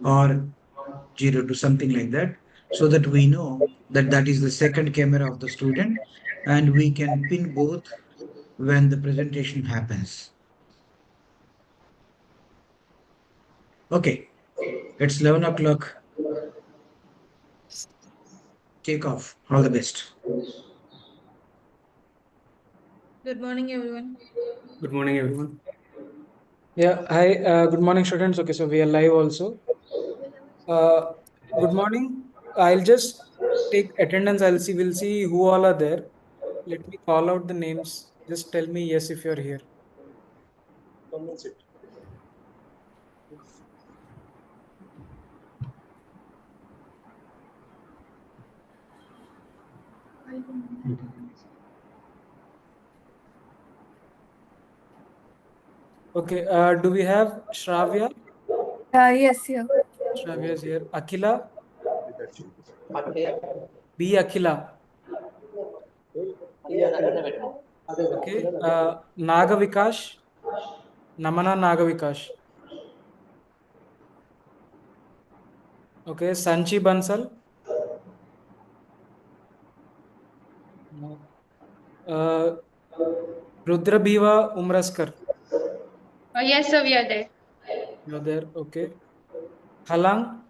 or 0 to something like that, so that we know that that is the second camera of the student, and we can pin both when the presentation happens. Okay, it's 11 o'clock. Take off. All the best. Good morning, everyone. Good morning, everyone. Yeah, hi. Good morning, students. Okay, so we are live also. Uh, Good morning. I'll just take attendance. We'll see who all are there. Let me call out the names. Just tell me yes if you're here. Okay, do we have Shraavya? Yes, yeah. Shraavya is here. Akhila? B. Akhila. Okay. Naga Vikash? Namana Naga Vikash. Okay. Sanchi Bansal? No. Rudra Bhiva Umraskar. Yes, sir, we are there. You're there. Okay. Hallang?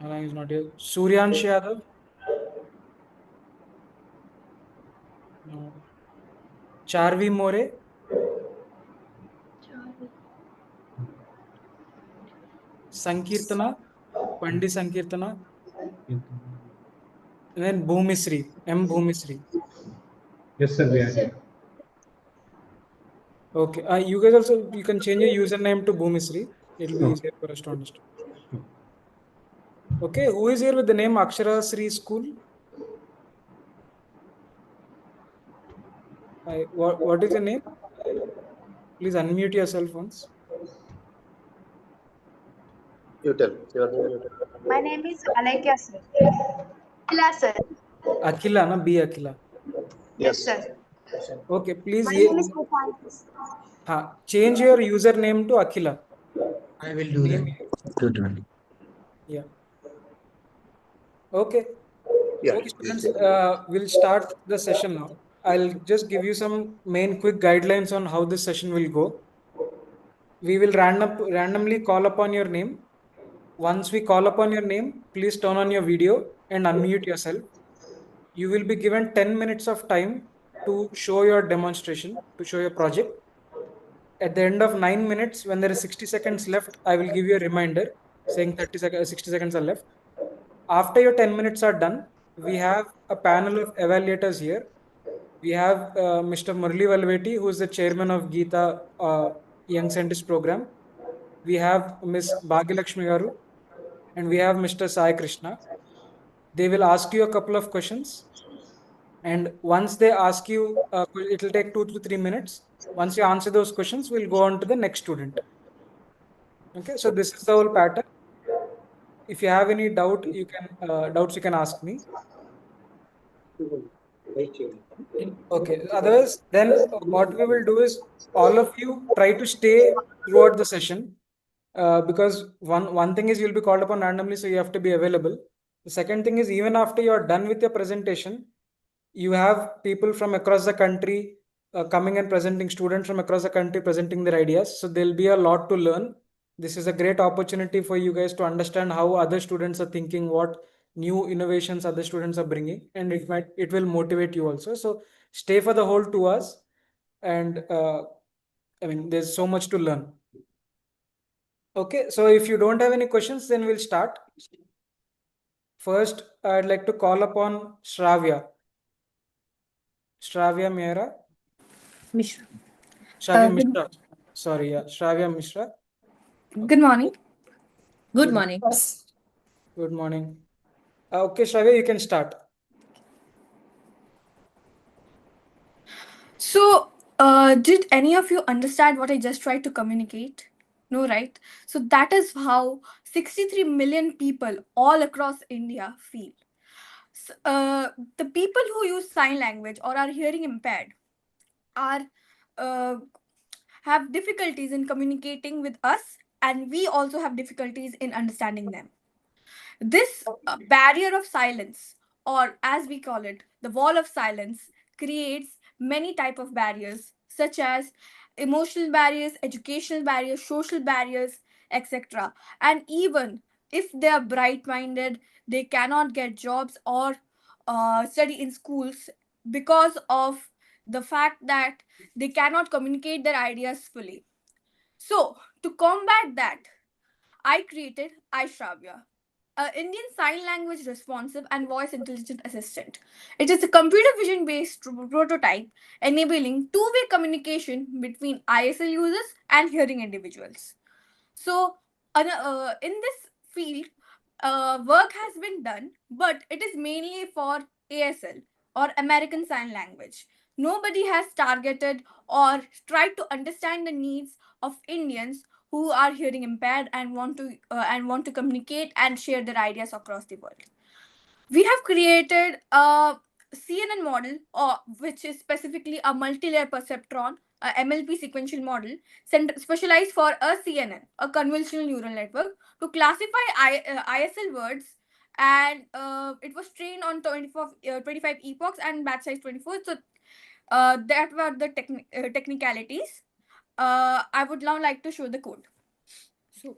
Hallang is not here. Suryansh Yadav? No. Charvi More? Sankeerthana? Pandi Sankeerthana? And then Bhoomi Sri. M. Bhoomi Sri. Yes, sir, we are here. Okay. You guys also, you can change your username to Bhoomi Sri. It'll be easier for us to understand. Okay. Who is here with the name Akshara Sri School? What is your name? Please unmute yourself once. You tell. Your name, you tell. My name is Alekhya, sir. Akila, sir. Akhila, na? B. Akhila. Yes, sir. Okay. Please My name is Vikash. change your username to Akhila. I will do that. Totally. Yeah. Okay. Yeah. Okay, students, we'll start the session now. I'll just give you some main quick guidelines on how this session will go. We will randomly call upon your name. Once we call upon your name, please turn on your video and unmute yourself. You will be given 10 minutes of time to show your demonstration, to show your project. At the end of 9 minutes, when there is 60 seconds left, I will give you a reminder saying 60 seconds are left. After your 10 minutes are done, we have a panel of evaluators here. We have Mr. Murli Valveti, who is the chairman of Geeta Young Scientist Program. We have Ms. Bhagyalakshmi Garu, and we have Mr. Sai Krishna. They will ask you a couple of questions. And once they ask you, it will take 2 to 3 minutes. Once you answer those questions, we'll go on to the next student. Okay, so this is the whole pattern. If you have any doubts, you can ask me. Okay, otherwise, then what we will do is all of you try to stay throughout the session, because one thing is you'll be called upon randomly, so you have to be available. The second thing is, even after you are done with your presentation, you have people from across the country coming and presenting, students from across the country presenting their ideas. So there'll be a lot to learn. This is a great opportunity for you guys to understand how other students are thinking, what new innovations other students are bringing, and it will motivate you also. So stay for the whole 2 hours, and there's so much to learn. Okay, so if you don't have any questions, then we'll start. First, I'd like to call upon Shraavya. Shraavya Miahra. Mishra. Shraavya Mishra. Sorry, yeah. Shraavya Mishra. Good morning. Good morning. Good morning. Okay, Shraavya, you can start. So, did any of you understand what I just tried to communicate? No, right? So that is how 63 million people all across India feel. The people who use sign language or are hearing impaired are uh, have difficulties in communicating with us, and we also have difficulties in understanding them. This barrier of silence, or as we call it, the wall of silence, creates many type of barriers such as emotional barriers, educational barriers, social barriers, etc. And even if they are bright minded, they cannot get jobs or study in schools because of the fact that they cannot communicate their ideas fully. So to combat that, I created iShraavya, an Indian Sign Language responsive and voice intelligent assistant. It is a computer vision based prototype enabling two-way communication between ISL users and hearing individuals. So, in this field, work has been done, but it is mainly for ASL or American Sign Language. Nobody has targeted or tried to understand the needs of Indians who are hearing impaired and want to communicate and share their ideas across the world. We have created a CNN model, which is specifically a multi-layer perceptron, a MLP sequential model, specialized for a CNN, a convolutional neural network, to classify ISL words. And it was trained on 25 epochs and batch size 24. So that were the technicalities. I would now like to show the code. So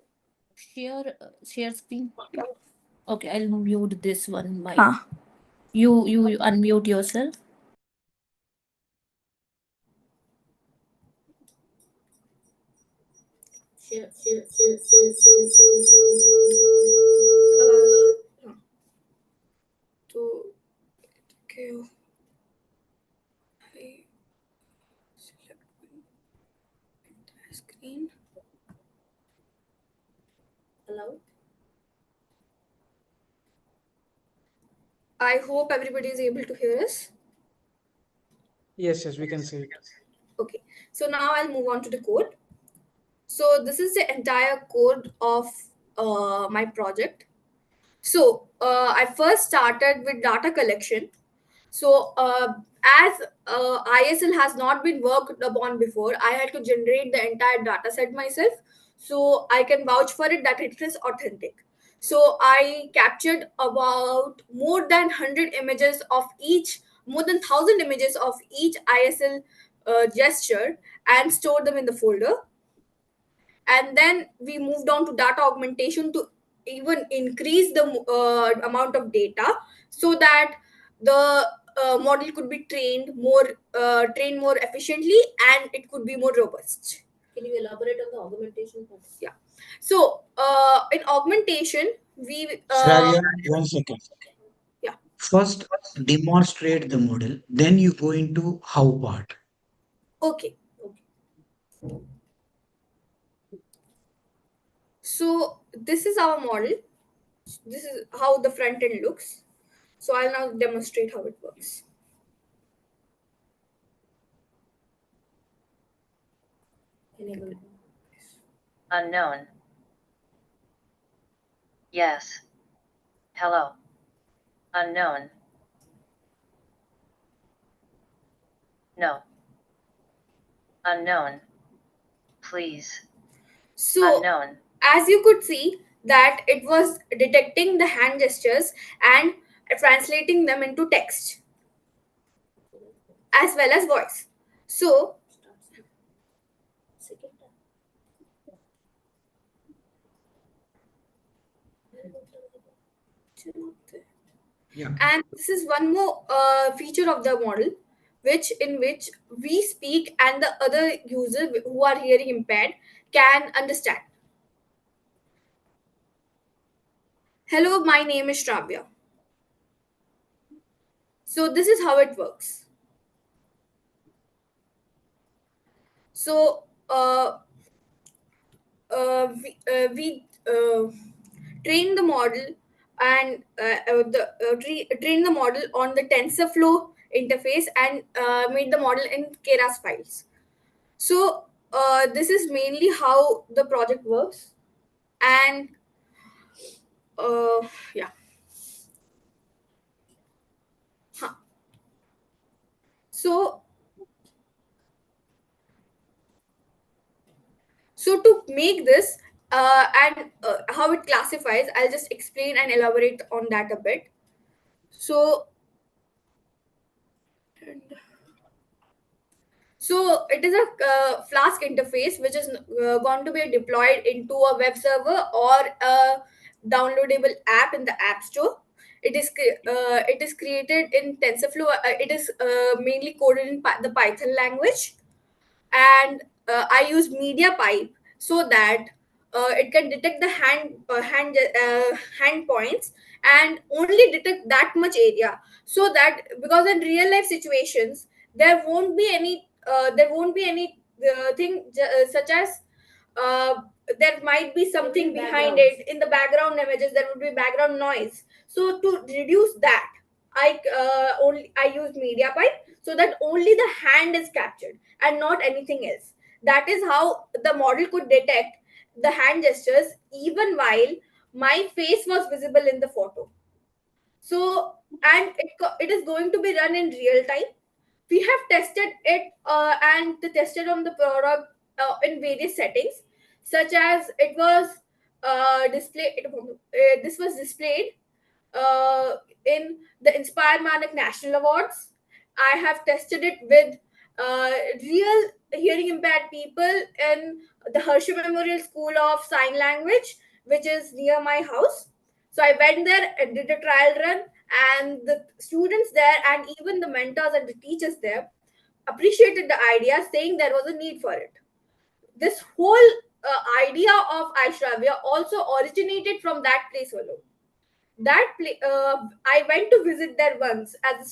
share screen. Yeah. Okay, I'll mute this one mic. You unmute yourself. Share. So, okay, I select entire screen. Allow. I hope everybody is able to hear us. Yes, we can see it. Okay, so now I'll move on to the code. So this is the entire code of my project. So I first started with data collection. So as ISL has not been worked upon before, I had to generate the entire data set myself. So I can vouch for it that it is authentic. So I captured about more than 100 images of each, more than 1,000 images of each ISL gesture and stored them in the folder. And then we moved on to data augmentation to even increase the amount of data so that the model could be trained more efficiently, and it could be more robust. Can you elaborate on the augmentation part? Yeah. So in augmentation, we Shravya, 1 second. Yeah. First, demonstrate the model, then you go into how part. Okay. So this is our model. This is how the front end looks. So I'll now demonstrate how it works. Unknown. Yes. Hello. Unknown. No. Unknown. Please. So Unknown. as you could see that it was detecting the hand gestures and translating them into text as well as voice. So Yeah. and this is one more feature of the model, in which we speak and the other user who are hearing impaired can understand. Hello, my name is Shraavya. So this is how it works. So we train the model and train the model on the TensorFlow interface and made the model in Keras files. So this is mainly how the project works, and yeah. Huh. So So to make this and how it classifies, I'll just explain and elaborate on that a bit. So it is a Flask interface which is going to be deployed into a web server or a downloadable app in the App Store. It is created in TensorFlow. It is mainly coded in the Python language, and I use media pipe so that it can detect the hand points and only detect that much area, so that because in real life situations there won't be any such as uh, there might be something behind it in the background images. There would be background noise. So to reduce that, I use media pipe so that only the hand is captured and not anything else. That is how the model could detect the hand gestures even while my face was visible in the photo. So, and it is going to be run in real time. We have tested it and tested on the product in various settings, such as it was this was displayed uh, in the Inspire Manik National Awards. I have tested it with real hearing impaired people in the Harsha Memorial School of Sign Language, which is near my house. So I went there and did a trial run, and the students there and even the mentors and the teachers there appreciated the idea, saying there was a need for it. This whole idea of SRAVIA also originated from that place alone. I went to visit there once as a as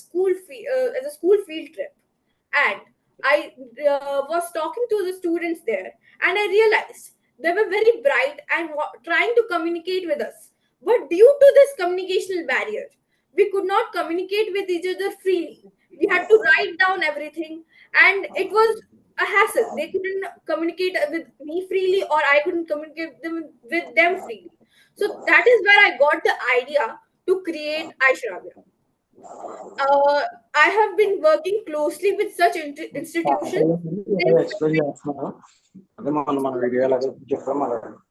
a school field trip, and I was talking to the students there, and I realized they were very bright and trying to communicate with us. But due to this communicational barrier, we could not communicate with each other freely. We had to write down everything, and it was a hassle. They couldn't communicate with me freely, or I couldn't communicate with them freely. So that is where I got the idea to create iShravya. I have been working closely with such institutions since,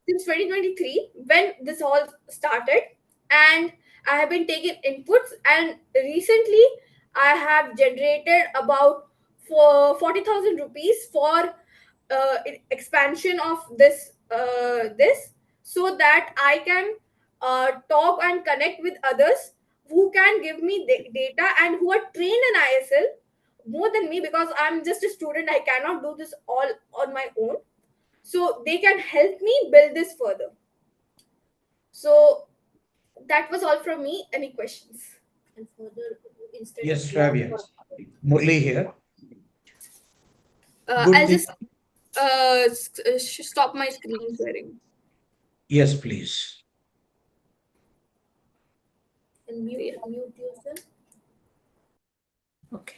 since 2023 when this all started, and I have been taking inputs, and recently I have generated about 40,000 rupees for expansion of this, so that I can talk and connect with others who can give me data and who are trained in ISL more than me, because I'm just a student. I cannot do this all on my own. So they can help me build this further. So that was all from me. Any questions? And further, instead Yes, of Shraavya. Murli here. I'll Good just stop my screen sharing Yes, please. and mute yourself. Okay.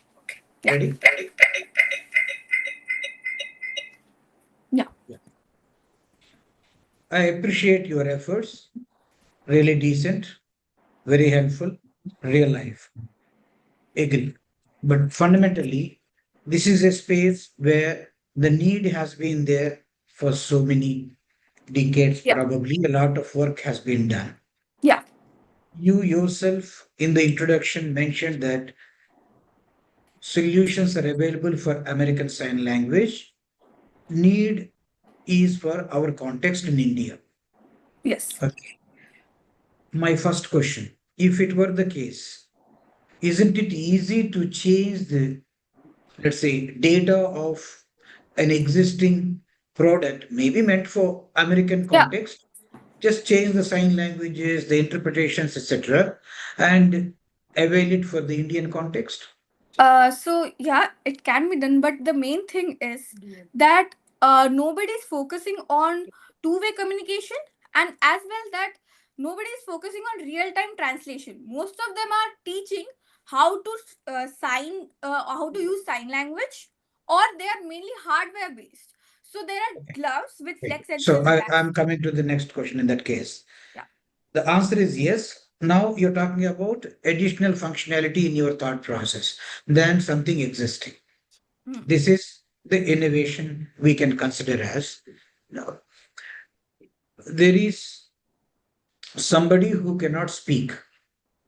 Ready? Yeah. I appreciate your efforts. Really decent, very helpful, real life. Agree. But fundamentally, this is a space where the need has been there for so many decades. Yeah. Probably a lot of work has been done. Yeah. You yourself in the introduction mentioned that solutions are available for American Sign Language. Need is for our context in India. Yes. Okay. My first question, if it were the case, isn't it easy to change the, let's say, data of an existing product, maybe meant for American Yeah. context, just change the sign languages, the interpretations, etc., and avail it for the Indian context? So yeah, it can be done, but the main thing is that nobody's focusing on two-way communication, and as well that nobody's focusing on real-time translation. Most of them are teaching how to how to use sign language, or they are mainly hardware based. So there are gloves with Okay. flex So sensors attached. I'm coming to the next question in that case. Yeah. The answer is yes. Now you're talking about additional functionality in your thought process than something existing. Hmm. This is the innovation we can consider as Now, there is somebody who cannot speak.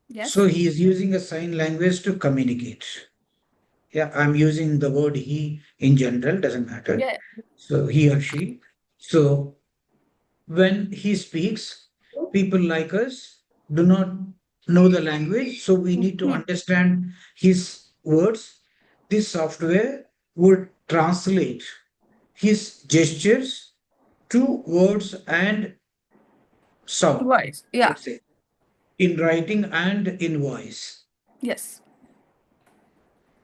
Yes. So he is using a sign language to communicate. Yeah, I'm using the word he in general, doesn't matter. Yeah. So he or she. So when he speaks, people like us do not know the language, so we need to understand his words. This software would translate his gestures to words and sound, Voice. Yeah. let's say, in writing and in voice. Yes.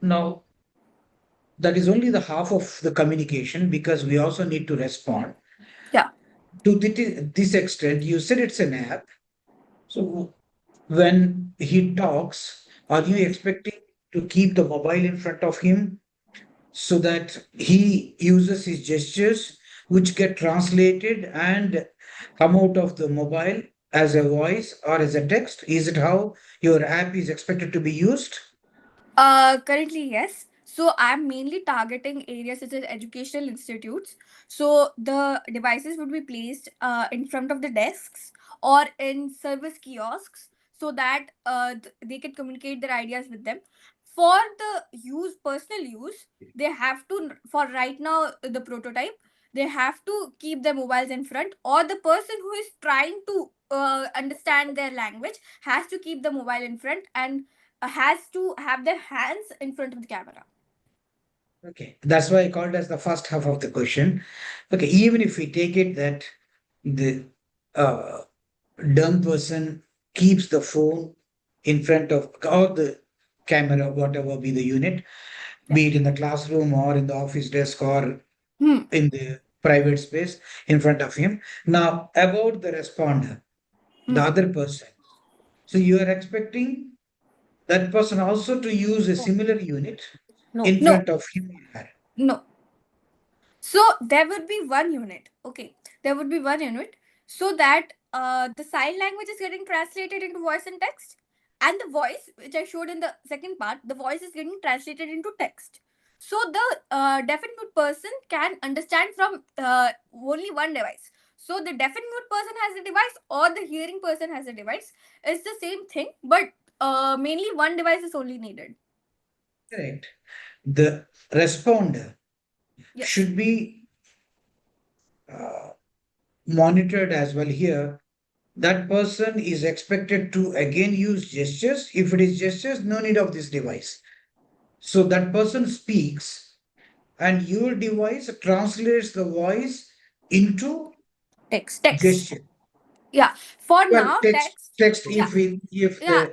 Now, that is only the half of the communication because we also need to respond. Yeah. To this extent, you said it's an app. So when he talks, are you expecting to keep the mobile in front of him so that he uses his gestures, which get translated and come out of the mobile as a voice or as a text? Is it how your app is expected to be used? Currently, yes. So I'm mainly targeting areas such as educational institutes. So the devices would be placed in front of the desks or in service kiosks so that they can communicate their ideas with them. For the use, personal use, they have to, for right now, the prototype, they have to keep their mobiles in front, or the person who is trying to understand their language has to keep the mobile in front and has to have their hands in front of the camera. Okay, that's why I called as the first half of the question. Okay, even if we take it that the uh, dumb person keeps the phone in front of or the camera, whatever be the unit, be it in the classroom or in the office desk or Hmm. in the private space in front of him. Now, about the responder, the other person. So you are expecting that person also to use a similar unit No. in No, front of him. no. So there would be one unit. Okay, there would be one unit so that the sign language is getting translated into voice and text, and the voice, which I showed in the second part, the voice is getting translated into text. So the deaf and mute person can understand from only one device. So the deaf and mute person has a device, or the hearing person has a device. It's the same thing, but mainly one device is only needed. Correct. The responder Yes. should be uh, monitored as well here. That person is expected to again use gestures. If it is gestures, no need of this device. So that person speaks, and your device translates the voice into Text. gesture. Yeah. For Well, now, text, text. Yeah. If Yeah. the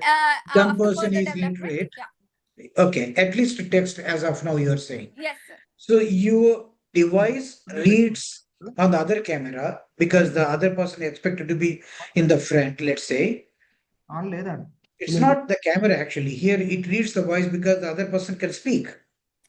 dumb After person further is development. literate, Yeah. okay, at least text as of now you are saying. Yes, sir. So your device reads on the other camera because the other person is expected to be in the front, let's say. It's not the camera actually. Here it reads the voice because the other person can speak.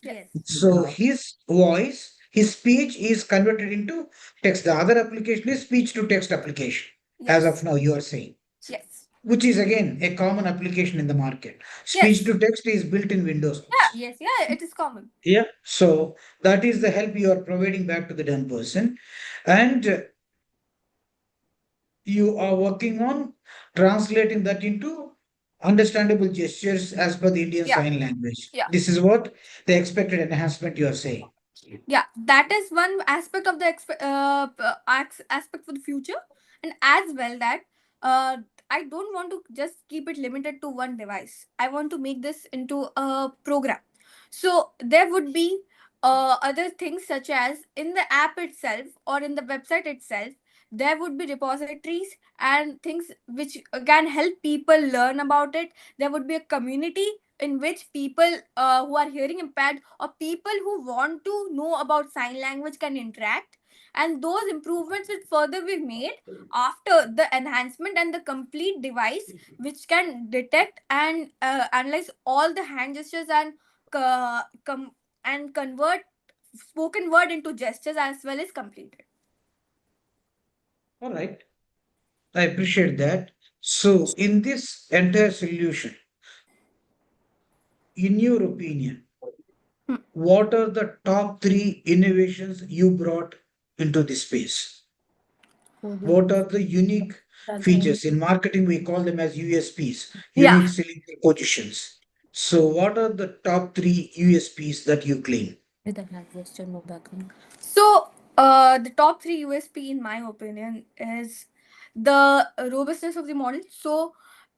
Yes. So his voice, his speech is converted into text. The other application is speech to text application. As Yes. of now, you are saying, Yes. which is again a common application in the market. Yes. Speech to text is built in Windows. Yeah. Yes. Yeah. It is common. Yeah. So that is the help you are providing back to the dumb person. And you are working on translating that into understandable gestures as per the Indian Yeah. Sign Language. Yeah. This is what the expected enhancement you are saying. Yeah. That is one aspect of the aspect for the future, and as well that uh, I don't want to just keep it limited to one device. I want to make this into a program. So there would be other things such as in the app itself or in the website itself, there would be repositories and things which can help people learn about it. There would be a community in which people who are hearing impaired or people who want to know about sign language can interact, and those improvements will further be made after the enhancement and the complete device which can detect and analyze all the hand gestures and and convert spoken word into gestures as well as completed. All right. I appreciate that. So, in this entire solution, in your opinion, Hmm. what are the top three innovations you brought into this space? Coding. What are the unique features? In marketing, we call them as USPs, Yeah. unique selling propositions. So, what are the top 3 USPs that you claim? With a language, no background. So, the top 3 USP, in my opinion, is the robustness of the model. So,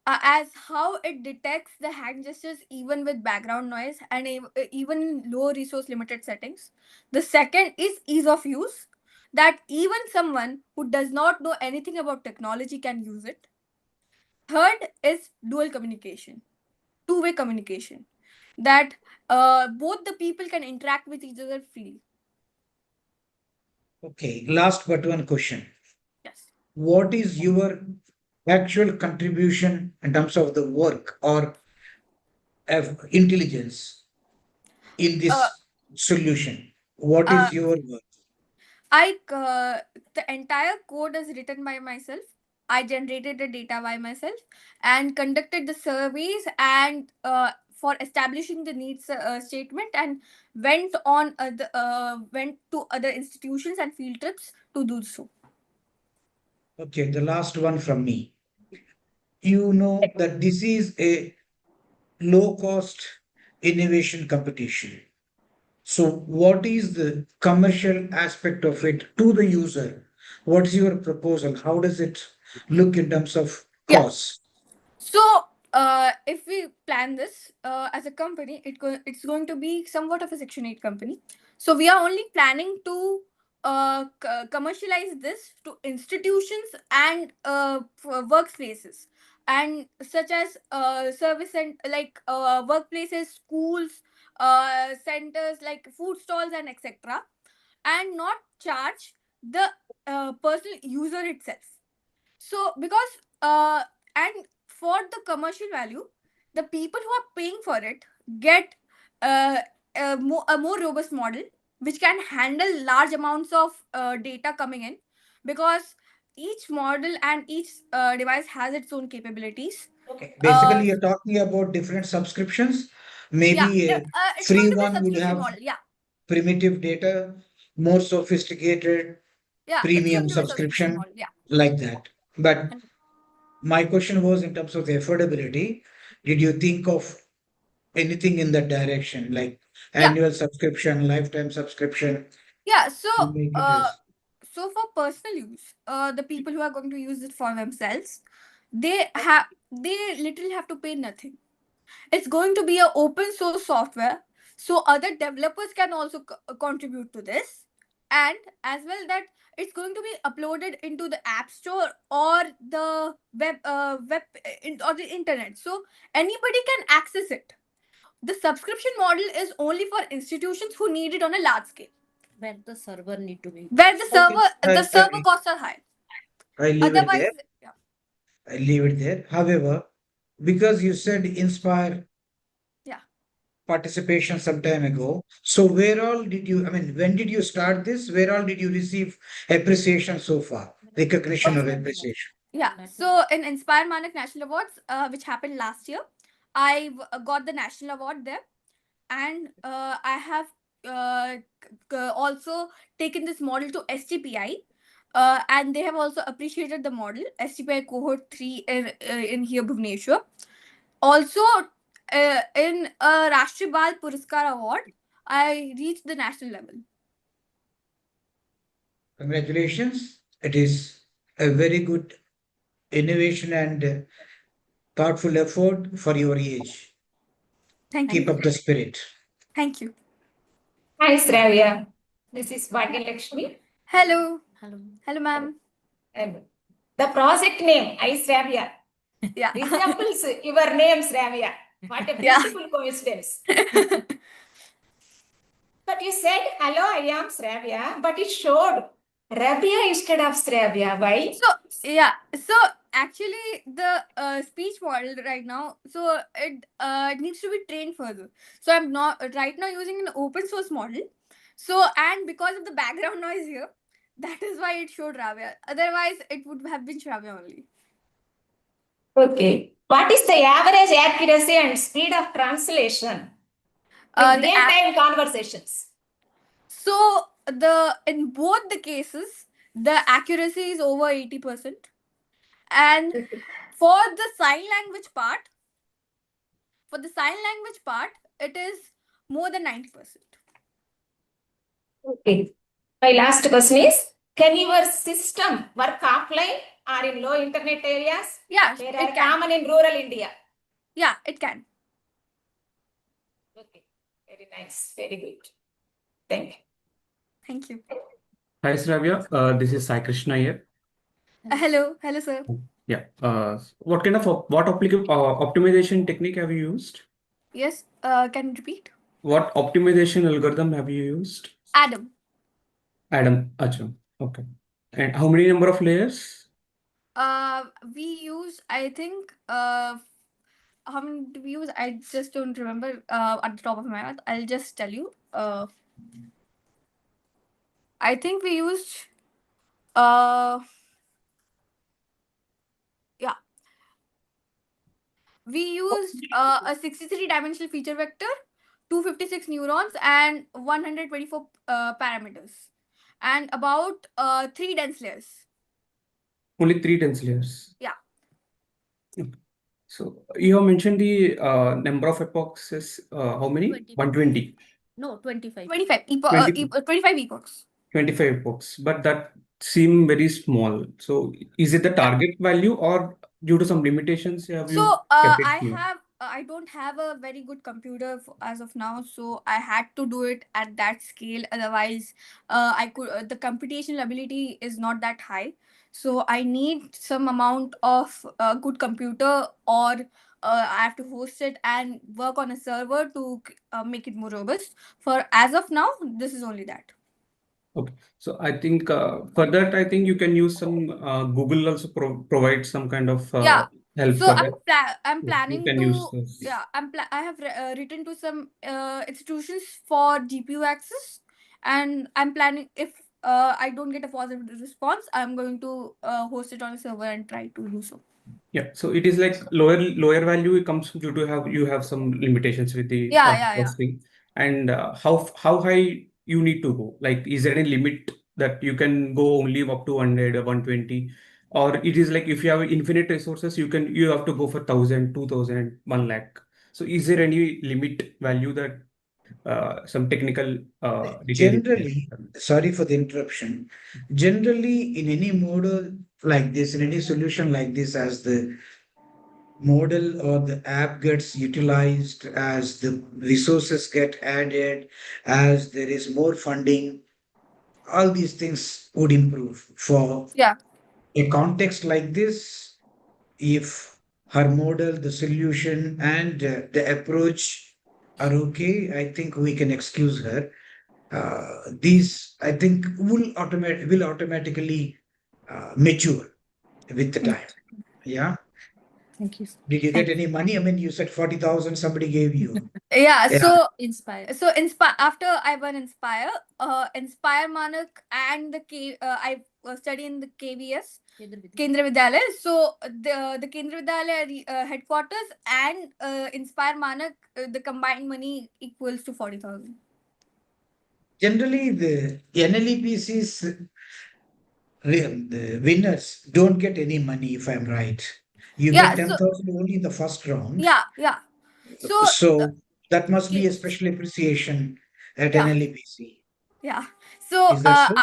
as how it detects the hand gestures even with background noise and even in low resource limited settings. The second is ease of use, that even someone who does not know anything about technology can use it. Third is dual communication, two-way communication, that both the people can interact with each other freely. Okay, last but one question. Yes. What is your actual contribution in terms of the work or intelligence in Uh, this solution? What uh, is your work? the entire code is written by myself. I generated the data by myself and conducted the surveys and for establishing the needs statement, and went to other institutions and field trips to do so. Okay, the last one from me. You know that this is a low cost innovation competition. So, what is the commercial aspect of it to the user? What's your proposal? How does it look in terms of Yeah. cost? So, if we plan this as a company, it's going to be somewhat of a Section 8 company. So, we are only planning to commercialize this to institutions and for workspaces, and such as service and like workplaces, schools, centers like food stalls, and etc., and not charge the personal user itself. So, because and for the commercial value, the people who are paying for it get a more robust model which can handle large amounts of data coming in, because each model and each device has its own capabilities. Okay. Uh, Basically, you're talking about different subscriptions. yeah, Maybe a it's free going to be a one would subscription have model. Yeah, primitive data, more sophisticated yeah, it's going premium to be a subscription subscription, model. Yeah. like that. But And my question was in terms of the affordability, did you think of anything in that direction, like Yeah. annual subscription, lifetime subscription, Yeah. So, to make it as so for personal use, the people who are going to use it for themselves, they literally have to pay nothing. It's going to be an open source software, so other developers can also contribute to this, and as well that it's going to be uploaded into the app store or the or the internet, so anybody can access it. The subscription model is only for institutions who need it on a large scale, where the server need to be. where the okay. server costs are high. I leave it Otherwise, there. yeah. I leave it there. However, because you said inspire Yeah. participation some time ago, so where all did you, I mean, when did you start this? Where all did you receive appreciation so far? Recognition or appreciation? Yeah. So in Inspire Manak National Awards, which happened last year, I got the national award there, and I have also taken this model to STPI, and they have also appreciated the model STPI cohort 3 in here Bhubaneswar. Also, in a Rashtriya Bal Puraskar award, I reached the national level. Congratulations. It is a very good innovation and thoughtful effort for your age. Thank Keep you. up the spirit. Thank you. Hi, SRAVIA. This is Bhagyalakshmi. Hello. Hello. Hello, ma'am. And the project name, SRAVIA, Yeah. resembles your name, SRAVIA. What a Yeah. beautiful coincidence. But you said, hello, I am SRAVIA, but it showed Rabia instead of SRAVIA. Why? So actually the speech model right now, so it needs to be trained further. So I'm not right now using an open source model. So, and because of the background noise here, that is why it showed Ravya. Otherwise, it would have been Shravya only. Okay. What is the average accuracy and speed of translation in The real-time conversations? So in both the cases, the accuracy is over 80%. And for the sign language part, it is more than 90%. Okay. My last question is, can your system work offline or in low internet areas? Yeah, They it are can. common in rural India. Yeah, it can. Okay. Very nice. Very good. Thank you. Thank you. Hi, SRAVIA. This is Sai Krishna here. Hello, sir. Yeah. What kind of optimization technique have you used? Yes, can you repeat? What optimization algorithm have you used? Adam. Acha. Okay. And how many number of layers? We use, I think, how many do we use? I just don't remember at the top of my head. I'll just tell you. I think we used we used a 63-dimensional feature vector, 256 neurons, and 124 parameters, and about 3 dense layers. Only 3 dense layers. Yeah. So you have mentioned the number of epochs is how many? 20. 120. No, 25. 25 25 epochs. 25 epochs, but that seem very small. So is it the target value or due to some limitations have you So kept it small? I don't have a very good computer as of now, so I had to do it at that scale. Otherwise, the computational ability is not that high. So I need some amount of good computer, or I have to host it and work on a server to make it more robust. For as of now, this is only that. Okay, so I think for that, I think you can use some Google also provide some kind of Yeah. help So for that. I'm You planning can to use this. yeah I have written to some institutions for GPU access, and I'm planning, if I don't get a positive response, I'm going to host it on a server and try to do so. Yeah, so it is like lower value. It comes due to you have some limitations with the Yeah. hosting, and how high you need to go. Like, is there any limit that you can go only up to 100 or 120, or it is like if you have infinite resources, you have to go for 1,000, 2,000, 1 lakh. So is there any limit value that some technical detail? Generally, sorry for the interruption. Generally, in any model like this, in any solution like this, as the model or the app gets utilized, as the resources get added, as there is more funding, all these things would improve. For Yeah. a context like this, if her model, the solution, and the approach are okay, I think we can excuse her. These, I think, will automatically mature with the time. Yeah. Thank you. Did you get any money? I mean, you said 40,000 somebody gave you. Yeah. Yeah. So Inspire. after I won Inspire Manak, and I study in the KVS, Kendra Vidyalaya. So the Kendra Vidyalaya headquarters and Inspire Manak, the combined money equals to 40,000. Generally, the NLEPC's the winners don't get any money, if I'm right. You Yeah. get 10,000 only in the first round. Yeah. So So that must be a Yes. special appreciation at Yeah. NLEPC. yeah. So Is that so?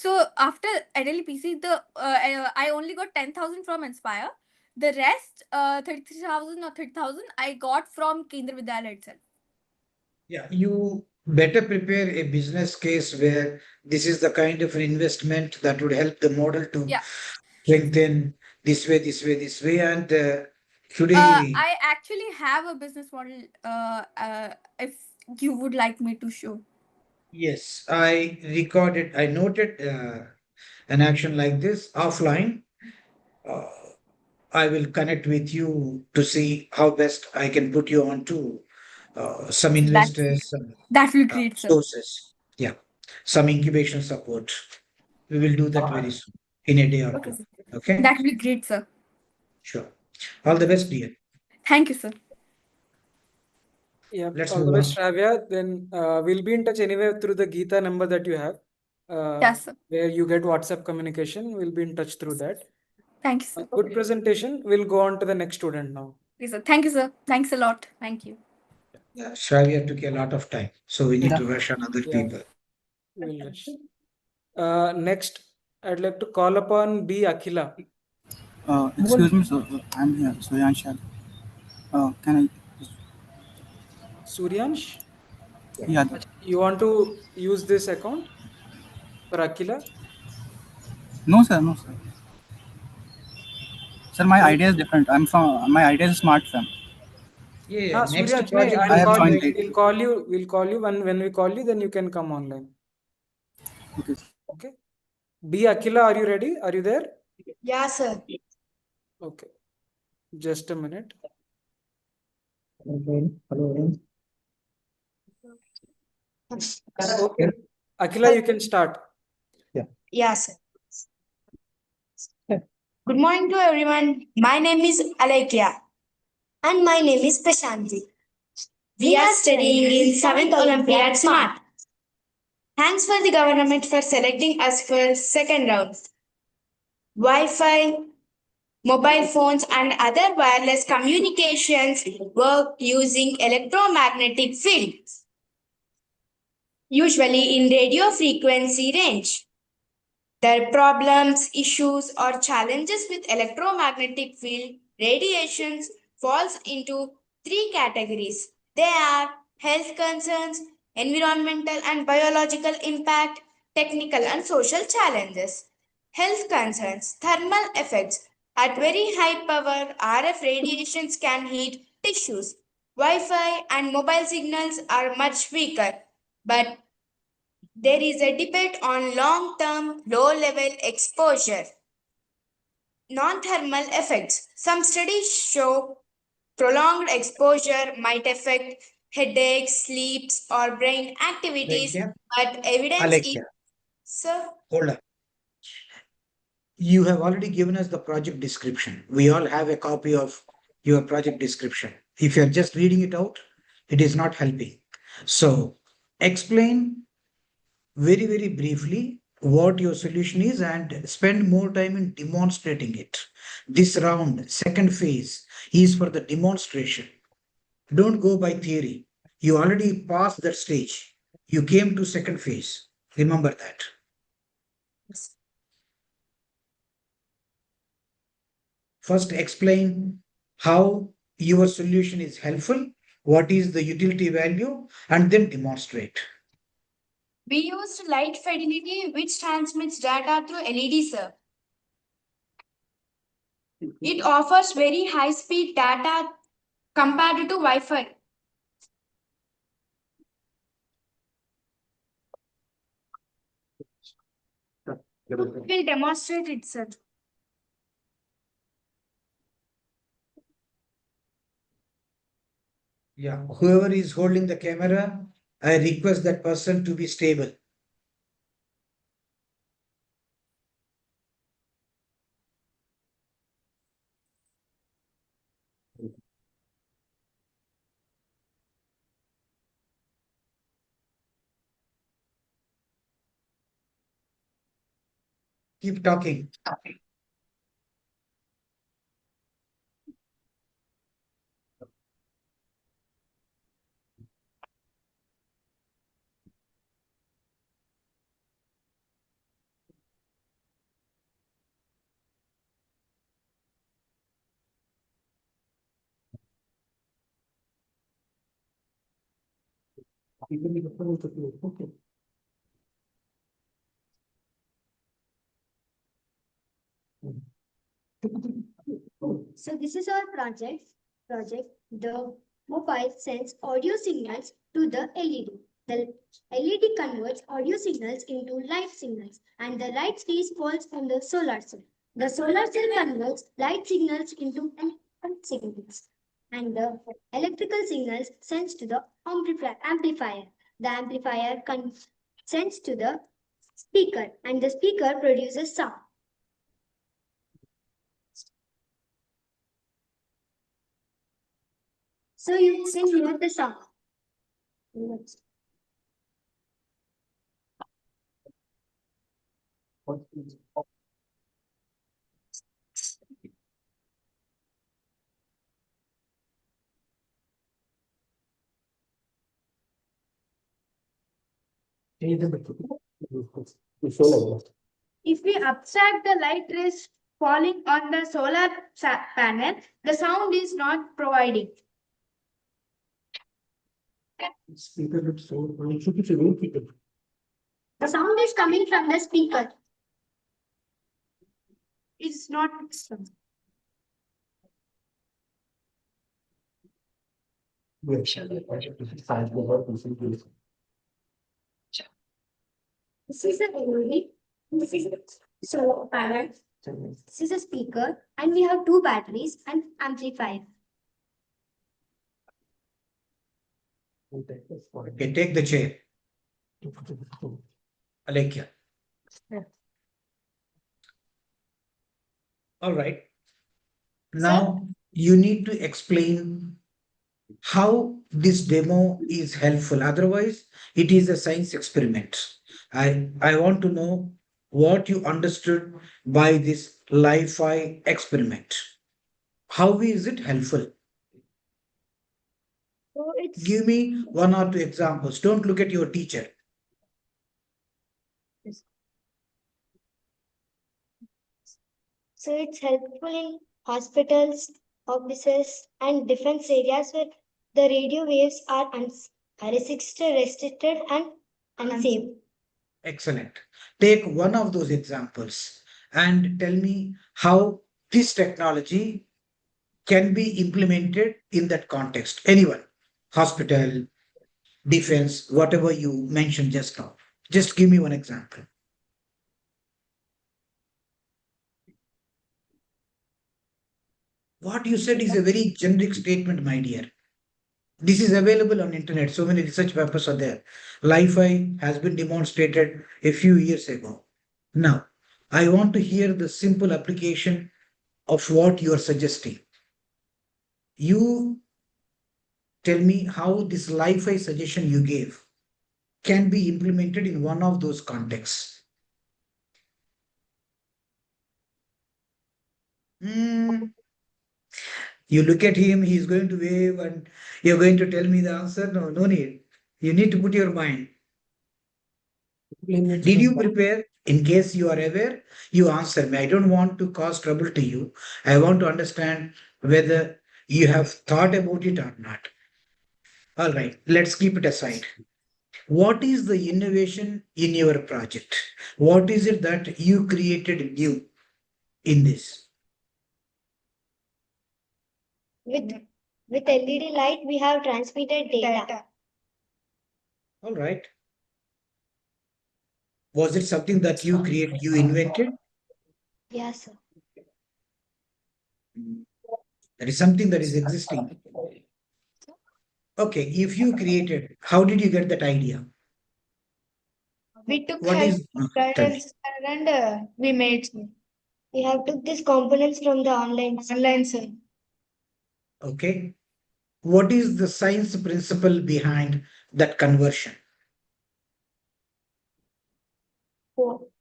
so after NLPC, I only got 10,000 from Inspire. The rest, 33,000 or 30,000, I got from Kendra Vidyalaya itself. Yeah, you better prepare a business case where this is the kind of an investment that would help the model to Yeah. strengthen this way, this way, this way. And today, I actually have a business model. If you would like me to show. yes, I noted an action like this offline. Uh, I will connect with you to see how best I can put you on to some investors, some That will be great, sir. sources. Yeah, some incubation support. We will do that very soon, in a day or Okay. two. Okay, That will be great, sir. sure. All the best, dear. Thank you, sir. Yeah, Let's all the move best, on. Shravya. Then we'll be in touch anyway through the Geeta number that you have, Yes, sir. where you get WhatsApp communication. We'll be in touch through that. Thank you, sir. Good presentation. We'll go on to the next student now. Okay, sir. Thank you, sir. Thanks a lot. Thank you. Yeah, Shravya took a lot of time, so we need to rush on other Yeah. people. We'll rush. Next, I'd like to call upon B. Akhila. Excuse me, sir. I'm here, Suryansh. Can Suryansh, I? Yeah. you want to use this account for Akhila? No, sir. No, sir. Sir, my So, idea is different. My idea is smart fam. Yeah, next Suryansh, project I I'll have call. joined late. We'll call you. We'll call you when we call you. Then you can come online. Okay. Okay. B. Akhila, are you ready? Are you there? Yeah, sir. Okay. Just a minute. Hello. Okay. Akhila, you can start. Yeah, sir. Good morning to everyone. My name is Alekhya. And my name is Prashanti. We are studying in 7th Olympiad Smart. Thanks for the government for selecting us for second round. Wi-Fi, mobile phones and other wireless communications work using electromagnetic fields, usually in radio frequency range. Their problems, issues, or challenges with electromagnetic field radiations falls into three categories. They are health concerns, environmental and biological impact, technical and social challenges. Health concerns, thermal effects. At very high power, RF radiations can heat tissues. Wi-Fi and mobile signals are much weaker, but there is a debate on long term, low level exposure. Non thermal effects. Some studies show prolonged exposure might affect headaches, sleeps, or brain activities, Alekhya, but evidence is. Alekhya, Sir? hold on. You have already given us the project description. We all have a copy of your project description. If you're just reading it out, it is not helping. So explain very briefly what your solution is and spend more time in demonstrating it. This round, second phase, is for the demonstration. Don't go by theory. You already passed that stage. You came to second phase. Remember that. First, explain how your solution is helpful, what is the utility value, and then demonstrate. We used light fidelity, which transmits data through LED, sir. It offers very high speed data compared to Wi Fi. We'll demonstrate it, sir. Yeah, whoever is holding the camera, I request that person to be stable. Keep talking. So this is our project. The mobile sends audio signals to the LED. The LED converts audio signals into light signals, and the light stays falls on the solar cell. The solar cell converts light signals into electrical signals, and the electrical signals sends to the amplifier. The amplifier sends to the speaker, and the speaker produces sound. So you can hear the sound. If we abstract the light rays falling on the solar panel, the sound is not providing. The sound is coming from the speaker. It's not. This is a LED. This is a solar panel. This is a speaker, and we have two batteries and amplifier. Okay, take the chair. Alekhya. All right. Now you need to explain how this demo is helpful. Otherwise, it is a science experiment. I want to know what you understood by this Li-Fi experiment. How is it helpful? So it's Give me one or two examples. Don't look at your teacher. So it's helpful in hospitals, offices, and defense areas where the radio waves are restricted and unsafe. Excellent. Take one of those examples and tell me how this technology can be implemented in that context. Anyone, hospital, defense, whatever you mentioned just now. Just give me one example. What you said is a very generic statement, my dear. This is available on internet. So many research papers are there. Li-Fi has been demonstrated a few years ago. Now, I want to hear the simple application of what you are suggesting. You tell me how this Li-Fi suggestion you gave can be implemented in one of those contexts. You look at him, he's going to wave, and you're going to tell me the answer. No, no need. You need to put your mind. Did you prepare? In case you are aware, you answer me. I don't want to cause trouble to you. I want to understand whether you have thought about it or not. All right, let's keep it aside. What is the innovation in your project? What is it that you created new in this? With LED light, we have transmitted data. All right. Was it something that you created, you invented? Yes, sir. That is something that is existing. Okay, if you created, how did you get that idea? We took What help is from tell me. guidance and we made. We have took these components from the online sir. Okay. What is the science principle behind that conversion?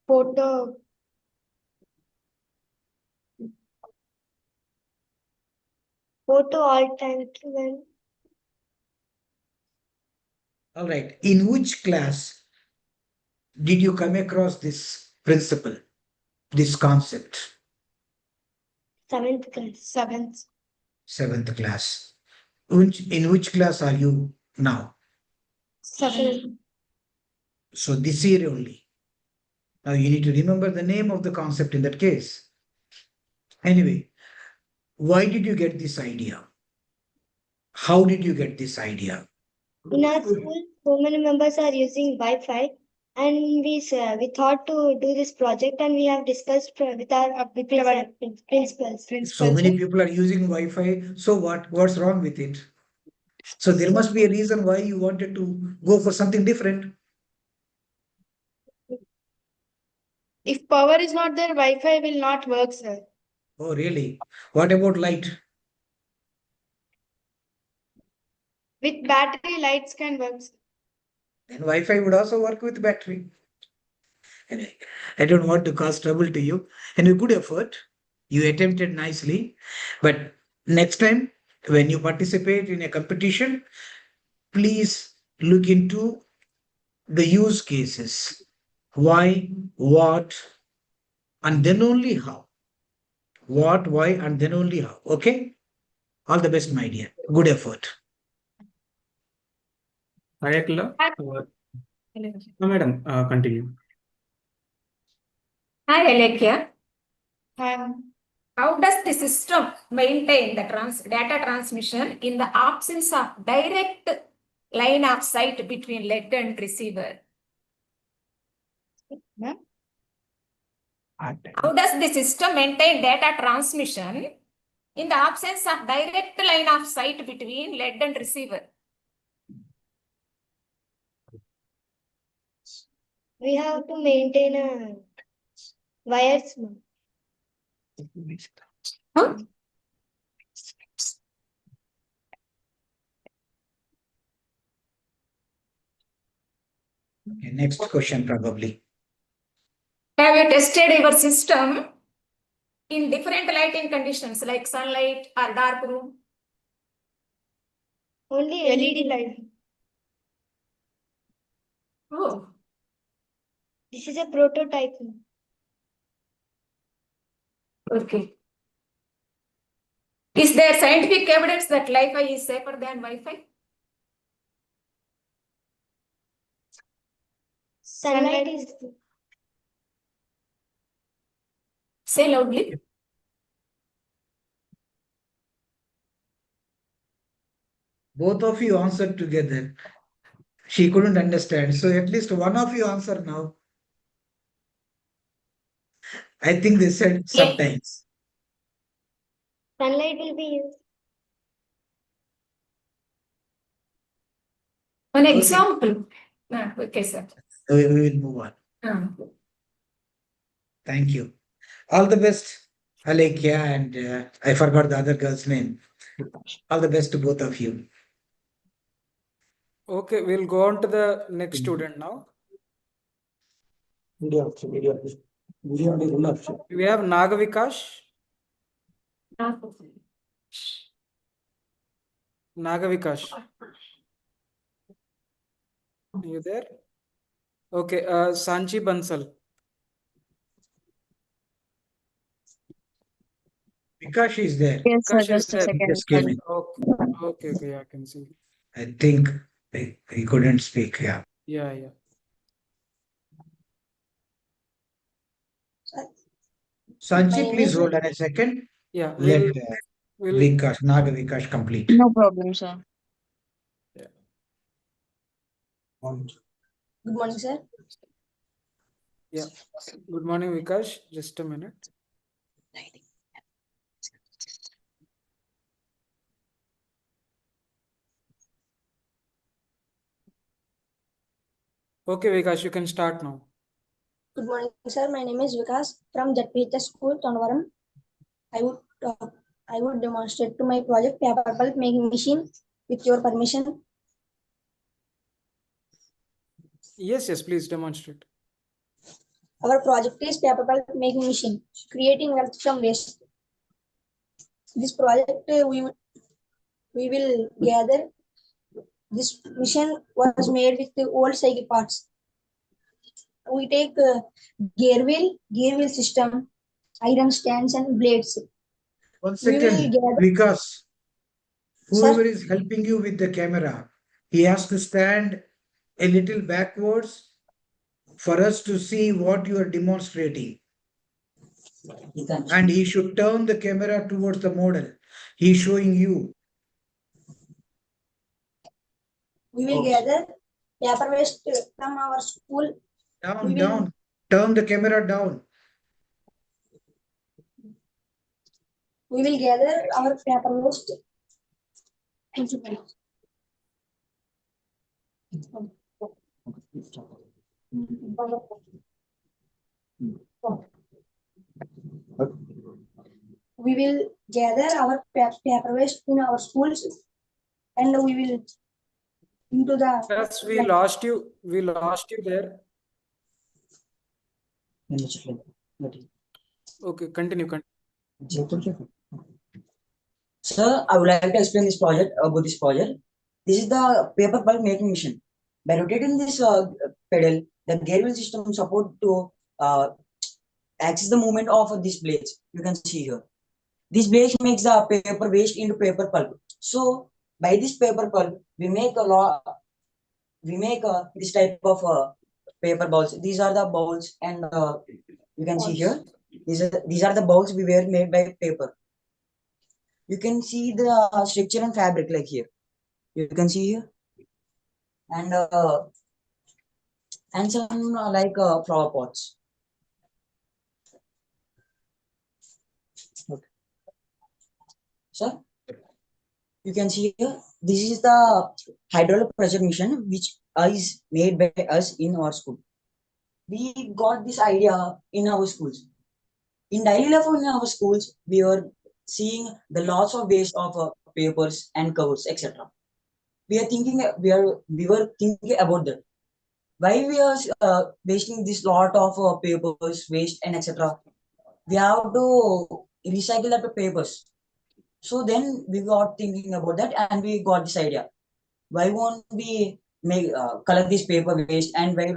Photo. Photo alternative. All right. In which class did you come across this principle, this concept? Seventh class. Seventh class. In which class are you now? Seventh. So this year only. Now you need to remember the name of the concept in that case. Anyway, why did you get this idea? How did you get this idea? In our school, so many members are using Wi-Fi, and we thought to do this project, and we have discussed with our principals. So many people are using Wi-Fi. So what? What's wrong with it? So there must be a reason why you wanted to go for something different. If power is not there, Wi-Fi will not work, sir. Oh, really? What about light? With battery, lights can work. Sir. Then Wi-Fi would also work with battery. And I don't want to cause trouble to you. And a good effort. You attempted nicely. But next time, when you participate in a competition, please look into the use cases. Why, what, and then only how. What, why, and then only how. Okay? All the best, my dear. Good effort. Ayakla? No, madam, continue. Hi, Alekhya. Um, How does the system maintain the data transmission in the absence of direct line of sight between lead and receiver? How does the system maintain data transmission in the absence of direct line of sight between lead and receiver? we have to maintain a wires. Huh? Okay, next question, probably. Have you tested your system in different lighting conditions like sunlight or dark room? Only LED light. Oh, This is a prototype. okay. Is there scientific evidence that Wi-Fi is safer than Wi-Fi? Sunlight is Say loudly. Both of you answered together. She couldn't understand. So at least one of you answer now. I think they said sometimes. sunlight will be used. An Okay. example. Okay, sir. We will move on. Thank you. All the best, Alekhya, and I forgot the other girl's name. All the best to both of you. Okay, we'll go on to the next student now. We have Naga Vikash. Naga Vikash. Are you there? Okay, Sanchi Bansal. Vikash is there. Yes, sir. Vikash is Just a there. second. Just came in. Okay, yeah, I can see. I think he couldn't speak. Yeah. Yeah. Sanchi, please hold on a second. Yeah, Let we'll Vikash, Naga Vikash complete. No problem, sir. Good morning, sir. yeah. Good morning, Vikash. Just a minute. Okay, Vikash, you can start now. Good morning, sir. My name is Vikash from JPHS School, Tonavaram. I would demonstrate to my project paper pulp making machine with your permission. Yes, please demonstrate. Our project is paper pulp making machine, creating wealth from waste. This project we will gather. This machine was made with the old cycle parts. We take gear wheel system, iron stands and blades. 1 We will second, gather. Vikas. Whoever Sir? is helping you with the camera, he has to stand a little backwards for us to see what you are demonstrating. And he should turn the camera towards the model. He is showing you. We will gather paper waste from our school. Down. Turn the camera down. We will gather our paper waste. Thank you. We will gather our paper waste in our schools and we will into the Yes, we lost you. We lost you there. Okay, continue. Sir, I would like to explain this project about this project. This is the paper pulp making machine. By rotating this pedal, the gear wheel system support to access the movement of these blades. You can see here. This blade makes the paper waste into paper pulp. So by this paper pulp, we make this type of paper balls. These are the balls, and you can see here. These are the balls we were made by paper. You can see the structure and fabric like here. You can see here, and some like flower pots. Okay. So you can see here. This is the hydraulic pressure machine which is made by us in our school. We got this idea in our schools. In daily life in our schools, we were seeing the lots of waste of papers and covers, etc. We were thinking about that. Why we are wasting this lot of papers, waste, and etc. We have to recycle that papers. So then we got thinking about that, and we got this idea. Why won't we make collect this paper waste and make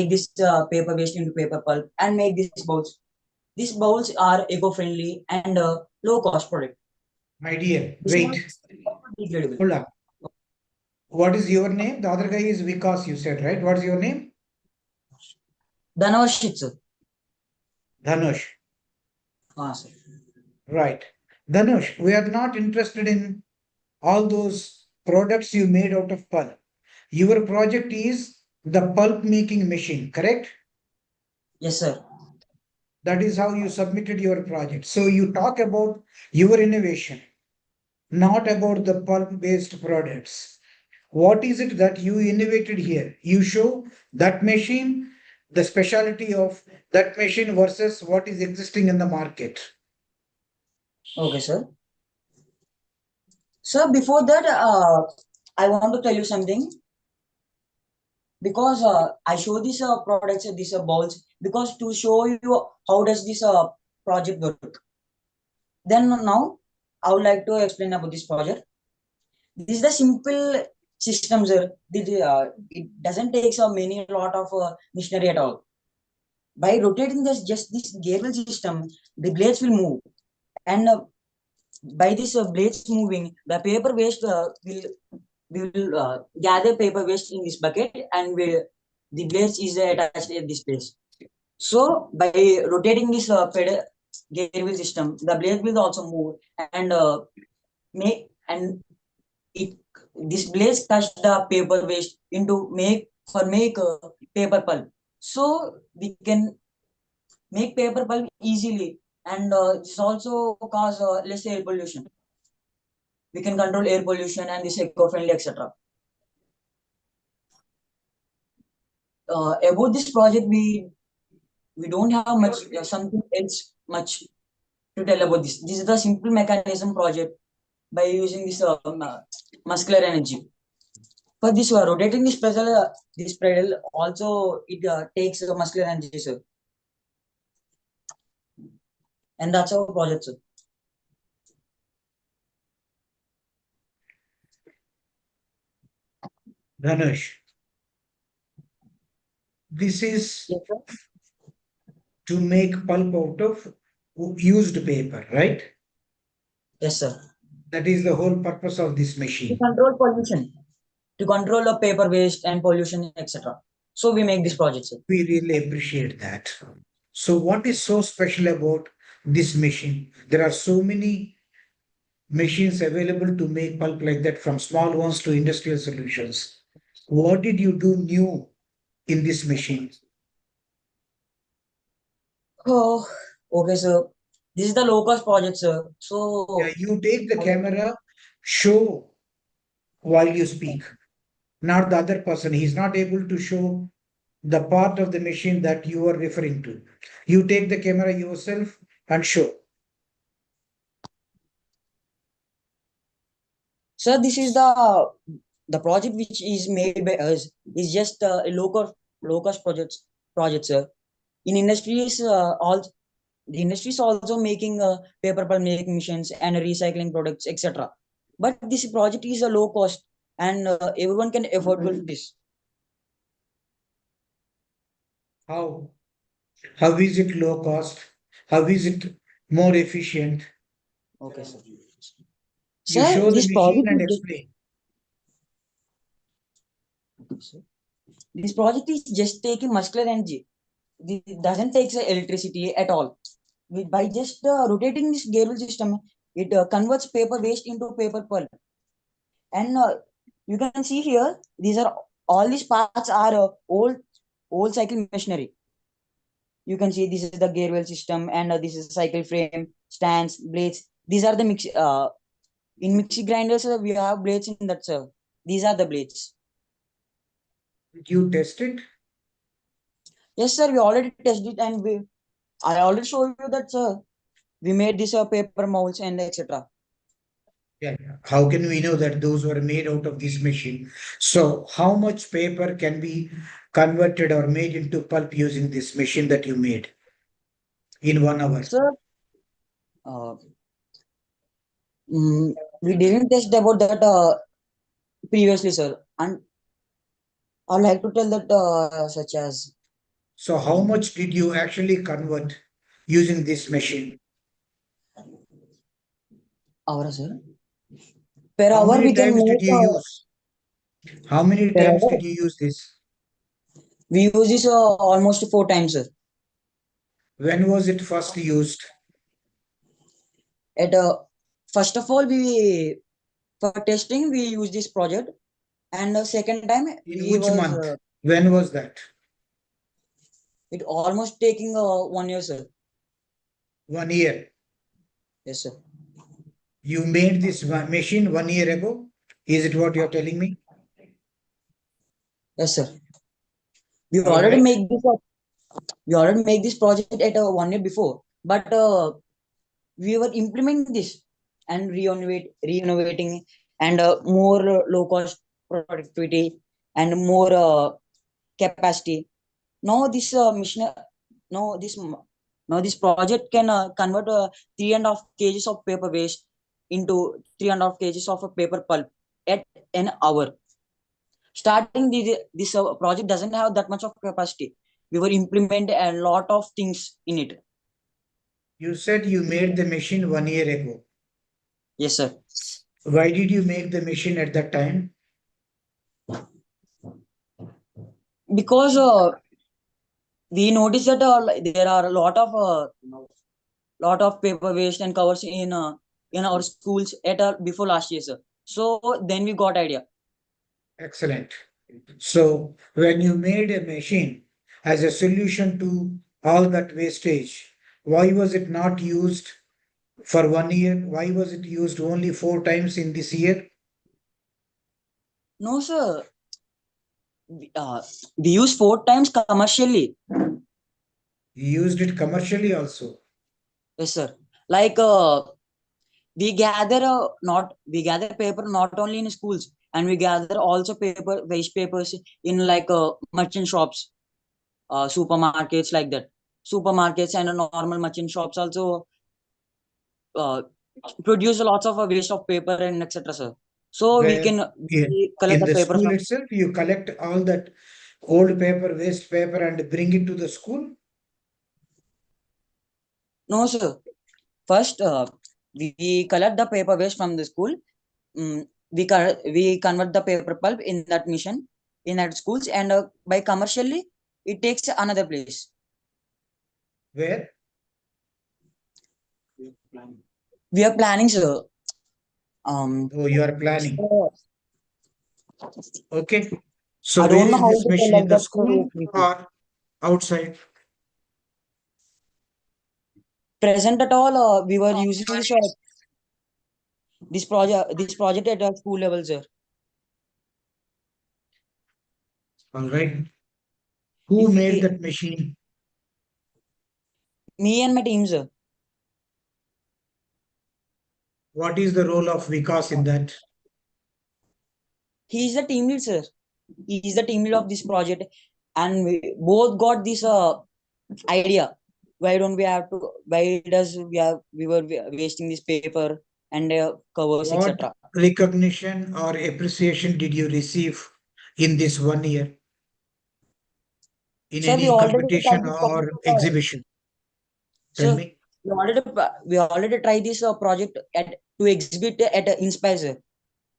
this paper waste into paper pulp and make these bowls? These bowls are eco-friendly and low-cost product. My dear, This wait. is degradable. Hold up. What is your name? The other guy is Vikash, you said, right? What's your name? Dhanush, sir. Dhanush. Sir. Right. Dhanush, we are not interested in all those products you made out of pulp. Your project is the pulp making machine, correct? Yes, sir. That is how you submitted your project. So you talk about your innovation, not about the pulp-based products. What is it that you innovated here? You show that machine, the specialty of that machine versus what is existing in the market. Okay, sir. Sir, before that, I want to tell you something. Because I show these products, these balls, because to show you how does this project work. Then now, I would like to explain about this project. This is the simple system, sir. It doesn't take a many lot of machinery at all. By rotating this gear wheel system, the blades will move, and by this blades moving, the paper waste will gather paper waste in this bucket, and the blades is attached at this place. So by rotating this pedal gear wheel system, the blade will also move and this blades touch the paper waste into make paper pulp. So we can make paper pulp easily, and this also cause less air pollution. We can control air pollution and this eco-friendly, etc. About this project, we don't have much something else much to tell about this. This is the simple mechanism project by using this muscular energy. For this rotating this pedal also it takes muscular energy, sir. And that's our project, sir. Dhanush, this is to make pulp out of used paper, right? Yes, sir. That is the whole purpose of this machine. To control pollution, to control the paper waste and pollution, etc. So we make this project, sir. We really appreciate that. So what is so special about this machine? There are so many machines available to make pulp like that, from small ones to industrial solutions. What did you do new in this machine? Oh, okay, sir. This is the low-cost project, sir. So Yeah, you take the camera, show while you speak, not the other person. He's not able to show the part of the machine that you are referring to. You take the camera yourself and show. sir, this is the the project which is made by us is just a low cost project, sir. In industries, all the industry is also making paper pulp making machines and recycling products, etc. But this project is a low cost, and everyone can afford this. How? How is it low cost? How is it more efficient? Okay, sir. You Sir, show the this machine project and is explain. this project is just taking muscular energy. It doesn't take electricity at all. By just rotating this gear system, it converts paper waste into paper pulp. And you can see here, all these parts are old cycle machinery. You can see this is the gear wheel system, and this is cycle frame, stands, blades. These are the mix. In mixing grinders, we have blades in that, sir. These are the blades. Did you test it? Yes, sir. We already tested it, and I already showed you that, sir. We made this paper molds and etc. Yeah. How can we know that those were made out of this machine? So, how much paper can be converted or made into pulp using this machine that you made in 1 hour? Sir, uh, we didn't test about that previously, sir. And I'd like to tell that such as So, how much did you actually convert using this machine? hour, sir. Per How hour many we can times did make you use? How many per times hour. did you use this? We use this almost 4 times, sir. When was it first used? At first of all, we for testing we use this project, and the second time In we which was month? When was that? it almost taking 1 year, sir. 1 year. Yes, sir. You made this machine 1 year ago? Is it what you're telling me? Yes, sir. We All already right. make this. We already make this project at 1 year before, but we were implementing this and renovating and more low cost productivity and more capacity. Now this mission, now this now this project can convert 3.5 kgs of paper waste into 3.5 kgs of a paper pulp at an hour. Starting this project doesn't have that much of capacity. We were implementing a lot of things in it. You said you made the machine 1 year ago. Yes, sir. Why did you make the machine at that time? Because we noticed that there are a lot of paper waste and covers in our schools at before last year, sir. So then we got idea. Excellent. So, when you made a machine as a solution to all that wastage, why was it not used for 1 year? Why was it used only 4 times in this year? No, sir. We use 4 times commercially. You used it commercially also. Yes, sir. Like we gather paper not only in schools, and we gather also waste papers in like merchant shops, supermarkets like that. Supermarkets and normal merchant shops also uh, produce lots of waste of paper and etc., sir. So Where we collect in the the paper school from. itself, you collect all that old paper, waste paper, and bring it to the school. No, sir. First, we collect the paper waste from the school. We convert the paper pulp in that mission in that schools, and by commercially it takes another place. Where? We are planning, sir. Oh, you are planning. So, Okay. So, I where don't know is how this to tell machine in like the that. school So, or outside? present at all, we were using this project at a school level, sir. All right. Who If made we, that machine? me and my team, sir. What is the role of Vikas in that? He is the team lead, sir. He is the team lead of this project, and we both got this idea. Why don't we have to? Why does we were wasting this paper and covers, What etc. recognition or appreciation did you receive in this 1 year in Sir, we any already competition tried this or project. exhibition? Tell Sir, me. we already tried this project to exhibit at Inspire, sir.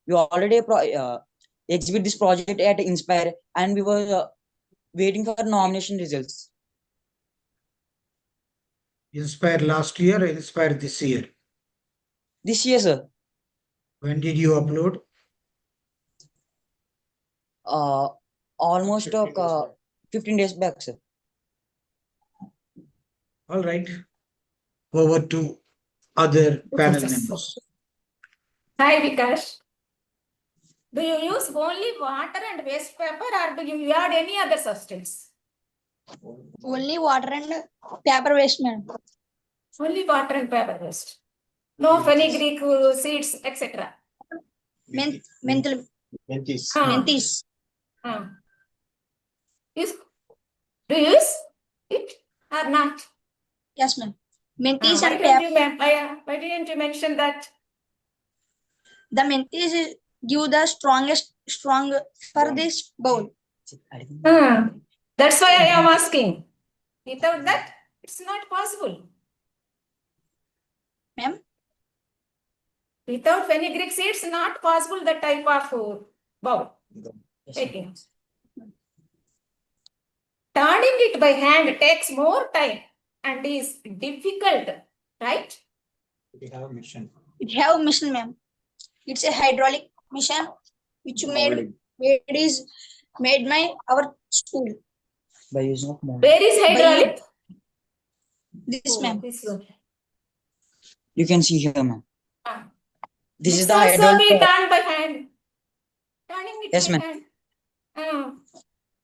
We already exhibit this project at Inspire, and we were waiting for nomination results. Inspire last year or Inspire this year? This year, sir. When did you upload? Almost 15 days back, sir. All right. Over to other panel members. Hi, Vikash. Do you use only water and waste paper, or do you add any other substance? Only water and paper waste, ma'am. Only water and paper waste. No fenugreek seeds, etc. Menthol. Mentis. Mentis. Do you use it or not? Yes, ma'am. Mentis Why and didn't paper. why didn't you mention that? The mentis give the strong for this bowl. That's why I am asking. Without that, it's not possible. Ma'am? Without fenugreek seeds, not possible that type of bowl. Taking. Turning it by hand takes more time and is difficult, right? We have a mission. It have mission, ma'am. It's a hydraulic mission which made our school. By using of mold. Where is hydraulic? This, ma'am. This one. You can see here, ma'am. This is the also hydraulic. be done by hand. Turning it Yes, by ma'am. hand.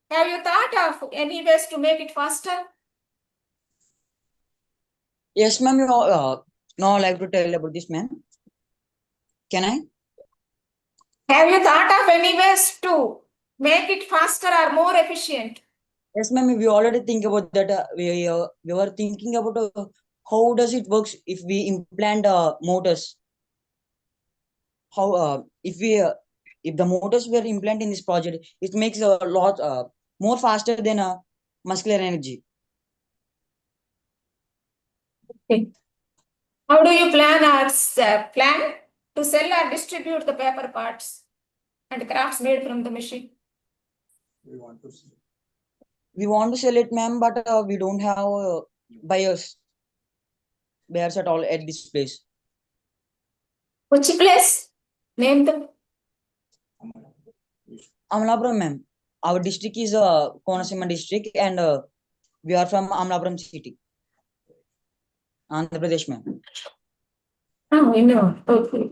Have you thought of any ways to make it faster? Yes, ma'am. You now like to tell about this, ma'am. Can I? Have you thought of any ways to make it faster or more efficient? Yes, ma'am. We already think about that. We were thinking about how does it works if we implant motors. How if the motors were implanted in this project, it makes a lot more faster than muscular energy. Okay. How do you plan to sell or distribute the paper parts and crafts made from the machine? We want to see. We want to sell it, ma'am, but we don't have buyers at all at this place. Which place? Name them. Amlapuram, ma'am. Our district is Konaseema district, and we are from Amlapuram city, Andhra Pradesh, ma'am. Oh, we know. Okay.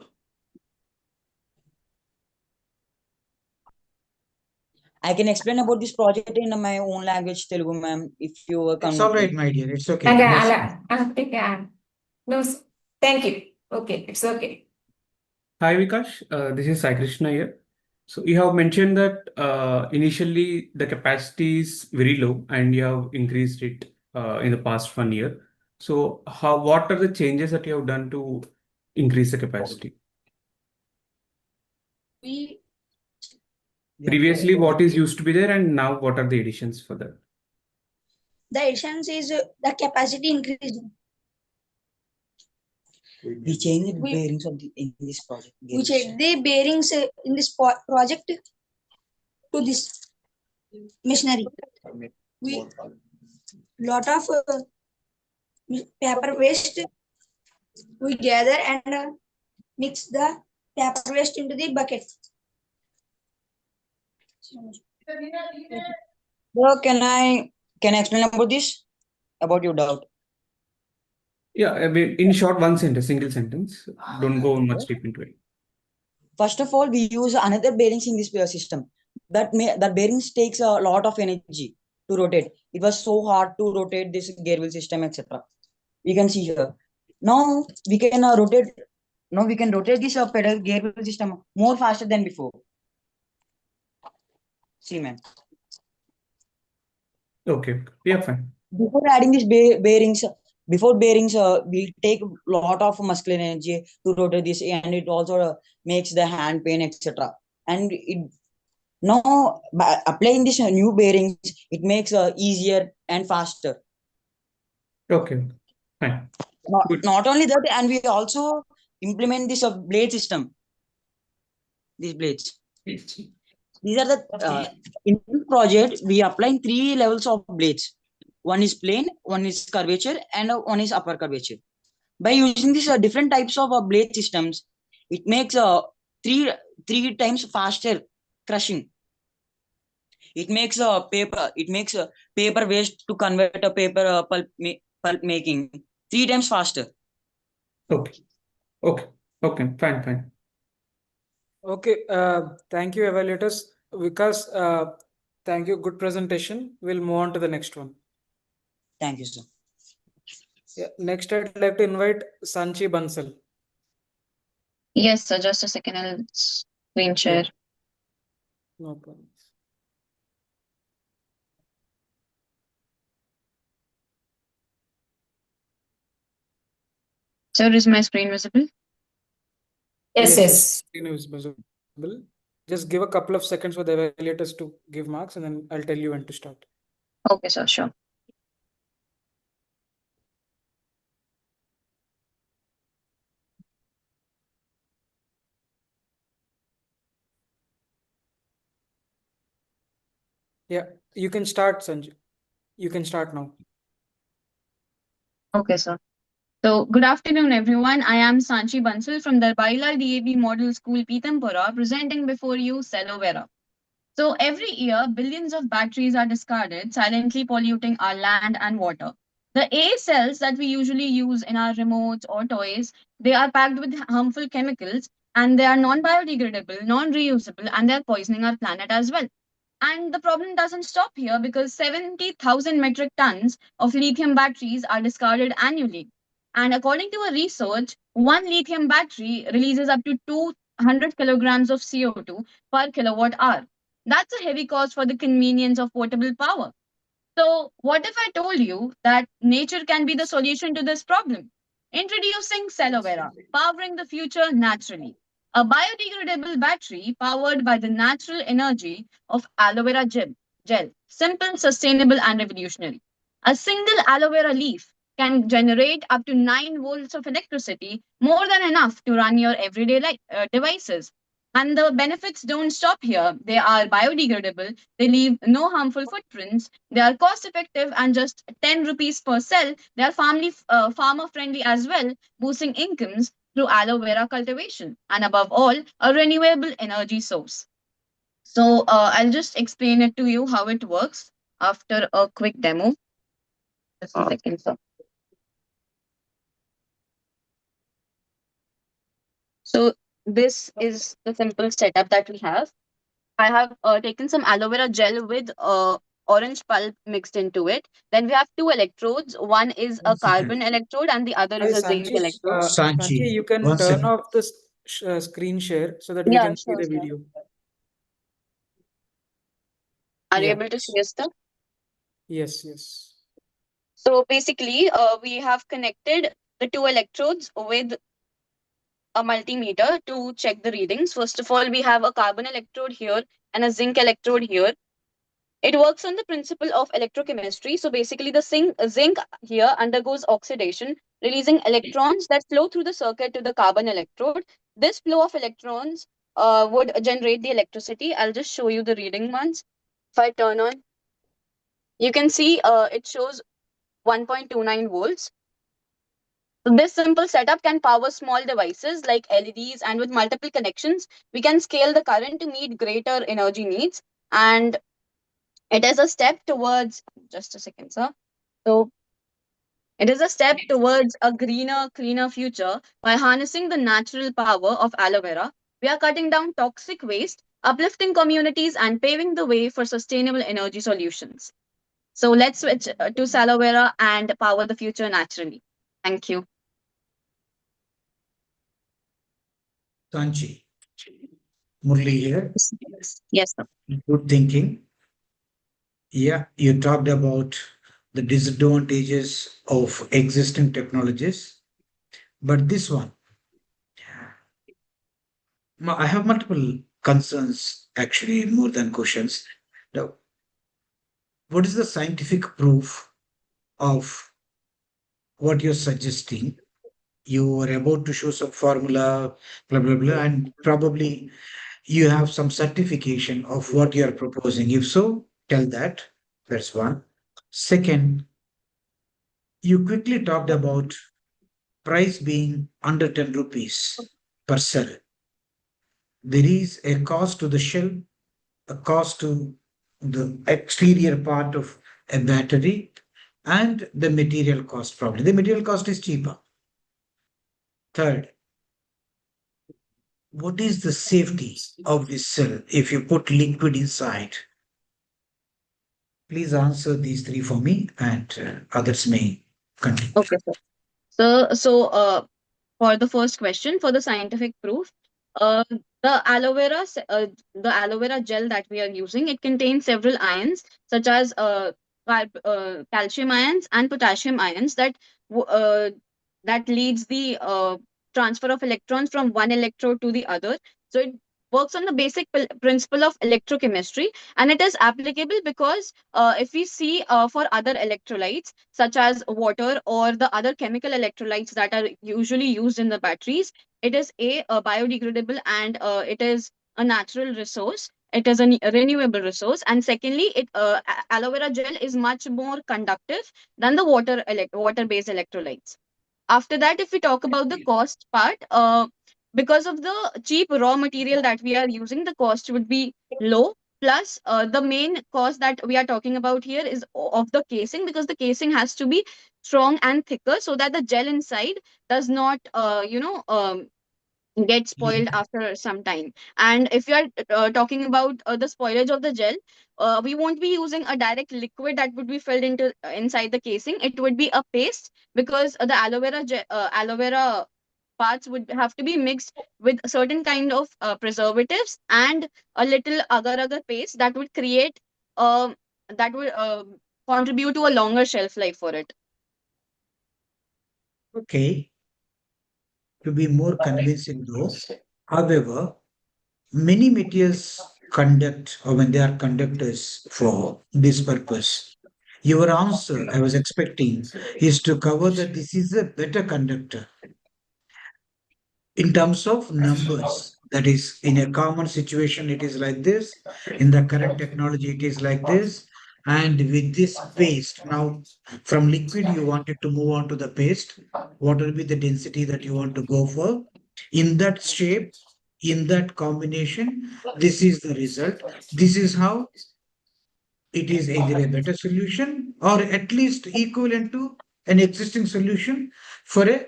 I can explain about this project in my own language, Telugu, ma'am. If you It's all right, my dear. It's okay. Okay, Yes. no, thank you. Okay, it's okay. Hi Vikash, this is Sai Krishna here. So you have mentioned that initially the capacity is very low and you have increased it in the past 1 year. So what are the changes that you have done to increase the capacity? Previously, what is used to be there, and now what are the additions for that? The additions is the capacity increased. We changed the bearings in this project. We check the bearings in this project to this machinery. We lot of paper waste we gather and mix the paper waste into the bucket. Bro, can I explain about this? About your doubt? Yeah, I mean, in short, one sentence, single sentence. Don't go much deep into it. First of all, we use another bearings in this system. That bearings takes a lot of energy to rotate. It was so hard to rotate this gear wheel system, etc. You can see here. Now we can rotate. Now we can rotate this pedal gear wheel system more faster than before. See, ma'am. Okay. Yeah, fine. Before adding these bearings, we take a lot of muscular energy to rotate this, and it also makes the hand pain, etc. And it now by applying these new bearings, it makes easier and faster. Okay. Fine. Good. Not only that, and we also implement this blade system. These blades. These are the in this project we applying 3 levels of blades. One is plane, one is curvature, and one is upper curvature. By using these different types of blade systems, it makes three times faster crushing. It makes paper waste to convert a paper pulp making 3 times faster. Okay. Okay. Okay. Fine. Fine. Okay, thank you, evaluators. Vikash, thank you. Good presentation. We'll move on to the next one. Thank you, sir. Yeah, next, I'd like to invite Sanchi Bansal. Yes, sir. Just a second. I'll screen share. No problem. Sir, is my screen visible? Yes. Screen is visible. Just give a couple of seconds for the evaluators to give marks, and then I'll tell you when to start. Okay, sir. Sure. Yeah, you can start, Sanjay. You can start now. Okay, sir. So, good afternoon, everyone. I am Sanchi Bansal from the Baila DAV Model School, Pitampura, presenting before you Cellovera. So, every year, billions of batteries are discarded, silently polluting our land and water. The A cells that we usually use in our remotes or toys, they are packed with harmful chemicals and they are non-biodegradable, non-reusable, and they're poisoning our planet as well. And the problem doesn't stop here because 70,000 metric tons of lithium batteries are discarded annually. And according to a research, one lithium battery releases up to 200 kilograms of CO2 per kilowatt hour. That's a heavy cost for the convenience of portable power. So, what if I told you that nature can be the solution to this problem? Introducing Cellovera, powering the future naturally. A biodegradable battery powered by the natural energy of aloe vera gel. Simple, sustainable, and revolutionary. A single aloe vera leaf can generate up to 9 volts of electricity, more than enough to run your everyday devices. And the benefits don't stop here. They are biodegradable, they leave no harmful footprints, they are cost effective and just 10 rupees per cell. They are farmer friendly as well, boosting incomes through aloe vera cultivation. And above all, a renewable energy source. So I'll just explain it to you how it works after a quick demo. Just a second, sir. So this is the simple setup that we have. I have taken some aloe vera gel with orange pulp mixed into it. Then we have 2 electrodes. One is a carbon electrode and the other is Hi, a zinc Sanchi. electrode. Sanchi, you can 1 turn second. off the screen share so that we Yeah, can see sure, the sir. video. Are you Yeah. able to see us, sir? Yes. So basically, we have connected the 2 electrodes with a multimeter to check the readings. First of all, we have a carbon electrode here and a zinc electrode here. It works on the principle of electrochemistry. So basically, the zinc here undergoes oxidation, releasing electrons that flow through the circuit to the carbon electrode. This flow of electrons would generate the electricity. I'll just show you the reading ones. If I turn on, you can see it shows 1.29 volts. So this simple setup can power small devices like LEDs, and with multiple connections, we can scale the current to meet greater energy needs. And it is a step towards, just a second, sir. So it is a step towards a greener, cleaner future. By harnessing the natural power of aloe vera, we are cutting down toxic waste, uplifting communities, and paving the way for sustainable energy solutions. So let's switch to aloe vera and power the future naturally. Thank you. Sanchi. Murli here. Yes, sir. Good thinking. Yeah, you talked about the disadvantages of existing technologies, but this one, I have multiple concerns, actually, more than questions. Now, what is the scientific proof of what you're suggesting? You were about to show some formula, blah, blah, blah, and probably you have some certification of what you're proposing. If so, tell that. That's one. Second, you quickly talked about price being under 10 rupees per cell. There is a cost to the shell, a cost to the exterior part of a battery, and the material cost probably. The material cost is cheaper. Third, what is the safety of this cell if you put liquid inside? Please answer these three for me, and others may continue. Okay, sir. So, for the first question, for the scientific proof, uh, the aloe vera gel that we are using, it contains several ions such as calcium ions and potassium ions that leads the transfer of electrons from one electrode to the other. So it works on the basic principle of electrochemistry, and it is applicable because if we see for other electrolytes such as water or the other chemical electrolytes that are usually used in the batteries, it is a biodegradable, and it is a natural resource. It is a renewable resource, and secondly, aloe vera gel is much more conductive than the water based electrolytes. After that, if we talk about the cost part, because of the cheap raw material that we are using, the cost would be low. Plus, the main cost that we are talking about here is of the casing, because the casing has to be strong and thicker so that the gel inside does not, get spoiled after some time. And if you are talking about the spoilage of the gel, we won't be using a direct liquid that would be filled into inside the casing. It would be a paste, because the aloe vera parts would have to be mixed with a certain kind of preservatives and a little agar agar paste that would create that would contribute to a longer shelf life for it. Okay, to be more convincing though, however, many materials conduct or when they are conductors for this purpose. Your answer I was expecting is to cover that this is a better conductor in terms of numbers. That is, in a common situation, it is like this. In the current technology, it is like this. And with this paste, now from liquid, you wanted to move on to the paste. What will be the density that you want to go for? In that shape, in that combination, this is the result. This is how it is either a better solution or at least equivalent to an existing solution for a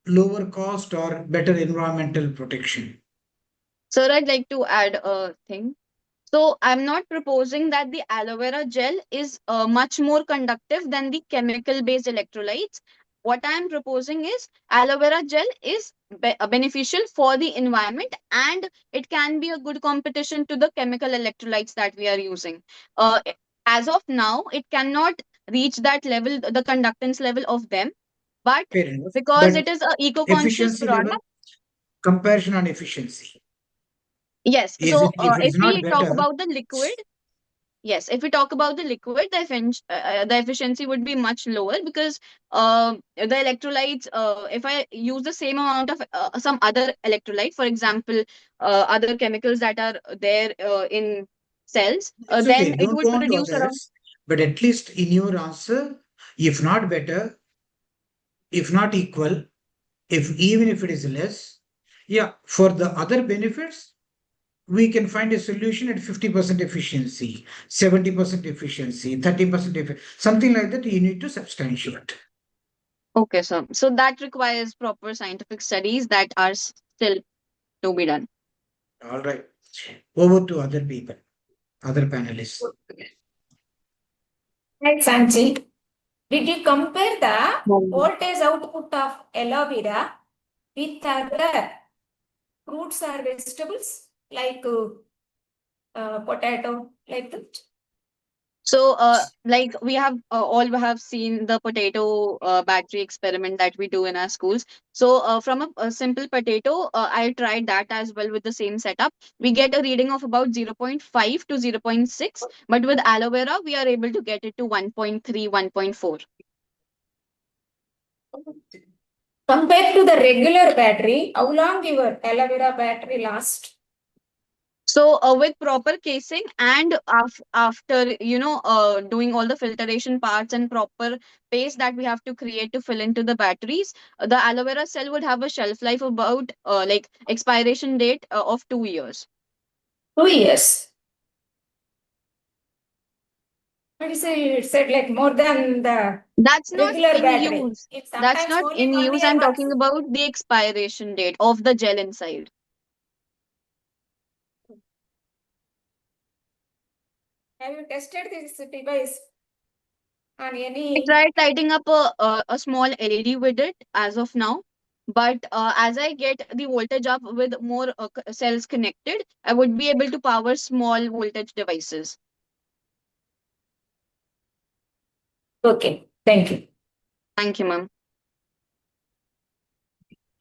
lower cost or better environmental protection. Sir, I'd like to add a thing. So I'm not proposing that the aloe vera gel is much more conductive than the chemical based electrolytes. What I'm proposing is aloe vera gel is beneficial for the environment, and it can be a good competition to the chemical electrolytes that we are using. Uh, as of now, it cannot reach that level, the conductance level of them, but Fair enough. because But it is a eco-conscious efficiency level, product. comparison on efficiency. Yes. Is So it if it if is not we talk better? about the liquid, yes, if we talk about the liquid, the efficiency would be much lower, because the electrolytes, if I use the same amount of some other electrolyte, for example, other chemicals that are there in cells, It's then okay. it Don't would go on to produce around. others. But at least in your answer, if not better, if not equal, if even if it is less, yeah, for the other benefits, we can find a solution at 50% efficiency, 70% efficiency, 30% efficiency, something like that. You need to substantiate. Okay, so that requires proper scientific studies that are still to be done. All right. Over to other people, other panelists. Right, Sanchi. Did you compare the Hmm. voltage output of aloe vera with other fruits or vegetables? like potato, like that? So, like we have all have seen the potato battery experiment that we do in our schools. So, from a simple potato, I tried that as well with the same setup. We get a reading of about 0.5 to 0.6, but with aloe vera, we are able to get it to 1.3, 1.4. Compared to the regular battery, how long your aloe vera battery last? So with proper casing and after doing all the filtration parts and proper paste that we have to create to fill into the batteries, the aloe vera cell would have a shelf life about like expiration date of 2 years. 2 years. It said like more than the That's not regular in battery. use. It's That's sometimes not only in 1 use. year I'm works. talking about the expiration date of the gel inside. Have you tested this device on I any? tried lighting up a small LED with it as of now. But as I get the voltage up with more cells connected, I would be able to power small voltage devices. Okay, thank you. Thank you, ma'am.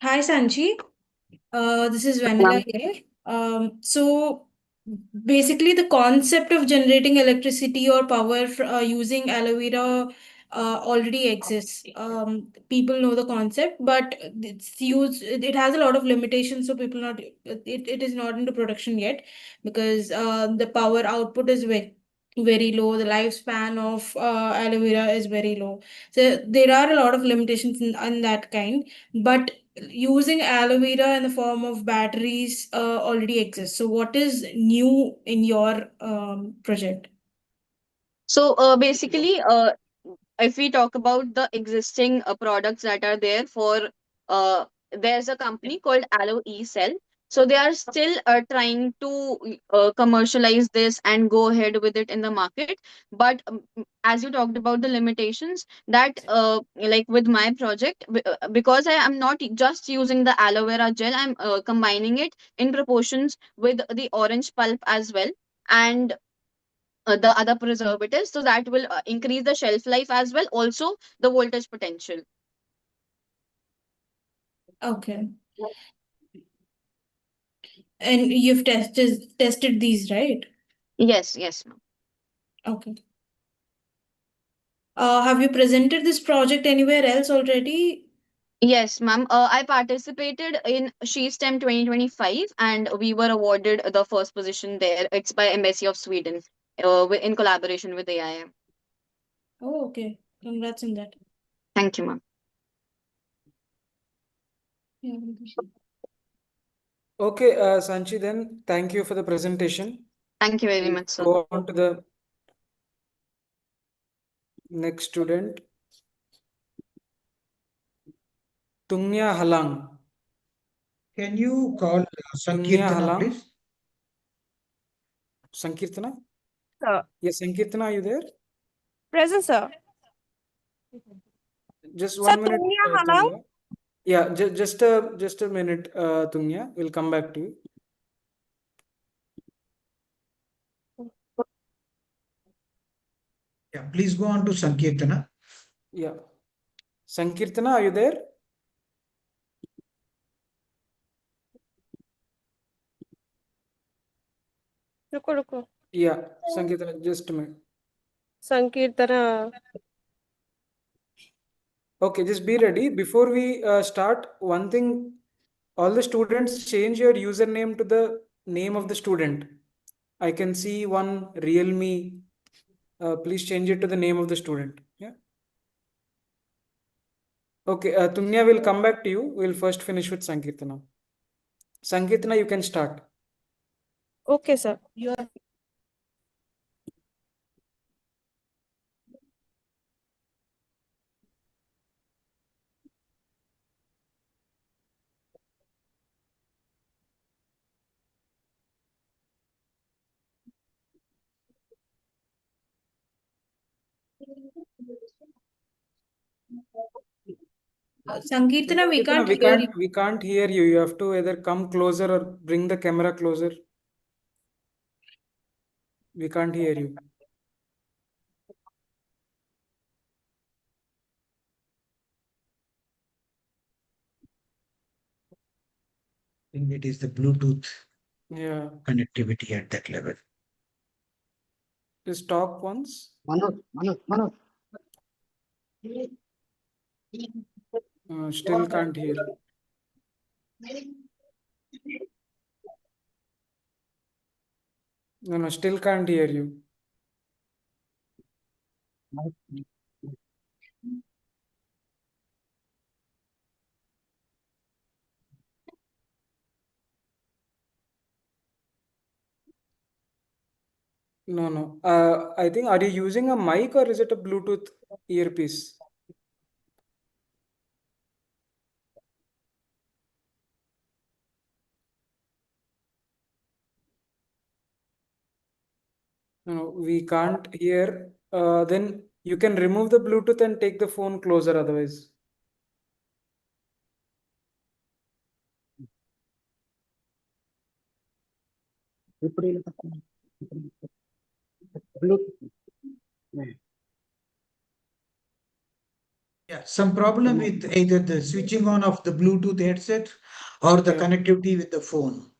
Hi, Sanchi. This is Vanilla Ma'am. here. So basically, the concept of generating electricity or power using aloe vera already exists. People know the concept, but it's used. It has a lot of limitations, so people not it is not into production yet because the power output is very low. The lifespan of aloe vera is very low. So there are a lot of limitations in that kind, but using aloe vera in the form of batteries already exists. So what is new in your project? So basically, if we talk about the existing products that are there for there's a company called Aloe E Cell. So they are still trying to commercialize this and go ahead with it in the market. But as you talked about the limitations, that like with my project, because I am not just using the aloe vera gel, I'm combining it in proportions with the orange pulp as well, and the other preservatives, so that will increase the shelf life as well, also the voltage potential. Okay. And you've tested these, right? Yes, ma'am. Okay. Have you presented this project anywhere else already? Yes, ma'am. I participated in SHE-STEM 2025 and we were awarded the first position there. It's by Embassy of Sweden in collaboration with AIM. Oh, okay. Congrats on that. Thank you, ma'am. Yeah. Okay, Sanchi, then thank you for the presentation. Thank you very We'll much, sir. go on to the next student. Tungnya Hallang. Can you call Tungnya Sankeerthana, Hallang. please? Sankeerthana? Sir. Yes, Sankeerthana, are you there? Present, sir. Just Sir, 1 minute, Tungnya Hallang. Tungnya. Yeah, just a minute, Tungnya. We'll come back to you. Yeah, please go on to Sankeerthana. Yeah. Sankeerthana, are you there? रुको Yeah, Sankeerthana, just a minute. Sankirtana. Okay, just be ready. Before we start, one thing, all the students change your username to the name of the student. I can see one Realme. Please change it to the name of the student. Yeah. Okay, Tungnya will come back to you. We'll first finish with Sankeerthana. Sankeerthana, you can start. Okay, sir. You are. Sankeerthana, we Sankeerthana, can't hear you. we can't hear you. You have to either come closer or bring the camera closer. We can't hear you. I think it is the Bluetooth Yeah. connectivity at that level. Just talk once. Manoj. Still can't hear. No, still can't hear you. No. I think, are you using a mic or is it a Bluetooth earpiece? No, we can't hear. Then you can remove the Bluetooth and take the phone closer otherwise. Yeah, some problem with either the switching on of the Bluetooth headset or the connectivity with the phone.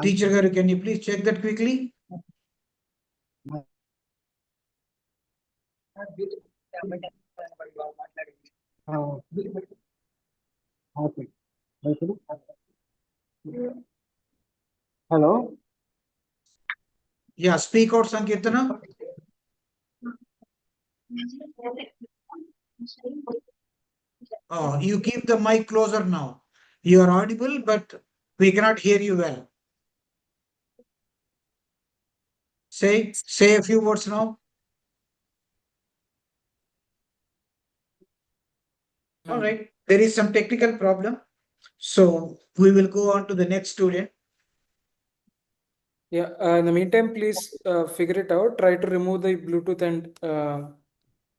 Teacher Garu, can you please check that quickly? Okay. Hello. Yeah, speak out, Sankeerthana. Oh, you keep the mic closer now. You are audible, but we cannot hear you well. Say a few words now. All right. There is some technical problem. So we will go on to the next student. Yeah, in the meantime, please figure it out. Try to remove the Bluetooth and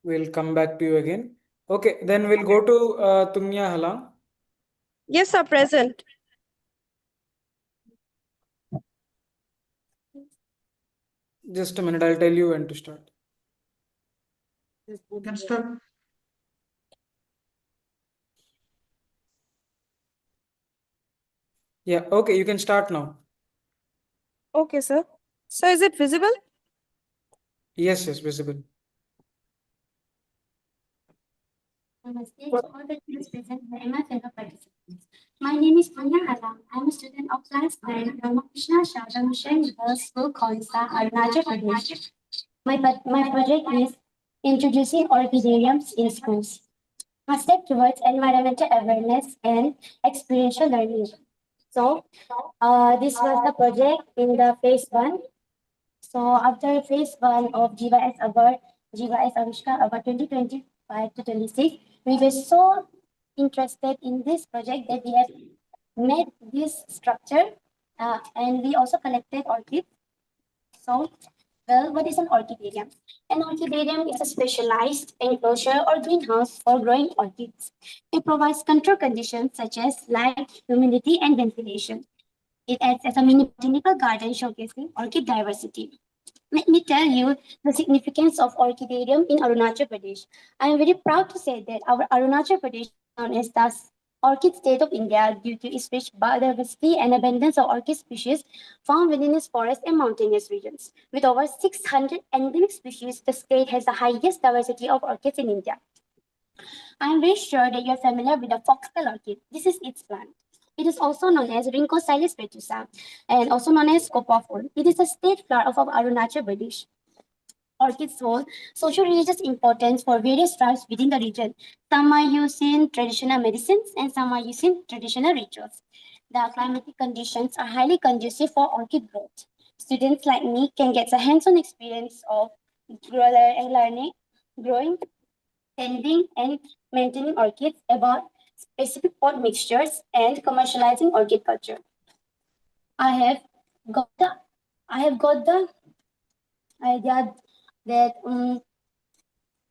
we'll come back to you again. Okay, then we'll go to Tungnya Hallang. Yes, sir, present. Just a minute, I'll tell you when to start. You can start. Yeah, okay, you can start now. Okay, sir. So is it visible? Yes, visible. Namaste to all the students present and my fellow participants. My name is Miahra. I am a student of class 9 from Krishna Shraavya Mission Girls School, Khonsa, Arunachal Pradesh. My project is introducing orchidariums in schools, a step towards environmental awareness and experiential learning. So, this was the project in the phase 1. So, after phase 1 of GYS Award, GYS Avishkar Award 2025 to 26, we were so interested in this project that we have made this structure and we also collected orchids. So, well, what is an orchidarium? An orchidarium is a specialized enclosure or greenhouse for growing orchids. It provides control conditions such as light, humidity, and ventilation. It acts as a mini botanical garden showcasing orchid diversity. Let me tell you the significance of orchidarium in Arunachal Pradesh. I am very proud to say that our Arunachal Pradesh is known as the orchid state of India due to its rich biodiversity and abundance of orchid species found within its forest and mountainous regions. With over 600 endemic species, the state has the highest diversity of orchids in India. I am very sure that you are familiar with the foxtail orchid. This is its plant. It is also known as Rhynchocelis vetusa and also known as Copperful. It is a state flower of Arunachal Pradesh. Orchids hold social-religious importance for various tribes within the region. Some are used in traditional medicines and some are used in traditional rituals. The climatic conditions are highly conducive for orchid growth. Students like me can get a hands-on experience of learning, growing, tending, and maintaining orchids about specific pot mixtures and commercializing orchid culture. I have got the idea that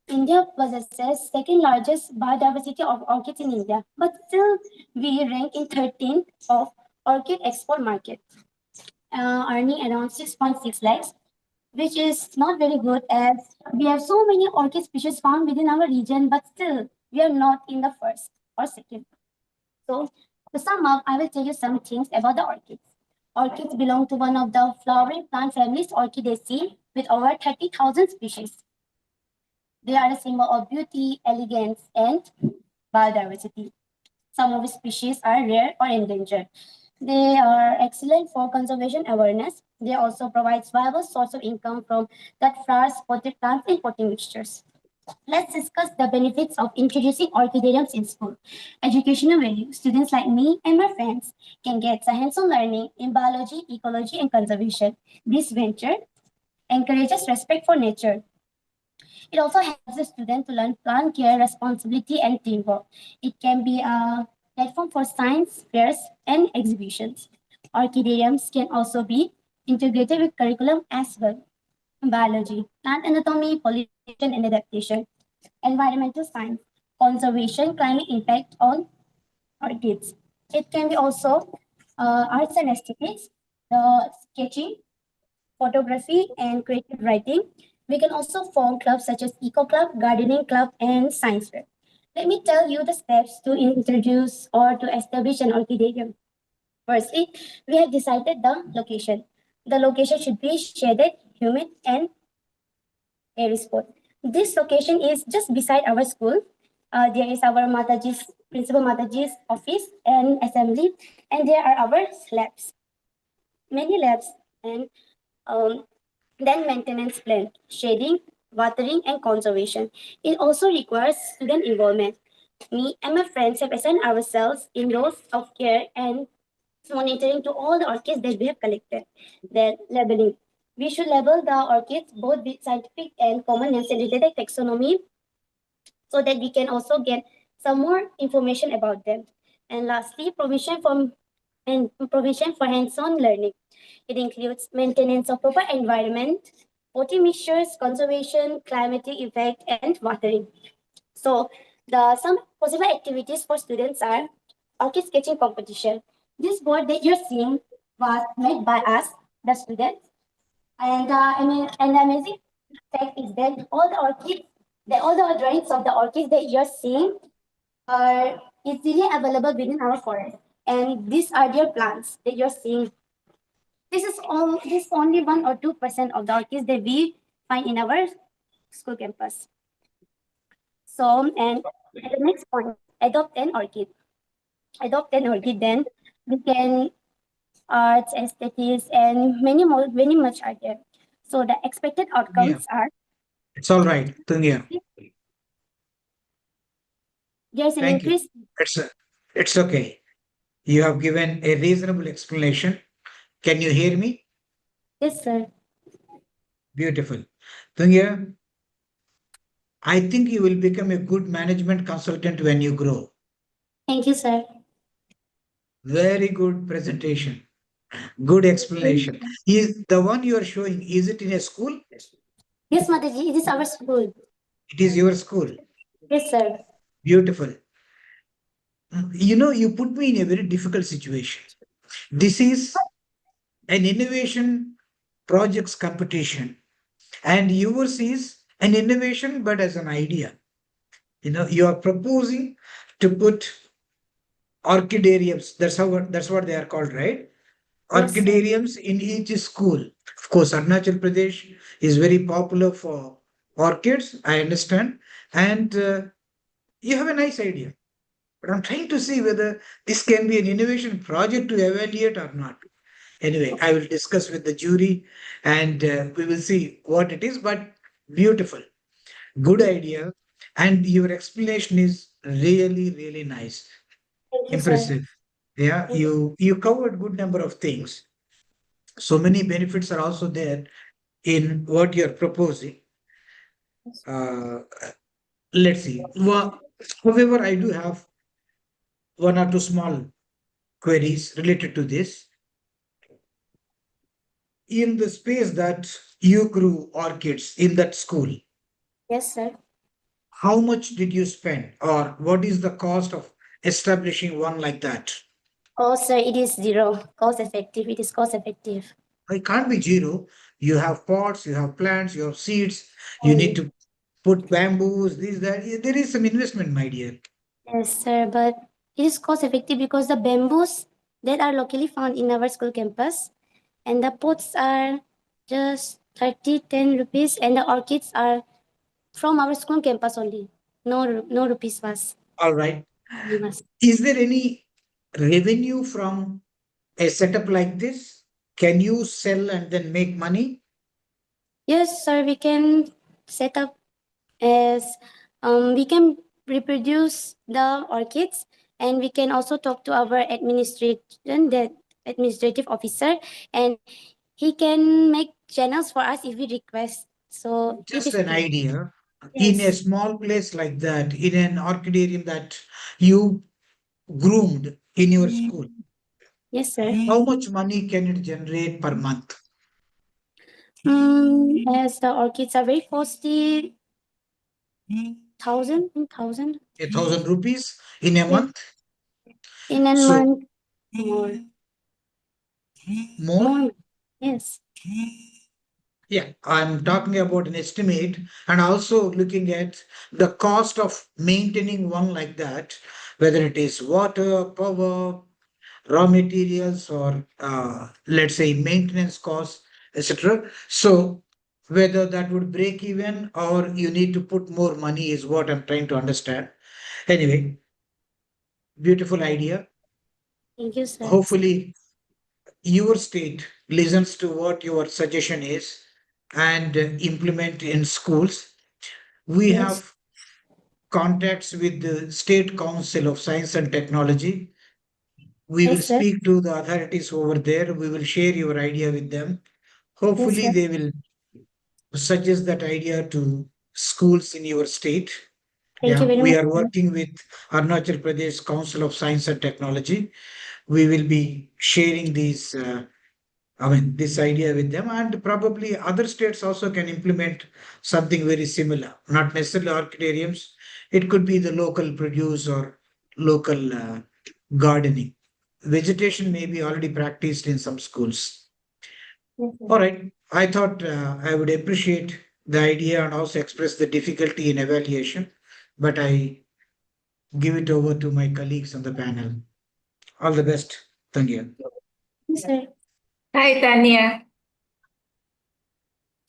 India possesses second largest biodiversity of orchids in India, but still we rank in 13th of orchid export market. earning around 6.6 lakhs, which is not very good as we have so many orchid species found within our region, but still we are not in the first or second. So to sum up, I will tell you some things about the orchids. Orchids belong to one of the flowering plant families, Orchidaceae, with over 30,000 species. They are a symbol of beauty, elegance, and biodiversity. Some of the species are rare or endangered. They are excellent for conservation awareness. They also provide viable source of income from cut flowers, potted plants, and potting mixtures. Let's discuss the benefits of introducing orchidariums in school. Educational value. Students like me and my friends can get hands-on learning in biology, ecology, and conservation. This venture encourages respect for nature. It also helps the student to learn plant care, responsibility, and teamwork. It can be a platform for science fairs and exhibitions. Orchidariums can also be integrated with curriculum as well. Biology, plant anatomy, pollination and adaptation, environmental science, conservation, climate impact on orchids. It can be also arts and aesthetics, sketching, photography, and creative writing. We can also form clubs such as Eco Club, Gardening Club, and Science Fair. Let me tell you the steps to introduce or to establish an orchidarium. Firstly, we have decided the location. The location should be shaded, humid, and airy spot. This location is just beside our school. There is our Mataji's, Principal Mataji's office and assembly, and there are our labs. Many labs and then maintenance plan, shading, watering, and conservation. It also requires student involvement. Me and my friends have assigned ourselves in roles of care and monitoring to all the orchids that we have collected. Then labeling. We should label the orchids both with scientific and common names and related taxonomy so that we can also get some more information about them. And lastly, provision for hands-on learning. It includes maintenance of proper environment, potting mixtures, conservation, climatic effect, and watering. So some possible activities for students are orchid sketching competition. This board that you're seeing was made by us, the students. And the amazing fact is that all the drawings of the orchids that you're seeing are easily available within our forest. And these are their plants that you're seeing. This is only 1 or 2% of the orchids that we find in our school campus. So, and at the next point, adopt an orchid. Adopt an orchid, then we can arts, aesthetics, and many much are there. So the expected outcomes are. It's all right, Tungnya. There's an Thank you. increase. It's okay. You have given a reasonable explanation. Can you hear me? Yes, sir. Beautiful. Tungnya, I think you will become a good management consultant when you grow. Thank you, sir. Very good presentation. Good explanation. Is the one you are showing, is it in a school? Yes, Mataji, it is our school. It is your school. Yes, sir. Beautiful. You put me in a very difficult situation. This is an innovation projects competition, and yours is an innovation, but as an idea. You are proposing to put orchidariums. That's what they are called, right? Orchidariums in each school. Of course, Arunachal Pradesh is very popular for orchids, I understand. And you have a nice idea. But I'm trying to see whether this can be an innovation project to evaluate or not. Anyway, I will discuss with the jury and we will see what it is. But beautiful, good idea. And your explanation is really, really nice. Impressive. Yeah, you covered good number of things. So many benefits are also there in what you're proposing. Let's see. However, I do have one or two small queries related to this. In the space that you grew orchids in that school, yes, sir. How much did you spend, or what is the cost of establishing one like that? Oh, sir, it is zero. Cost effective. It is cost effective. It can't be zero. You have pots, you have plants, you have seeds. You need to put bamboos, this, that. Yeah, there is some investment, my dear. Yes, sir, but it is cost effective because the bamboos that are locally found in our school campus and the pots are just 10 rupees and the orchids are from our school campus only. No rupees was. All right. Yes. Is there any revenue from a setup like this? Can you sell and then make money? Yes, sir, we can set up as we can reproduce the orchids and we can also talk to our administration, the administrative officer, and he can make channels for us if we request. So it Just is an good. idea. In a Yes. small place like that, in an orchidarium that you groomed in your school, Yes, sir. how much money can it generate per month? As the orchids are very costly, 1,000. 1,000 rupees in a Yes. month? In a So month, more. more? Yes. Yeah, I'm talking about an estimate and also looking at the cost of maintaining one like that, whether it is water, power, raw materials, or let's say maintenance costs, etc. So whether that would break even or you need to put more money is what I'm trying to understand. Anyway, beautiful idea. Thank you, sir. Hopefully, your state listens to what your suggestion is and implement in schools. We Yes. have contacts with the State Council of Science and Technology. We will Yes, sir. speak to the authorities over there. We will share your idea with them. Yes, Hopefully, sir. they will suggest that idea to schools in your state. Thank you Yeah, very we much, are sir. working with Arunachal Pradesh Council of Science and Technology. We will be sharing these, this idea with them, and probably other states also can implement something very similar. Not necessarily orchidariums. It could be the local produce or local gardening. Vegetation may be already practiced in some schools. Yes, sir. All right. I thought I would appreciate the idea and also express the difficulty in evaluation, but I give it over to my colleagues on the panel. All the best. Thank you. Yes, sir. Hi, Tanya.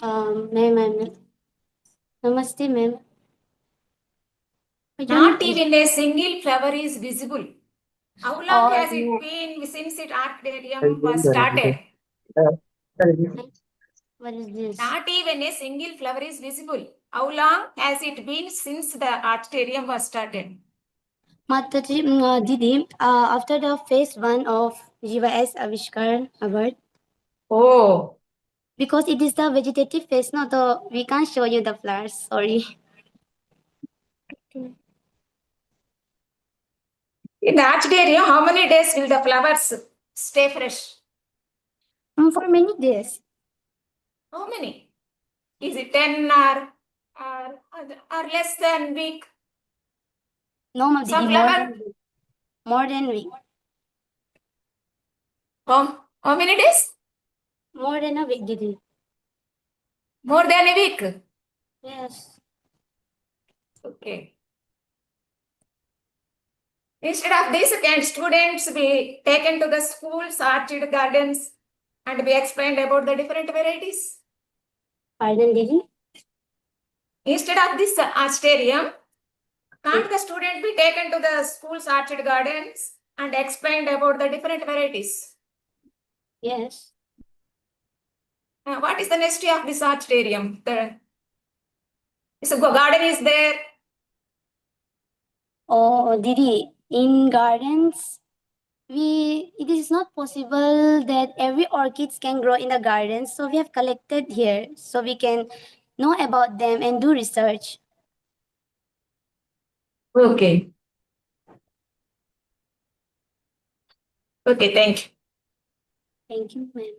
Ma'am, Namaste, ma'am. Not even a single flower is visible. How long has it no. been since it orchidarium was started? What is this? Not even a single flower is visible. How long has it been since the orchidarium was started? Mataji, Didi, after the phase 1 of GYS Avishkar award. Oh. Because it is the vegetative phase, no, so we can't show you the flowers. Sorry. In the orchidarium, how many days will the flowers stay fresh? For many days. How many? Is it 10 or less than week? No, ma'am, Some Didi, flower? more than week. How many days? More than a week, Didi. More than a week? Yes. Okay. Instead of this, can students be taken to the schools, orchid gardens, and be explained about the different varieties? Pardon, Didi? Instead of this orchidarium, can't the student be taken to the schools, orchid gardens, and explained about the different varieties? Yes. What is the history of this orchidarium? So garden is there. Oh, Didi, in gardens, it is not possible that every orchids can grow in the garden. So we have collected here so we can know about them and do research. Okay. Okay, thank you. Thank you, ma'am.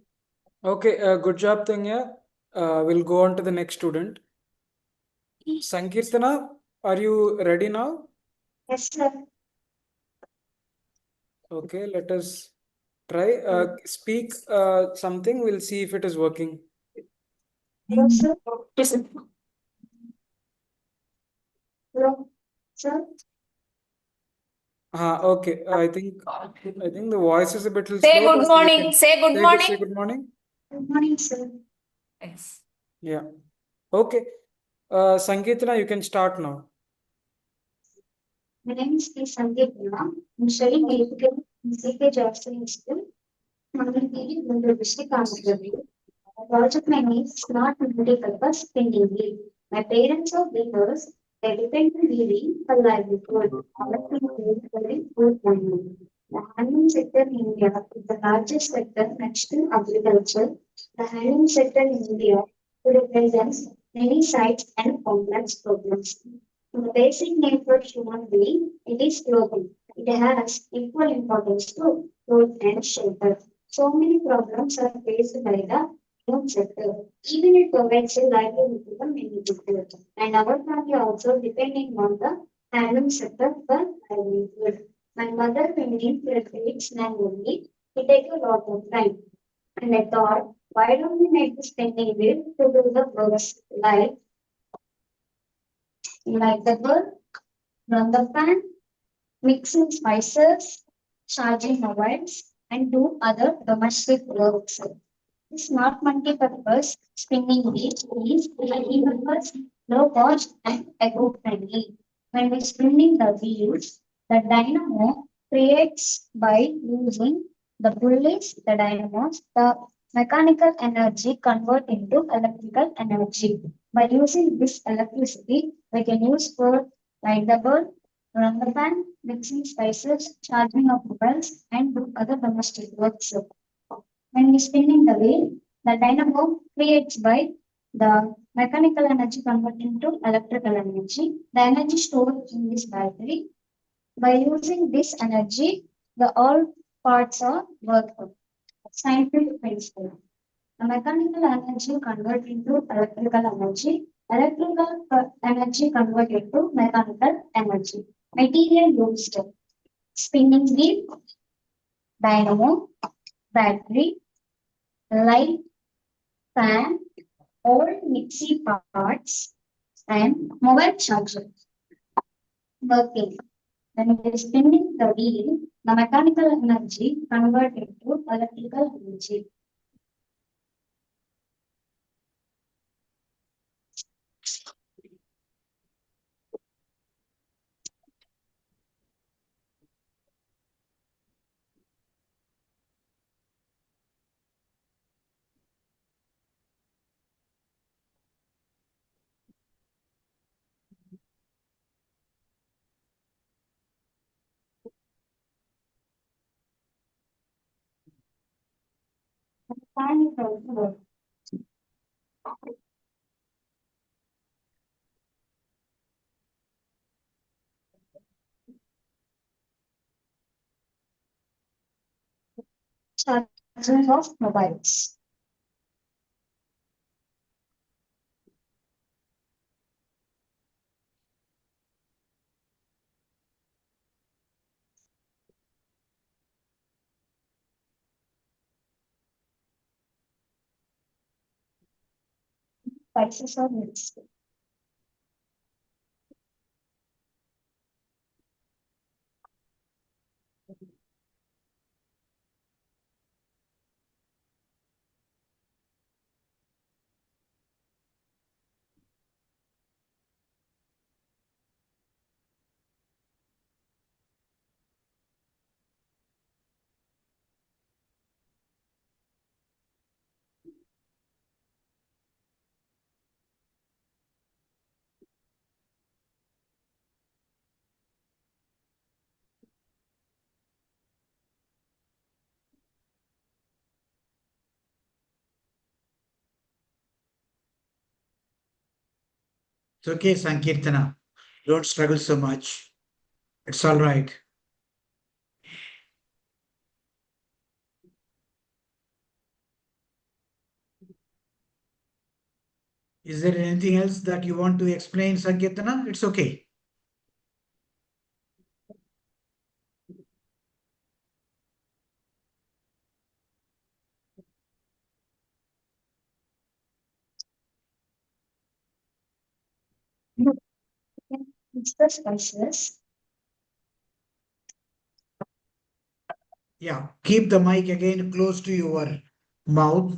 Okay, good job, Tungnya. We'll go on to the next student. Sankeerthana, are you ready now? Yes, sir. Okay, let us Try speak something. We'll see if it is working. Yes, sir. Yes, sir. Hello, sir. Okay. I think the voice is a bit slow. Say good but you morning. can Say good say morning. good morning. Good morning, sir. Yes. Yeah. Okay. Sankeerthana, you can start now. My name is Sankeerthana. I'm studying electrical in CK School. I'm in the district Agri. The project my name is not multipurpose spending wheel. My parents are builders. They depend on weaving for livelihood. The handloom sector in India is the largest sector next to agriculture. The handloom sector in India represents many sites and complex problems. The basic need for human being, it is clothing. It has equal importance to food and shelter. So many problems are faced by the home sector. Even it provides a livelihood to the many people. And our family also depending on the handloom sector for livelihood. My mother painting creates manually. It takes a lot of time. And I thought, why don't we make this painting wheel to do the works like the bird, run the fan, mixing spices, charging mobiles, and do other domestic works. This smart multi-purpose spinning wheel is multi-purpose, low cost, and eco-friendly. When we spinning the wheels, the dynamo creates by using the pulleys, the dynamos, the mechanical energy convert into electrical energy. By using this electricity, we can use for light the bulb, run the fan, mixing spices, charging of mobiles, and do other domestic works. When we spinning the wheel, the dynamo creates by the mechanical energy converted into electrical energy. The energy stored in this battery. By using this energy, the all parts are worked. Scientific principle. The mechanical energy converted into electrical energy. Electrical energy converted to mechanical energy. Material used. Spinning wheel, dynamo, battery, light, fan, all mixing parts, and mobile charger. Working. When it is spinning the wheel, the mechanical energy converted to electrical energy. Fan is also working. Charging of mobiles. Spices are mixed. It's okay, Sankeerthana. Don't struggle so much. It's all right. Is there anything else that you want to explain, Sankeerthana? It's okay. Mix the spices. Yeah, keep the mic again close to your mouth.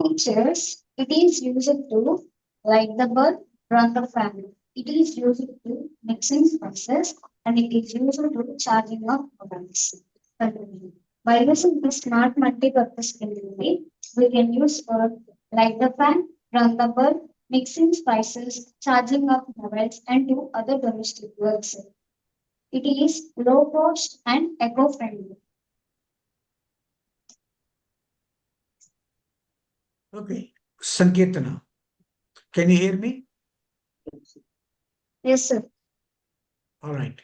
Features. It is used to light the bulb, run the fan. It is used to mixing spices and it is used to charging of mobiles. By using the smart multi-purpose delivery, we can use for light the fan, run the bulb, mixing spices, charging of mobiles, and do other domestic works. It is low cost and eco-friendly. Okay. Sankeerthana, can you hear me? Yes, sir. All right.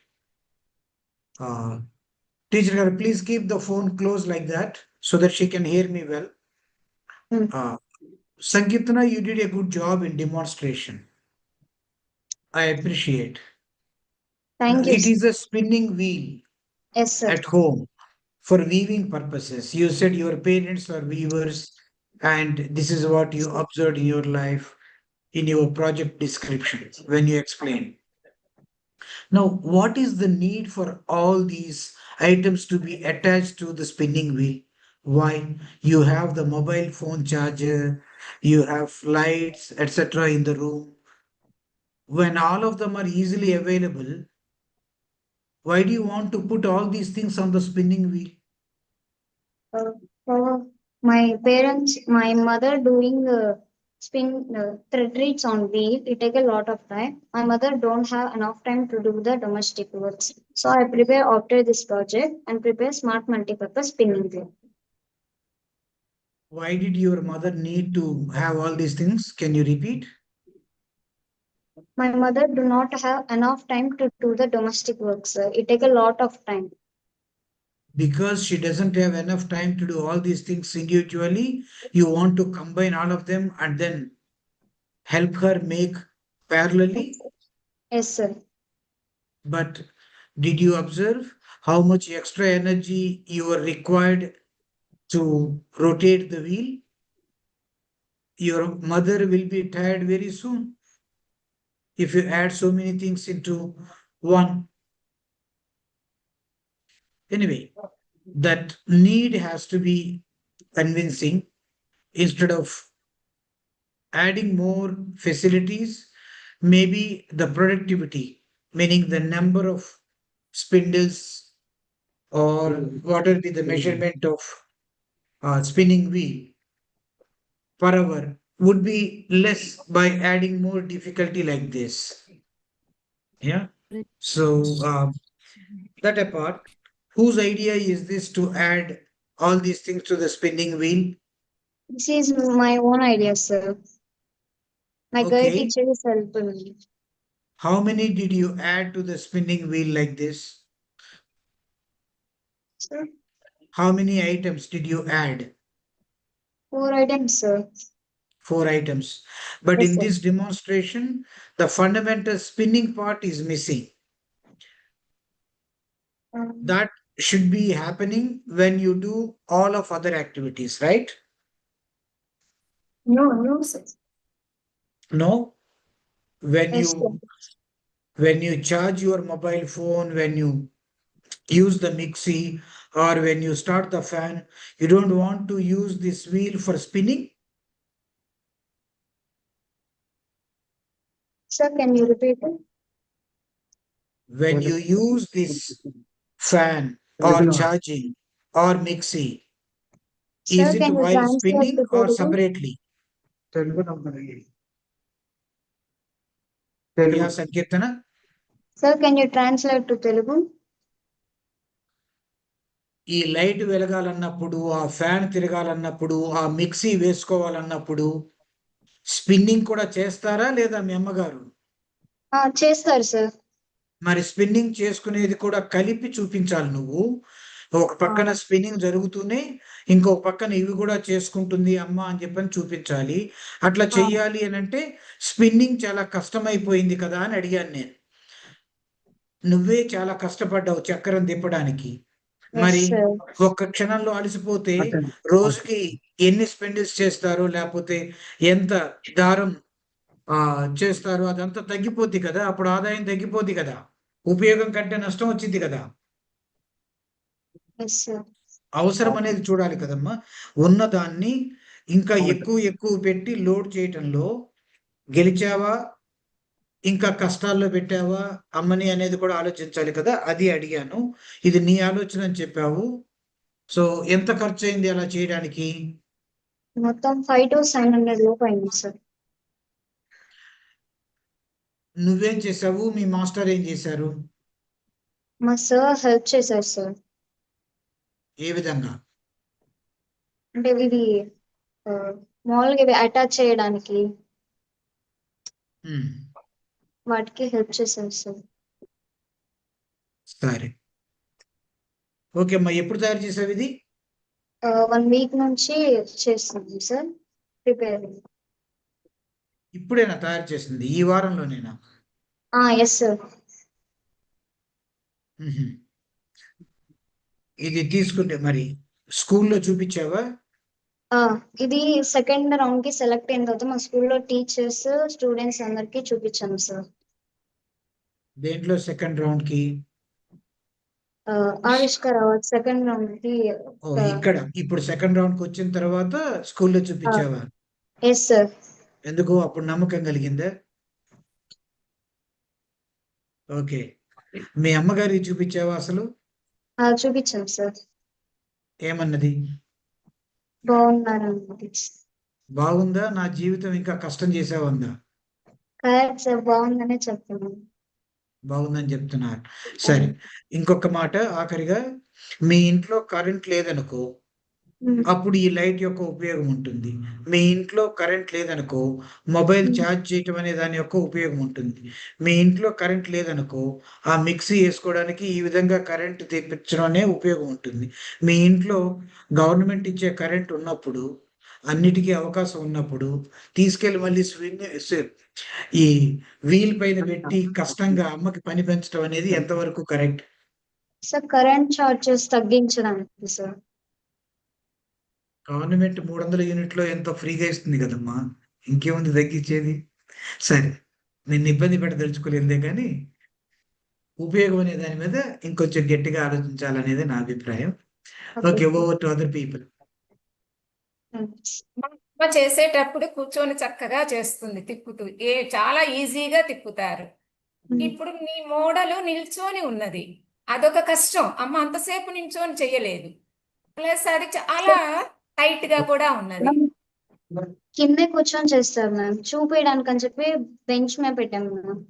Teacher, please keep the phone close like that so that she can hear me well. Sankeerthana, you did a good job in demonstration. I appreciate. Thank you. It is a spinning wheel Yes, sir. at home for weaving purposes. You said your parents are weavers, and this is what you observed in your life in your project description when you explained. Now, what is the need for all these items to be attached to the spinning wheel? Why? You have the mobile phone charger, you have lights, etc. in the room. When all of them are easily available, why do you want to put all these things on the spinning wheel? My parents, my mother doing spin thread reeds on wheel. It take a lot of time. My mother don't have enough time to do the domestic works. So I prepare after this project and prepare smart multipurpose spinning wheel. Why did your mother need to have all these things? Can you repeat? My mother do not have enough time to do the domestic works. It take a lot of time. Because she doesn't have enough time to do all these things individually, you want to combine all of them and then help her make parallelly. Yes, sir. But did you observe how much extra energy you are required to rotate the wheel? Your mother will be tired very soon if you add so many things into one. Anyway, that need has to be convincing instead of adding more facilities, maybe the productivity, meaning the number of spindles or what will be the measurement of spinning wheel per hour would be less by adding more difficulty like this. Yeah. So that apart, whose idea is this to add all these things to the spinning wheel? This is my own idea, sir. My guide Okay. teacher is helping me. How many did you add to the spinning wheel like this? Sir, How many items did you add? 4 items, sir. 4 items. But Yes, in sir. this demonstration, the fundamental spinning part is missing. That should be happening when you do all of other activities, right? No, sir. No? When Yes, sir. you charge your mobile phone, when you use the mixie, or when you start the fan, you don't want to use this wheel for spinning. Sir, can you repeat it? When you use this fan or charging or mixie, Sir, is it can you while translate spinning to or Telugu? separately? Yeah, Sankeerthana. Sir, can you translate to Telugu? ఈ light వెలగాలన్నప్పుడు ఆ fan తిరగాలన్నప్పుడు ఆ mixie వేసుకోవాలన్నప్పుడు spinning కూడా చేస్తారా లేదా మీ అమ్మగారు? చేస్తారు sir. మరి spinning చేసుకునేది కూడా కలిపి చూపించాలి నువ్వు. ఒక పక్కన స్పిన్నింగ్ జరుగుతూనే ఇంకొక పక్కన ఇవి కూడా చేసుకుంటుంది అమ్మ అని చెప్పని చూపించాలి. అట్లా చెయ్యాలి అని అంటే స్పిన్నింగ్ చాలా కష్టమైపోయింది కదా అని అడిగాను నేను. నువ్వే చాలా కష్టపడ్డావు చక్రం తిప్పడానికి. మరి sir. ఒక్క క్షణంలో అలసిపోతే రోజుకి ఎన్ని స్పెండిల్స్ చేస్తారు, లేకపోతే ఎంత దారం చేస్తారు, అదంతా తగ్గిపోద్ది కదా. అప్పుడు ఆదాయం తగ్గిపోద్ది కదా, ఉపయోగం కంటే నష్టం వచ్చింది కదా. Yes, sir. అవసరం అనేది చూడాలి కదమ్మా. ఉన్నదాన్ని ఇంకా ఎక్కువ పెట్టి లోడ్ చేయటంలో గెలిచావా, ఇంకా కష్టాల్లో పెట్టావా అమ్మని అనేది కూడా ఆలోచించాలి కదా. అది అడిగాను. ఇది నీ ఆలోచన అని చెప్పావు. సో ఎంత ఖర్చు అయింది అలా చేయడానికి? మొత్తం 5 to 700 లోపు అయింది సార్. నువ్వేం చేసావు, మీ మాస్టర్ ఏం చేశారు? మా సార్ హెల్ప్ చేశారు సార్. ఏ విధంగా? అంటే ఇది మామూలుగా ఇవి అటాచ్ చేయడానికి ఉమ్, వాటికి హెల్ప్ చేశారు సార్. సరే, ఓకే అమ్మా. ఎప్పుడు తయారు చేసావు ఇది? 1 వీక్ నుంచి చేస్తున్నాం సార్ ప్రిపేర్. ఇప్పుడేనా తయారు చేసింది? ఈ వారంలోనేనా? Yes sir. ఉహుం. ఇది తీసుకుంటే మరి స్కూల్లో చూపించావా? ఇది సెకండ్ రౌండ్ కి సెలెక్ట్ అయిన తర్వాత మా స్కూల్లో టీచర్స్ స్టూడెంట్స్ అందరికి చూపించాము సార్. దేంట్లో సెకండ్ రౌండ్ కి? ఆవిష్కర్ అవార్డ్ సెకండ్ రౌండ్ కి. ఇక్కడ ఇప్పుడు సెకండ్ రౌండ్ కి వచ్చిన తర్వాత స్కూల్లో చూపించావా? Yes sir. ఎందుకు? అప్పుడు నమ్మకం కలిగిందా? ఓకే. మీ అమ్మగారికి చూపించావా అసలు? చూపించాం సార్. ఏమన్నది? బాగున్నారు. బాగుందా? నా జీవితం ఇంకా కష్టం చేసావందా? కరెక్ట్ సార్, బాగుందనే చెప్తున్నాను. బాగుందని చెప్తున్నారు. సరే, ఇంకొక మాట ఆఖరిగా. మీ ఇంట్లో కరెంట్ లేదనుకో, అప్పుడు ఈ లైట్ యొక్క ఉపయోగం ఉంటుంది. మీ ఇంట్లో కరెంట్ లేదనుకో, మొబైల్ ఛార్జ్ చేయటం అనే దాని యొక్క ఉపయోగం ఉంటుంది. మీ ఇంట్లో కరెంట్ లేదనుకో, ఆ మిక్సీ వేసుకోవడానికి ఈ విధంగా కరెంట్ తెప్పించడం అనే ఉపయోగం ఉంటుంది. మీ ఇంట్లో గవర్నమెంట్ ఇచ్చే కరెంట్ ఉన్నప్పుడు, అన్నిటికీ అవకాశం ఉన్నప్పుడు తీసుకెళ్ళి మళ్ళీ ఈ వీల్ పైన పెట్టి కష్టంగా అమ్మకి పని పెంచడం అనేది ఎంతవరకు కరెక్ట్? సార్ కరెంట్ చార్జెస్ తగ్గించడానికి సార్. గవర్నమెంట్ 300 యూనిట్లో ఎంతో ఫ్రీగా ఇస్తుంది కదమ్మా, ఇంకేముంది తగ్గించేది. సరే, నిన్ను ఇబ్బంది పెట్టదలుచుకోలేదే, కానీ ఉపయోగం అనే దాని మీద ఇంకొంచెం గట్టిగా ఆలోచించాలనేది నా అభిప్రాయం. Okay, over to other people. చేసేటప్పుడు కూర్చొని చక్కగా చేస్తుంది తిప్పుతూ, చాలా ఈజీగా తిప్పుతారు. ఇప్పుడు నీ మోడలు నిల్చొని ఉన్నది, అదొక కష్టం. అమ్మ అంతసేపు నిల్చొని చెయ్యలేదు, ప్లస్ అది చాలా టైట్ గా కూడా ఉన్నది. కిందే కూర్చొని చేస్తారు మ్యామ్, చూపించడానికి అని చెప్పి బెంచ్ మీద పెట్టాము మ్యామ్.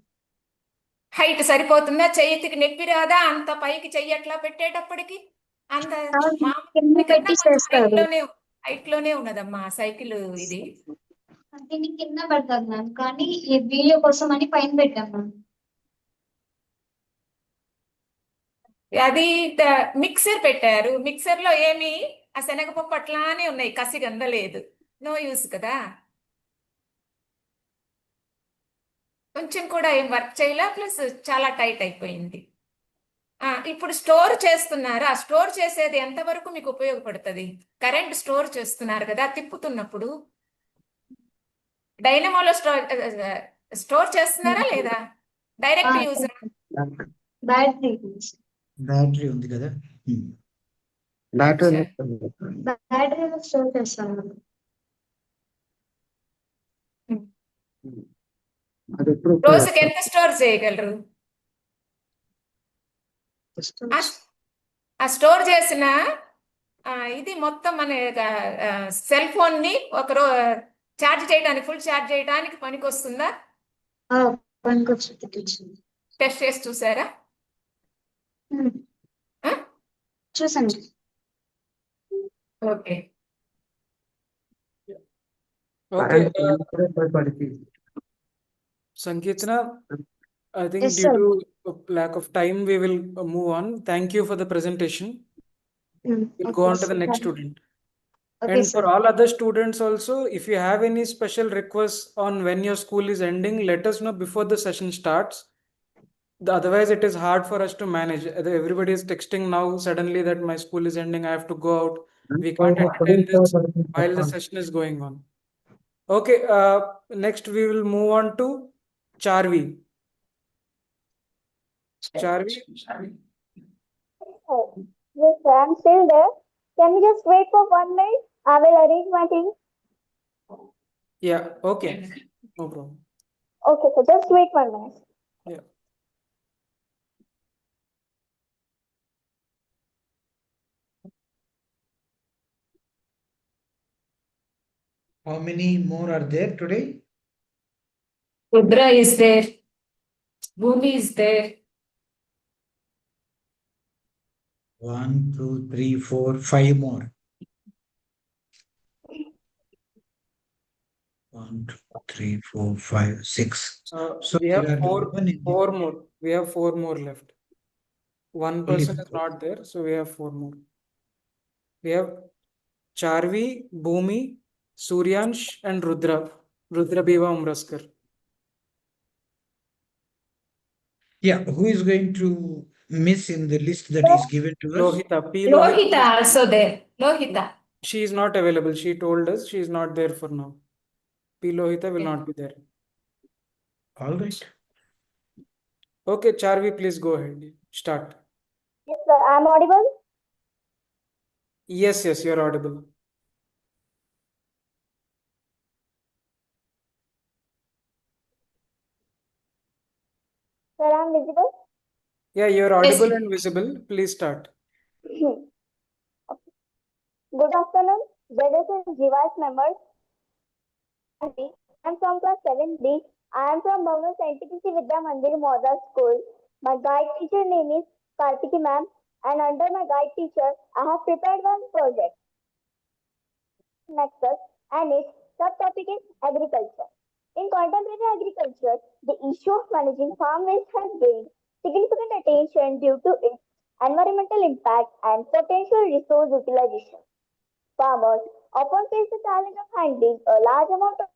హైట్ సరిపోతుందా? చెయ్యికి నొప్పి రాదా అంత పైకి చెయ్యి అట్లా పెట్టేటప్పటికి? అంత హైట్ లోనే ఉన్నదమ్మా సైకిల్ ఇది. దీన్ని కింద పెడతారు మ్యామ్, కానీ ఈ వీడియో కోసం అని పైన పెట్టాం మ్యామ్. అది మిక్సర్ పెట్టారు, మిక్సర్ లో ఏమి ఆ శనగపప్పు అట్లానే ఉన్నాయి, కసి గందలేదు, నో యూస్ కదా. కొంచెం కూడా ఏం వర్క్ చేయలే, ప్లస్ చాలా టైట్ అయిపోయింది. ఇప్పుడు స్టోర్ చేస్తున్నారు, ఆ స్టోర్ చేసేది ఎంతవరకు మీకు ఉపయోగపడుతుంది? కరెంట్ స్టోర్ చేస్తున్నారు కదా తిప్పుతున్నప్పుడు, డైనమోలో స్టోర్ చేస్తున్నారా లేదా? Direct use? బ్యాటరీ ఉంది కదా, బ్యాటరీలో స్టోర్ చేస్తాను. రోజుకి ఎంత స్టోర్ చేయగలరు? ఆ స్టోర్ చేసిన ఇది మొత్తం మన సెల్ ఫోన్ ని ఛార్జ్ చేయడానికి, ఫుల్ ఛార్జ్ చేయడానికి పనికి వస్తుందా? టెస్ట్ చేసి చూసారా? చూసాను. Okay. Sankeerthana, I think due to lack of time, we will move on. Thank you for the presentation. We'll go on to the next student. And for all other students also, if you have any special requests on when your school is ending, let us know before the session starts. Otherwise, it is hard for us to manage. Everybody is texting now suddenly that my school is ending, I have to go out. We can't entertain this while the session is going on. Okay, next we will move on to Charvi. Charvi? Yes, sir, I'm still there. Can we just wait for 1 minute? I will arrange my thing. Yeah, okay. No problem. Okay, so just wait 1 minute. Yeah. How many more are there today? Rudra is there. Bhoomi is there. 1, 2, 3, 4, 5 more. 1, 2, 3, 4, 5, 6. So we have there are four more. We have 4 more left. One person is not there, so we have 4 more. We have Charvi, Bhoomi, Suryansh, and Rudra. Rudra, Bhiva, Umraskar. Yeah, who is going to miss in the list that is given to us? Lohita. P. Lohita also there. Lohita. She is not available. She told us she is not there for now. P. Lohita will not be there. All right. Okay, Charvi, please go ahead. Start. Yes, sir, I'm audible. Yes, you're audible. Sir, I'm visible. Yeah, you're audible and visible. Please start. Okay. Good afternoon, brothers and GYS members. I'm from class 7D. I am from Bhoomi NTPC Vidya Mandir Model School. My guide teacher name is Kartiki ma'am, and under my guide teacher, I have prepared one project, Nexus, and its subtopic is agriculture. In contemporary agriculture, the issue of managing farm waste has gained significant attention due to its environmental impact and potential resource utilization. Farmers often face the challenge of handling a large amount of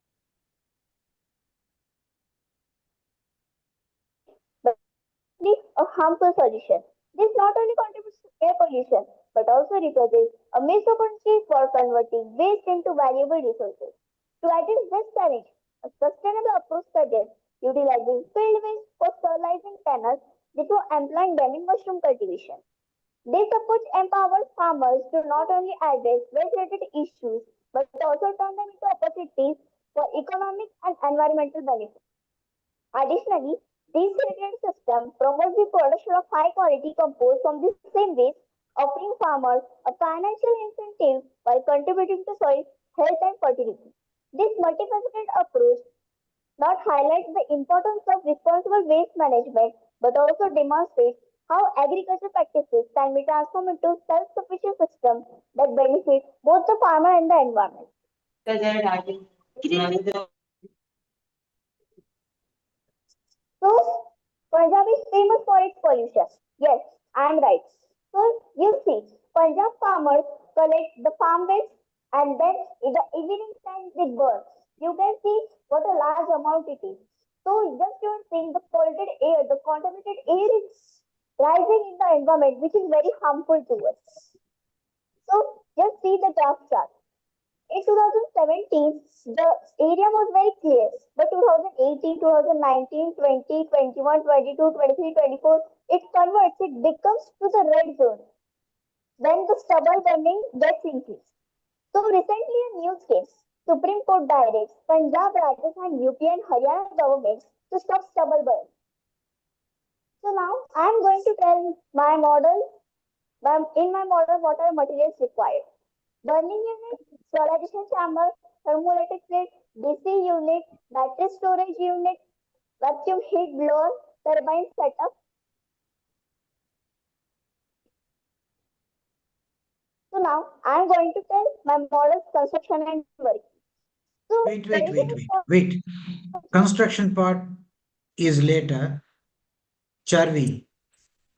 a harmful solution. This not only contributes to air pollution but also represents a missed opportunity for converting waste into valuable resources. To address this challenge, a sustainable approach suggests utilizing field waste for sterilizing tunnels before employing them in mushroom cultivation. This approach empowers farmers to not only address waste-related issues but also turn them into opportunities for economic and environmental benefits. Additionally, this irrigated system promotes the production of high-quality compost from the same waste, offering farmers a financial incentive while contributing to soil health and fertility. This multifaceted approach not highlights the importance of responsible waste management but also demonstrates how agricultural practices can be transformed into self-sufficient systems that benefit both the farmer and the environment. So, Punjab is famous for its pollution. Yes, I am right. So, you see, Punjab farmers collect the farm waste and then in the evening time they burn. You can see what a large amount it is. So, just you think the polluted air, the contaminated air is rising in the environment, which is very harmful to us. So, just see the graph chart. In 2017, the area was very clear, but 2018, 2019, 20, 21, 22, 23, 24, it converts, it becomes to the red zone. Then the stubble burning gets increased. So recently a news case, Supreme Court directs Punjab, Rajasthan, UP and Haryana governments to stop stubble burning. So now I am going to tell my model, in my model what are materials required. Burning unit, sterilization chamber, thermoelectric plate, DC unit, battery storage unit, vacuum heat blower, turbine setup. So now I am going to tell my model's construction and work. So Wait. Construction part is later. Charvi,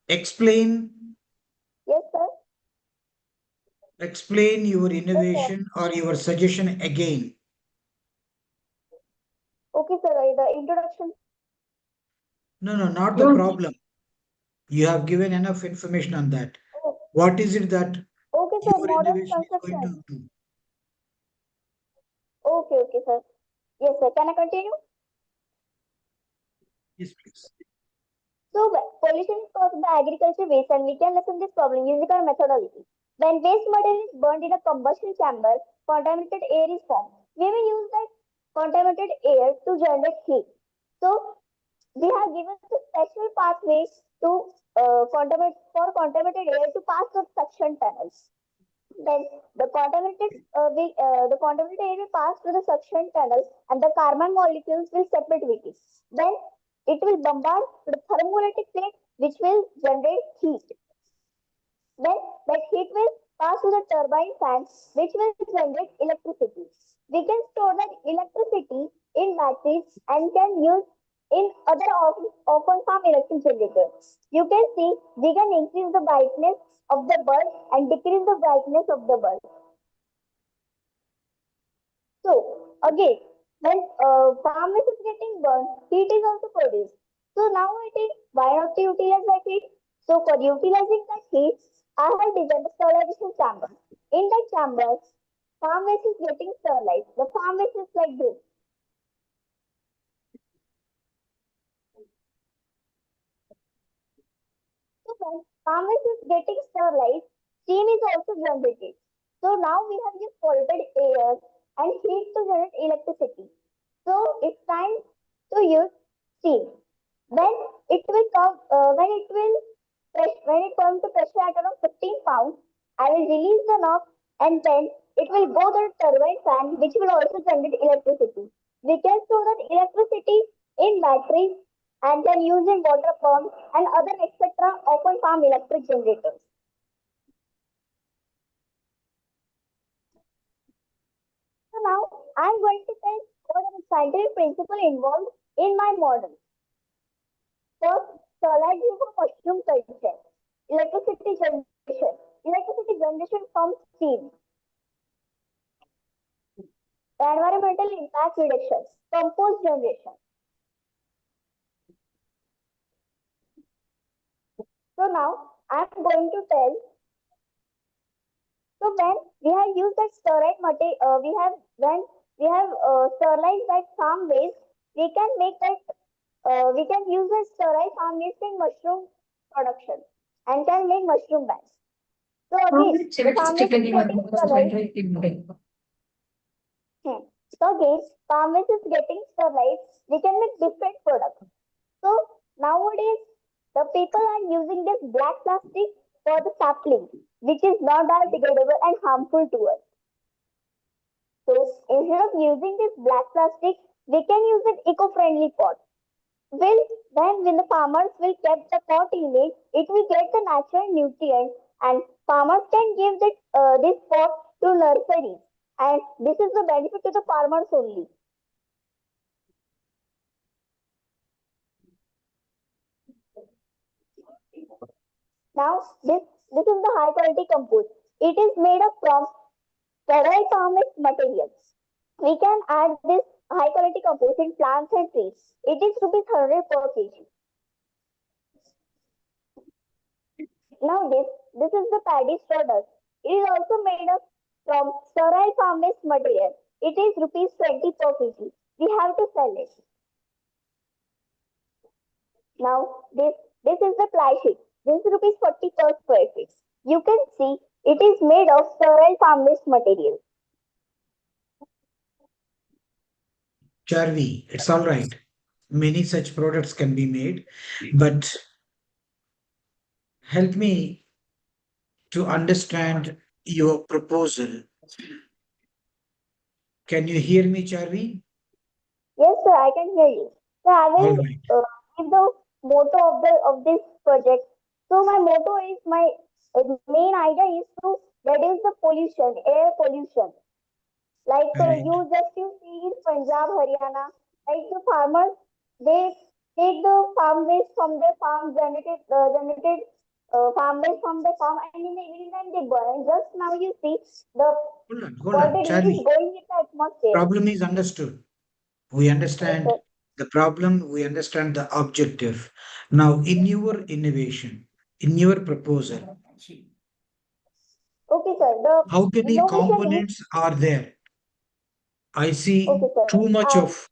explain. Yes, sir. Explain your innovation or your suggestion again. Okay, sir. The introduction. No, not the problem. You have given enough information on that. What is it that Okay, sir. your Modern innovation is going consumption. to do? Okay, sir. Yes, sir. Can I continue? Yes, please. So, pollution is caused by agriculture waste, and we can lessen this problem using our methodology. When waste material is burned in a combustion chamber, contaminated air is formed. We will use that contaminated air to generate heat. So, we have given the special pathways to contaminated air to pass through suction tunnels. Then the contaminated air will pass through the suction tunnel, and the carbon molecules will separate with it. Then it will bombard the thermoelectric plate, which will generate heat. Then that heat will pass through the turbine fan, which will generate electricity. We can store that electricity in batteries and can use in other open farm electric generators. You can see we can increase the brightness of the bulb and decrease the brightness of the bulb. So again, when farm waste is getting burned, heat is also produced. So now it is why not to utilize that heat? So for utilizing that heat, I have designed a sterilization chamber. In that chamber, farm waste is getting sterilized. The farm waste is like this. So when farm waste is getting sterilized, steam is also generated. So now we have used polluted air and heat to generate electricity. So it's time to use steam. When it will come, when it comes to pressure at around 15 pounds, I will release the knob and then it will go to the turbine fan, which will also generate electricity. We can store that electricity in batteries and then use in water pumps and other etc. open farm electric generators. So now I'm going to tell what are the scientific principles involved in my model. First, solar for mushroom culture, electricity generation. Electricity generation from steam. Environmental impact reduction, compost generation. So now I'm going to tell. So when we have used that sterile material, when we have sterilized that farm waste, we can make that we can use the sterile farm waste in mushroom production and can make mushroom bags. So again, the farm waste is getting sterilized. So again, farm waste is getting sterilized. We can make different products. So nowadays, the people are using this black plastic for the sapling, which is not biodegradable and harmful to us. So instead of using this black plastic, we can use an eco-friendly pot. When the farmers will keep the pot in it will get the natural nutrients, and farmers can give this pot to nurseries, and this is the benefit to the farmers only. Now this is the high quality compost. It is made up from sterile farm waste materials. We can add this high quality compost in plants and trees. It is ₹100 per kg. Now this is the paddy straw dust. It is also made up from sterile farm waste material. It is ₹20 per kg. We have to sell it. Now this is the ply sheet. This is ₹40 per square feet. You can see it is made of sterile farm waste material. Charvi, it's all right. Many such products can be made, but help me to understand your proposal. Can you hear me, Charvi? Yes, sir, I can hear you. So I will All right. give the motto of this project. So my motto is my main idea is to reduce the pollution, air pollution. Like you see in Punjab, Haryana, like the farmers, they take the farm waste from their farm, generated farm waste from the farm, and in the evening time they burn. And just now you see the Hold on, polluted air is Charvi. going in the atmosphere. Problem is understood. We understand the problem, we understand the objective. Now, in your innovation, in your proposal, Okay, sir. The how many innovation is components are there? I see okay, sir. too much of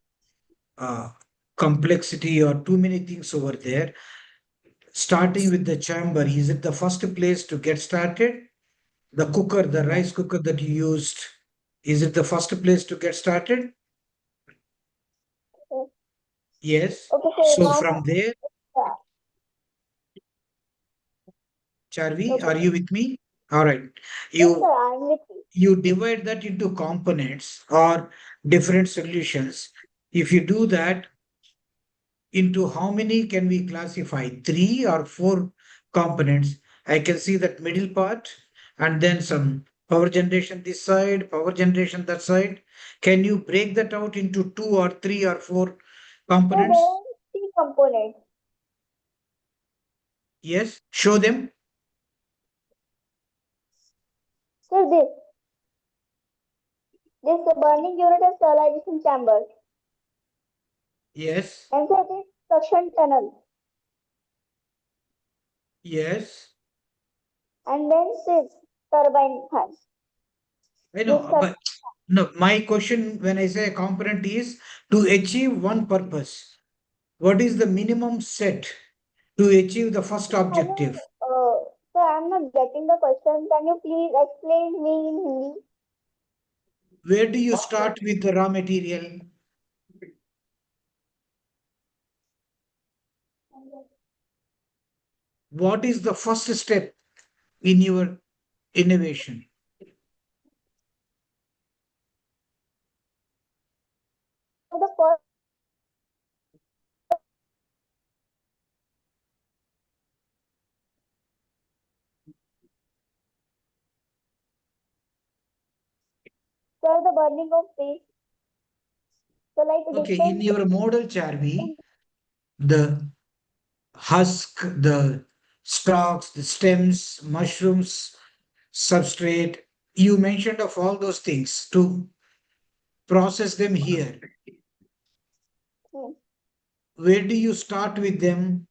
uh, complexity or too many things over there. Starting with the chamber, is it the first place to get started? The cooker, the rice cooker that you used, is it the first place to get started? Yes. Okay, sir. So Now, from there, yeah. Charvi, Okay, are sir. you with me? All right. Yes, sir. You I'm with you. you divide that into components or different solutions. If you do that, into how many can we classify? 3 or 4 components. I can see that middle part and then some power generation this side, power generation that side. Can you break that out into 2 or 3 or 4 So components? there are 3 components. Yes, show them. So this burning unit and sterilization chamber. Yes, And so this suction tunnel. yes. And then this turbine fan. I This know, but no, my question when I say a component is to achieve one purpose. What is the minimum set to achieve the first objective? So I'm not getting the question. Can you please explain me in Hindi? Where do you start with the raw material? What is the first step in your innovation? So the first sir, the burning of waste. So like Okay, in different your model, Charvi, the husk, the stalks, the stems, mushrooms, substrate, you mentioned of all those things to process them here. Where do you start with them?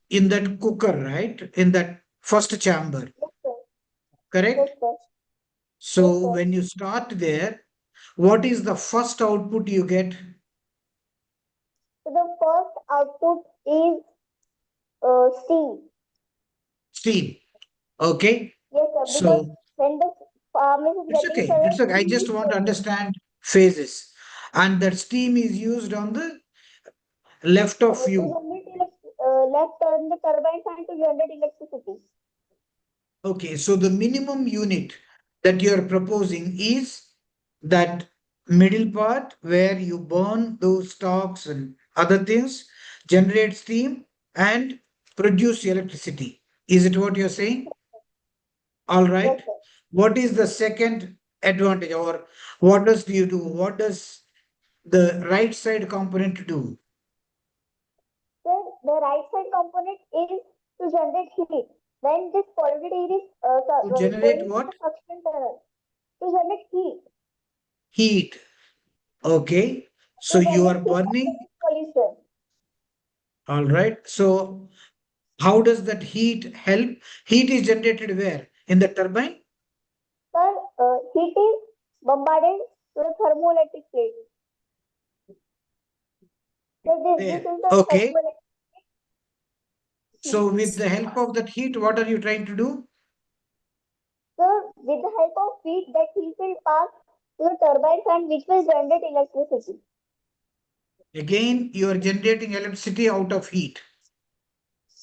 In that cooker, right? In that first chamber, yes, sir. correct? Yes, sir. So Yes, sir. when you start there, what is the first output you get? So the first output is steam. Steam. Okay. Yes, sir. Because So when the farm is it's getting okay. It's sterile, okay. I just want to understand phases. And that steam is used on the left of to you. left turn the turbine fan to generate electricity. Okay. So the minimum unit that you are proposing is that middle part where you burn those stalks and other things, generate steam and produce electricity. Is it what you're saying? All right. Yes, sir. What is the second advantage, or what does you do? What does the right side component do? So the right side component is to generate heat. When this polluted air is To going generate to what? the suction tunnel to generate heat. Heat. Okay. So To you are generate heat burning. after this pollution. All right. So how does that heat help? Heat is generated where? In the turbine? Sir, heat is bombarded to the thermoelectric plate. So this There. is the Okay. thermoelectric. So with the help of that heat, what are you trying to do? So with the help of heat, that heat will pass to the turbine fan, which will generate electricity. Again, you are generating electricity out of heat.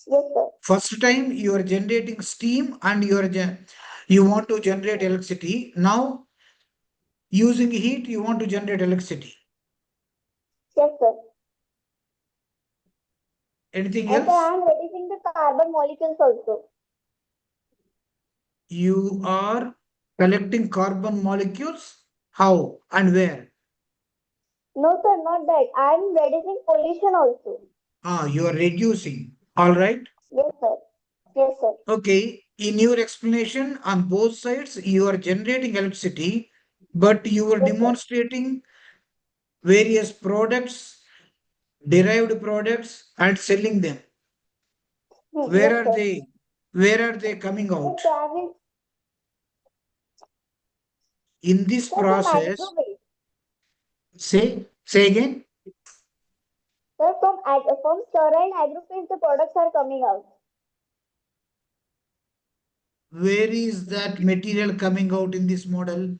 Yes, sir. First time you are generating steam and you want to generate electricity. Now using heat, you want to generate electricity. Yes, sir. Anything And sir, else? I am reducing the carbon molecules also. You are collecting carbon molecules. How and where? No, sir, not that. I am reducing pollution also. You are reducing. All right. Yes, sir. Yes, sir. Okay. In your explanation on both sides, you are generating electricity, but you are Yes, sir. demonstrating various products derived products and selling them. Where Yes, are sir. they? Where are they coming out? In this Sir, from process, agro waste. say again. Sir, from sterile agro waste, the products are coming out. Where is that material coming out in this model?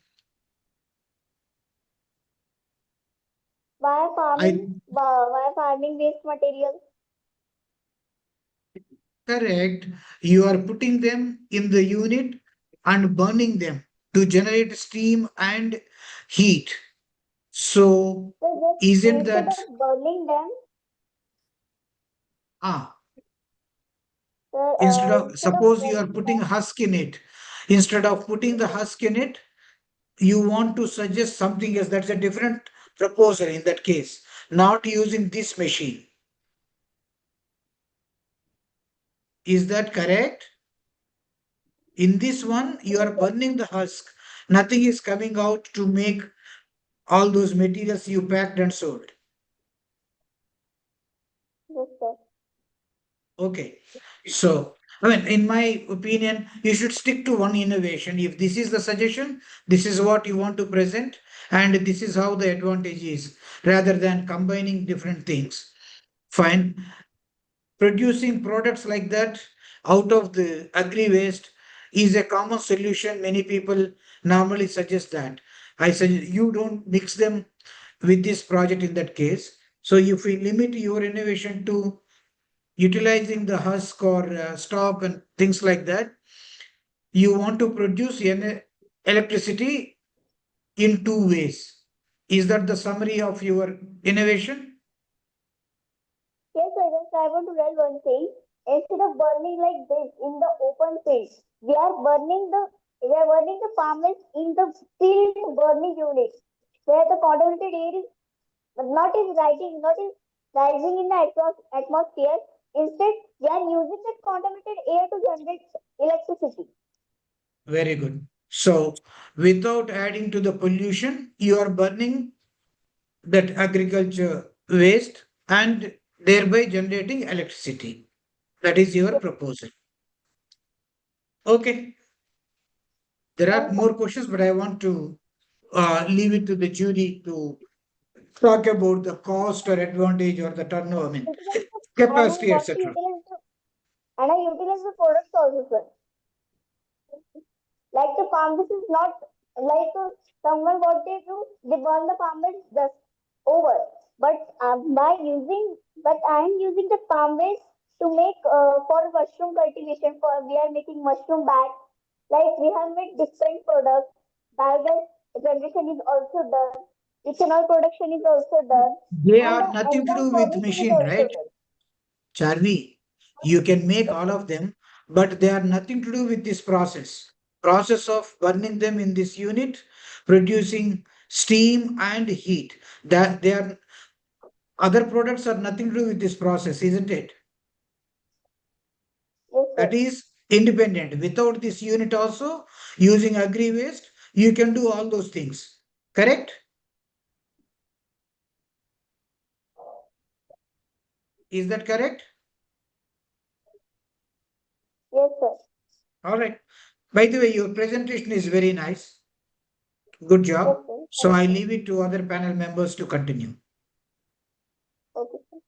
Via farming waste material. Correct. You are putting them in the unit and burning them to generate steam and heat. So, So just isn't instead that of burning them, ah? sir, instead of Suppose you are burning putting them, husk in it. Instead of putting the husk in it, you want to suggest something else. That's a different proposal in that case. Not using this machine. Is that correct? In this one, you are burning the husk. Nothing is coming out to make all those materials you packed and sold. yes, sir. Okay. So, in my opinion, you should stick to one innovation. If this is the suggestion, this is what you want to present, and this is how the advantage is, rather than combining different things. Fine. Producing products like that out of the agri waste is a common solution. Many people normally suggest that. I suggest you don't mix them with this project in that case. So if we limit your innovation to utilizing the husk or stalk and things like that, you want to produce electricity in two ways. Is that the summary of your innovation? Yes, sir. Just I want to tell one thing. Instead of burning like this in the open field, we are burning the farmers in the field burning unit, where the contaminated air is not is rising in the atmosphere. Instead, we are using that contaminated air to generate electricity. Very good. So, without adding to the pollution, you are burning that agriculture waste and thereby generating electricity. That is your proposal. Okay. There are more questions, but I want to leave it to the jury to talk about the cost or advantage or the turnover, capacity, etc. And I utilize the products also, sir. Like the farm, this is not like someone what they do, they burn the farm waste just over. But I am using the farm waste to make for mushroom cultivation. We are making mushroom bags. Like we have made different products. Biogas generation is also done. Ethanol production is also done, They and are the nothing to enzyme do with formation is machine, also right? done. Charvi, you can make all of them, but they are nothing to do with this process of burning them in this unit, producing steam and heat. That they are other products are nothing to do with this process, isn't it? Yes, sir. That is independent. Without this unit also, using agri waste, you can do all those things. Correct? Is that correct? Yes, sir. All right. By the way, your presentation is very nice. Good Yes, job. sir. So Thank I you. leave it to other panel members to continue. Okay, sir.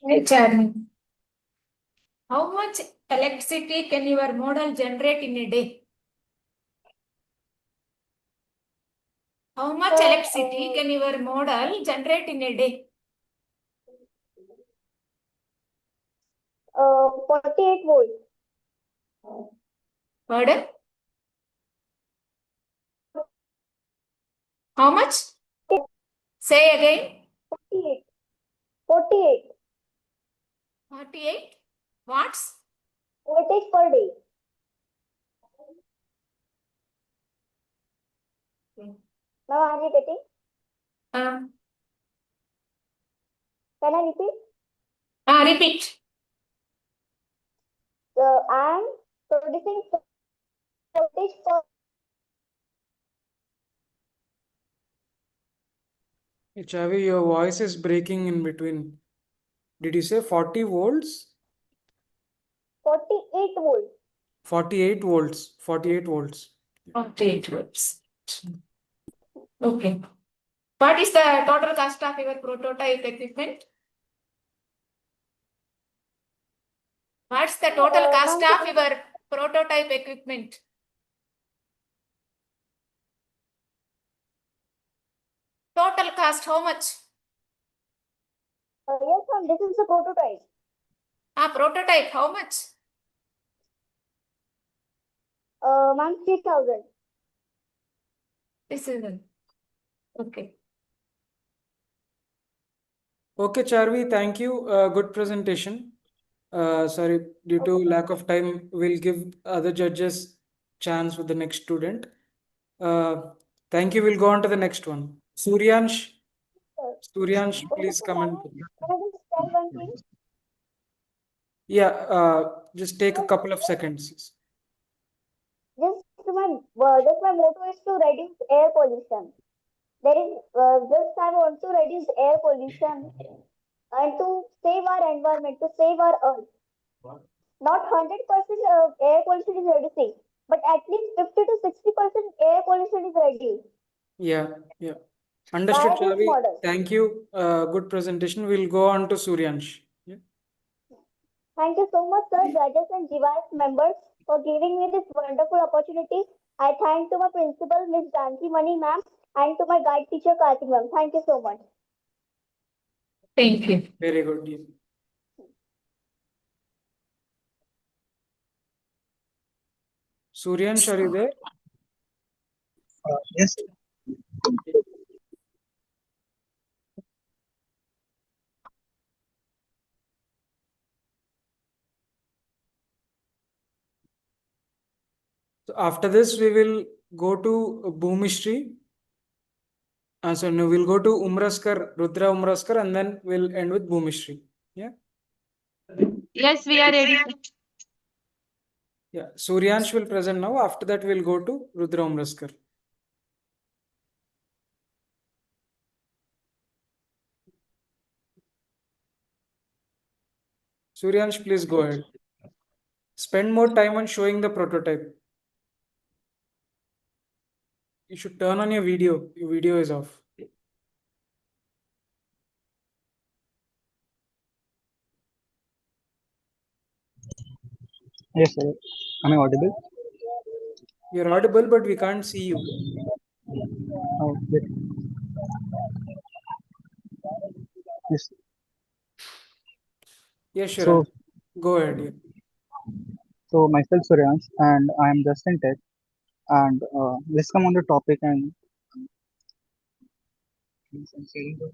Hey, Charvi. How much electricity can your model generate in a day? How much Sir, electricity can your model generate in a day? 48 volts. Pardon? How much? Say again. 48. 48 48 watts? voltage per day. Now I'm repeating. Um, Can I repeat? repeat. I'm producing voltage per. Charvi, your voice is breaking in between. Did you say 40 volts? 48 volts. 48 volts. 48 volts. 48 volts. Okay. What is the total cost of your prototype equipment? What's the total cost of your prototype equipment? Total cost, how much? Yes, ma'am, this is the prototype. Prototype, how much? Ma'am, 3,000. This is it. Okay. Okay, Charvi, thank you. Good presentation. Sorry, due to lack of time, we'll give other judges chance with the next student. Thank you. We'll go on to the next one. Suryansh. Suryansh, please come and. Can I just tell one thing? Yeah, just take a couple of seconds. Just my motto is to reduce air pollution. There is just I want to reduce air pollution and to save our environment, to save our earth. Not 100% air pollution is reducing, but at least 50 to 60% air pollution is reduced. Yeah. Understood, By this Charvi. model. Thank you. Good presentation. We'll go on to Suryansh. Yeah. Thank you so much, sir, judges and GYS members, for giving me this wonderful opportunity. I thank to my principal, Ms. Janki Mani ma'am, and to my guide teacher, Karthik ma'am. Thank you so much. Thank you. Very good. Yeah. Suryansh, are you there? Yes. So after this, we will go to Bhoomi. So no, we'll go to Umraskar, Rudra Umraskar, and then we'll end with Bhoomi. Yeah. Yes, we are ready. Yeah. Suryansh will present now. After that, we'll go to Rudra Umraskar. Suryansh, please go ahead. Spend more time on showing the prototype. You should turn on your video. Your video is off. Yes, sir. Am I audible? You're audible, but we can't see you. Oh, wait. Yes. Yes, sure. So, Go ahead. Yeah. so myself Suryansh, and I am just in tech, and let's come on the topic and sharing the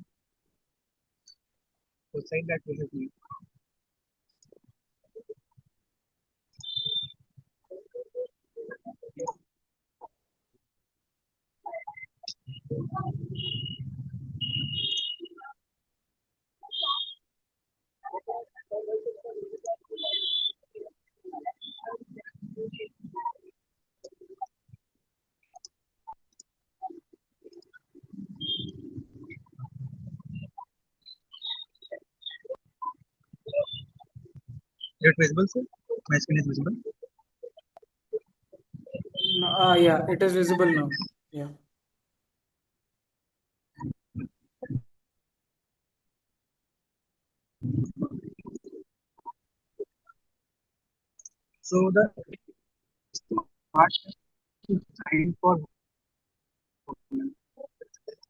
website that we have made. Is it visible, sir? My screen is visible. No, yeah, it is visible now. Yeah. So the smart is designed for health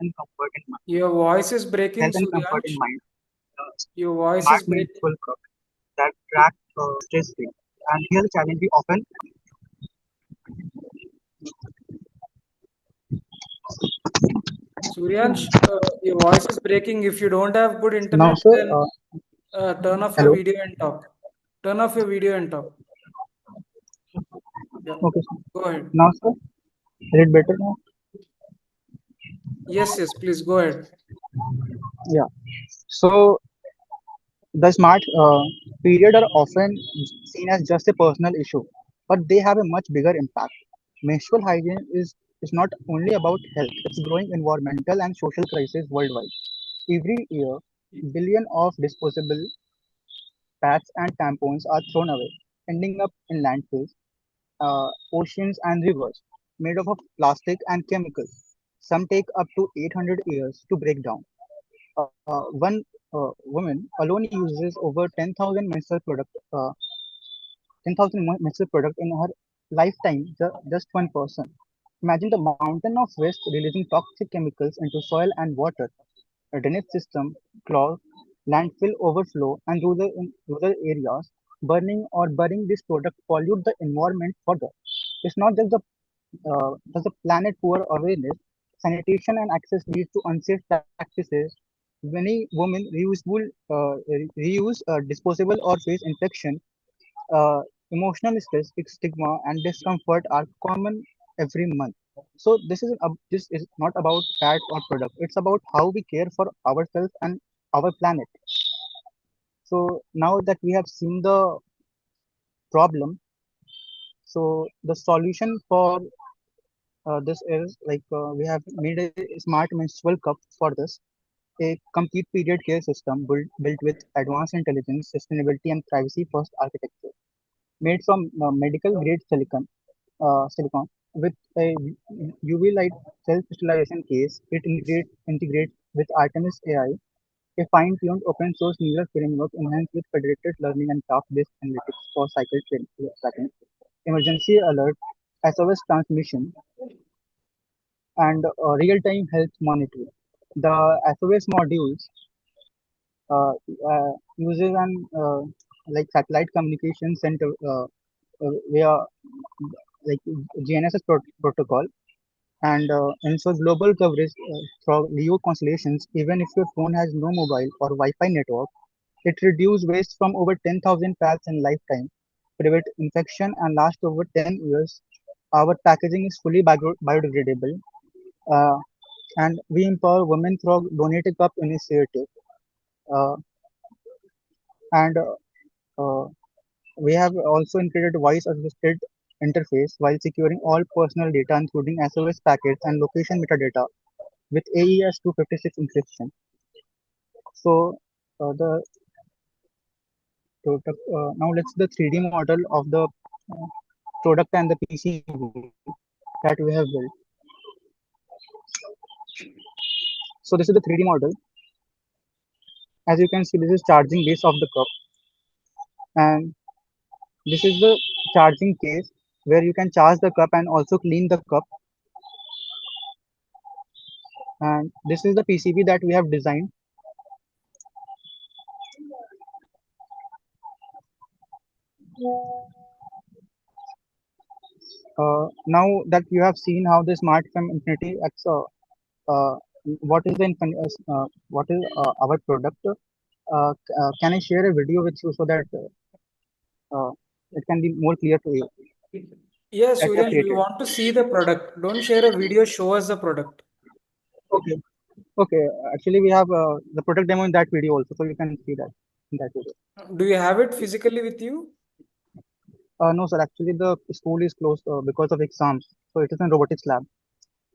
and comfort in mind. Your voice is breaking, Health and comfort in Suryansh. mind. Your voice Smart is means breaking. full cup that track stress free. And here's the challenge we often Suryansh, your voice is breaking. If you don't have good now, internet, sir. then turn off your Hello. video and talk. Turn off your video and talk. Yeah. Okay, sir. Go ahead. Now, sir. Is it better now? Yes, please go ahead. Yeah. So the smart period are often seen as just a personal issue, but they have a much bigger impact. Menstrual hygiene is is not only about health, it's growing environmental and social crisis worldwide. Every year, billion of disposable pads and tampons are thrown away, ending up in landfills, oceans, and rivers made up of plastic and chemicals. Some take up to 800 years to break down. One woman alone uses over 10,000 menstrual product, 10,000 menstrual product in her lifetime. Just one person. Imagine the mountain of waste releasing toxic chemicals into soil and water. A drainage system clog, landfill overflow, and rural areas burning or burying this product pollute the environment further. It's not just the planet poor awareness, sanitation and access lead to unsafe practices. Many women reuse disposable or face infection. Emotional stress, stigma, and discomfort are common every month. So this is not about fat or product. It's about how we care for ourselves and our planet. So now that we have seen the problem, so the solution for this is we have made a smart menstrual cup for this, a complete period care system built with advanced intelligence, sustainability, and privacy first architecture. Made from medical grade silicon with a UV light self sterilization case. It integrates with Artemis AI, a fine tuned open source neural framework enhanced with federated learning and graph based analytics for tracking, emergency alert, SOS transmission, and real time health monitoring. The SOS modules uses an satellite communication center via like GNSS protocol and ensure global coverage through LEO constellations. Even if your phone has no mobile or Wi-Fi network, it reduces waste from over 10,000 paths in lifetime, prevent infection, and last over 10 years. Our packaging is fully biodegradable, uh, and we empower women through Donate a Cup initiative. Uh, and uh, We have also included voice-assisted interface while securing all personal data, including SOS packets and location metadata, with AES 256 encryption. So the product, now let's the 3D model of the product and the PCB that we have built. So this is the 3D model. As you can see, this is charging base of the cup, and this is the charging case where you can charge the cup and also clean the cup. And this is the PCB that we have designed. Now that you have seen how the Smart Fem Infinity X, what is what is our product? Can I share a video with you so that it can be more clear to you? Yes, That we have Suryansh, we created. want to see the product. Don't share a video, show us the product. Okay. Okay. Actually, we have the product demo in that video also, so you can see that in that video. Do you have it physically with you? No, sir. Actually, the school is closed because of exams, so it is in robotics lab.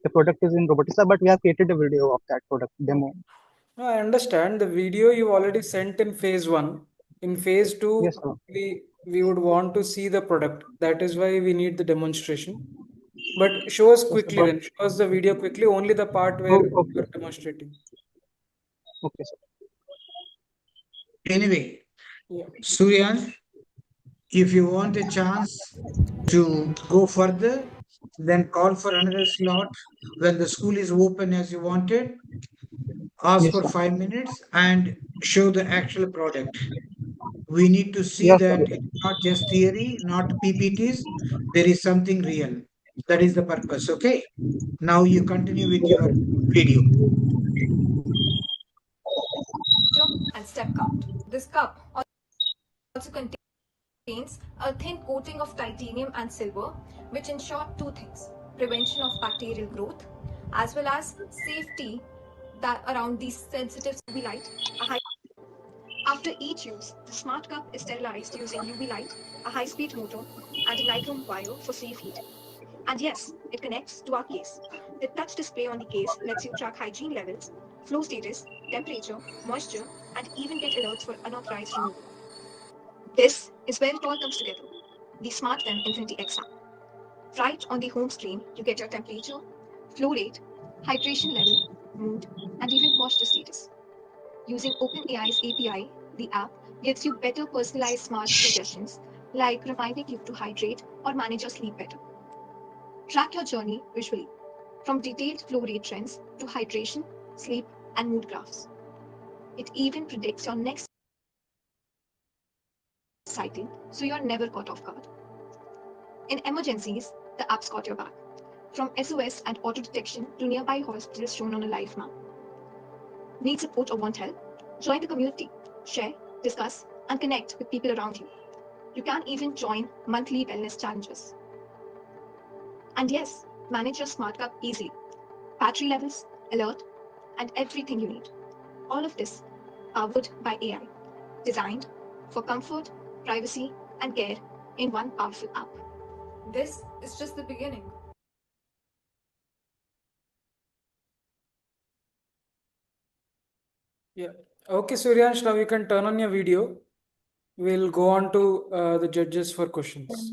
The product is in robotics lab, but we have created a video of that product demo. No, I understand. The video you already sent in phase 1. In phase 2, Yes, sir. we would want to see the product. That is why we need the demonstration. But show us Yes, sir. quickly then. Show us the video quickly, only the part where Okay. you're demonstrating. Okay, sir. Anyway, Yeah. Suryansh, if you want a chance to go further, then call for another slot when the school is open as you wanted. Ask Yes, for sir. 5 minutes and show the actual product. We need to see Yes, sir. that it's not just theory, not PPTs. There is something real. That is the purpose. Okay. Now you continue with your video. And step count. This cup also contains a thin coating of titanium and silver, which ensure two things: prevention of bacterial growth, as well as safety that around these sensitive UV light. After each use, the smart cup is sterilized using UV light, a high-speed motor, and a nichrome wire for safe heating. And yes, it connects to our case. The touch display on the case lets you track hygiene levels, flow status, temperature, moisture, and even get alerts for unauthorized removal. This is where it all comes together. The SmartTem Infinity X app. Right on the home screen, you get your temperature, flow rate, hydration level, mood, and even moisture status. Using OpenAI's API, the app gives you better personalized smart suggestions like reminding you to hydrate or manage your sleep better. Track your journey visually, from detailed flow rate trends to hydration, sleep, and mood graphs. It even predicts your next cycle, so you're never caught off guard. In emergencies, the app's got your back, from SOS and auto detection to nearby hospitals shown on a live map. Need support or want help? Join the community, share, discuss, and connect with people around you. You can even join monthly wellness challenges. And yes, manage your smart cup easily. Battery levels, alert, and everything you need. All of this powered by AI, designed for comfort, privacy, and care in one powerful app. This is just the beginning. Yeah. Okay, Suryansh, now you can turn on your video. We'll go on to the judges for questions.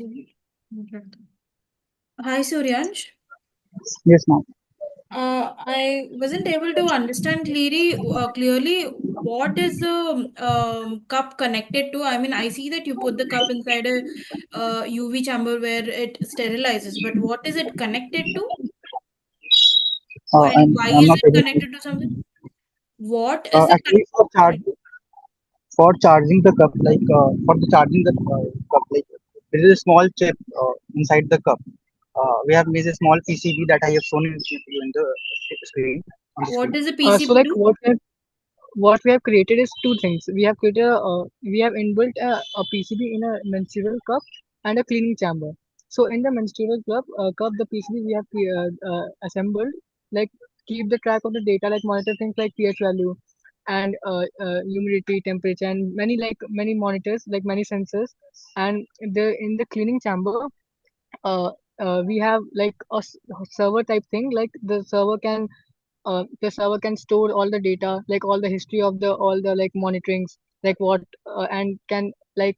Hi, Suryansh. Yes, ma'am. I wasn't able to understand clearly what is the cup connected to. I mean, I see that you put the cup inside a UV chamber where it sterilizes, but what is it connected to? And why I'm is not it able to. connected to something? What is the Actually, for charging the cup, like for the charging the cup, like there is a small chip inside the cup. We have made a small PCB that I have shown in you in the screen on the What screen. is a So PCB like do? what we have created is two things. We have created we have inbuilt a PCB in a menstrual cup and a cleaning chamber. So in the menstrual cup, the PCB we have assembled, like keep the track of the data, like monitor things like pH value and humidity, temperature, and many monitors, like many sensors. And in the cleaning chamber, uh, we have like a server type thing, like the server can store all the data, like all the history of the all the like monitorings, like what and can like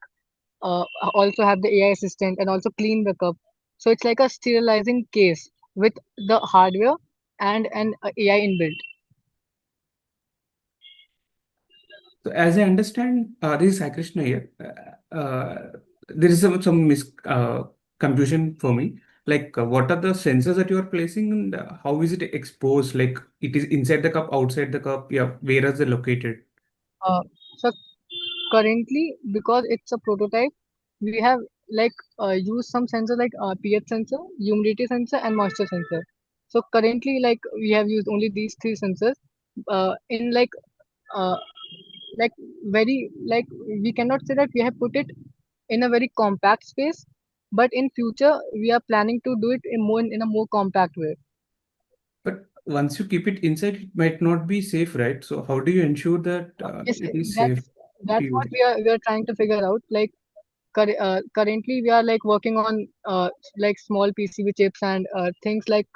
uh, also have the AI assistant and also clean the cup. So it's like a sterilizing case with the hardware and an AI inbuilt. So as I understand, this is Sai Krishna here. There is some confusion for me. Like, what are the sensors that you are placing, and how is it exposed? Like, it is inside the cup, outside the cup. Yeah, where is it located? So currently, because it's a prototype, we have like used some sensors like pH sensor, humidity sensor, and moisture sensor. So currently, like we have used only these three sensors in uh, like very like we cannot say that we have put it in a very compact space, but in future we are planning to do it in a more compact way. But once you keep it inside, it might not be safe, right? So how do you ensure that Yes, it is safe that's to what use? we are trying to figure out. Like currently we are like working on like small PCB chips and things like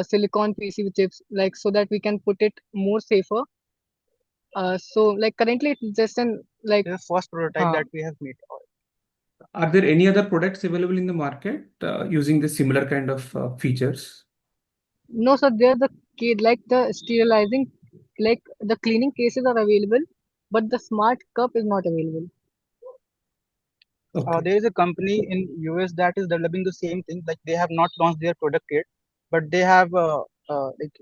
silicon PCB chips, like so that we can put it more safer. So like currently it's just an like the first prototype that we have made. Are there any other products available in the market using the similar kind of features? No, so they're the like the sterilizing, like the cleaning cases are available, but the smart cup is not available. Okay. There is a company in US that is developing the same thing. Like they have not launched their product yet, but like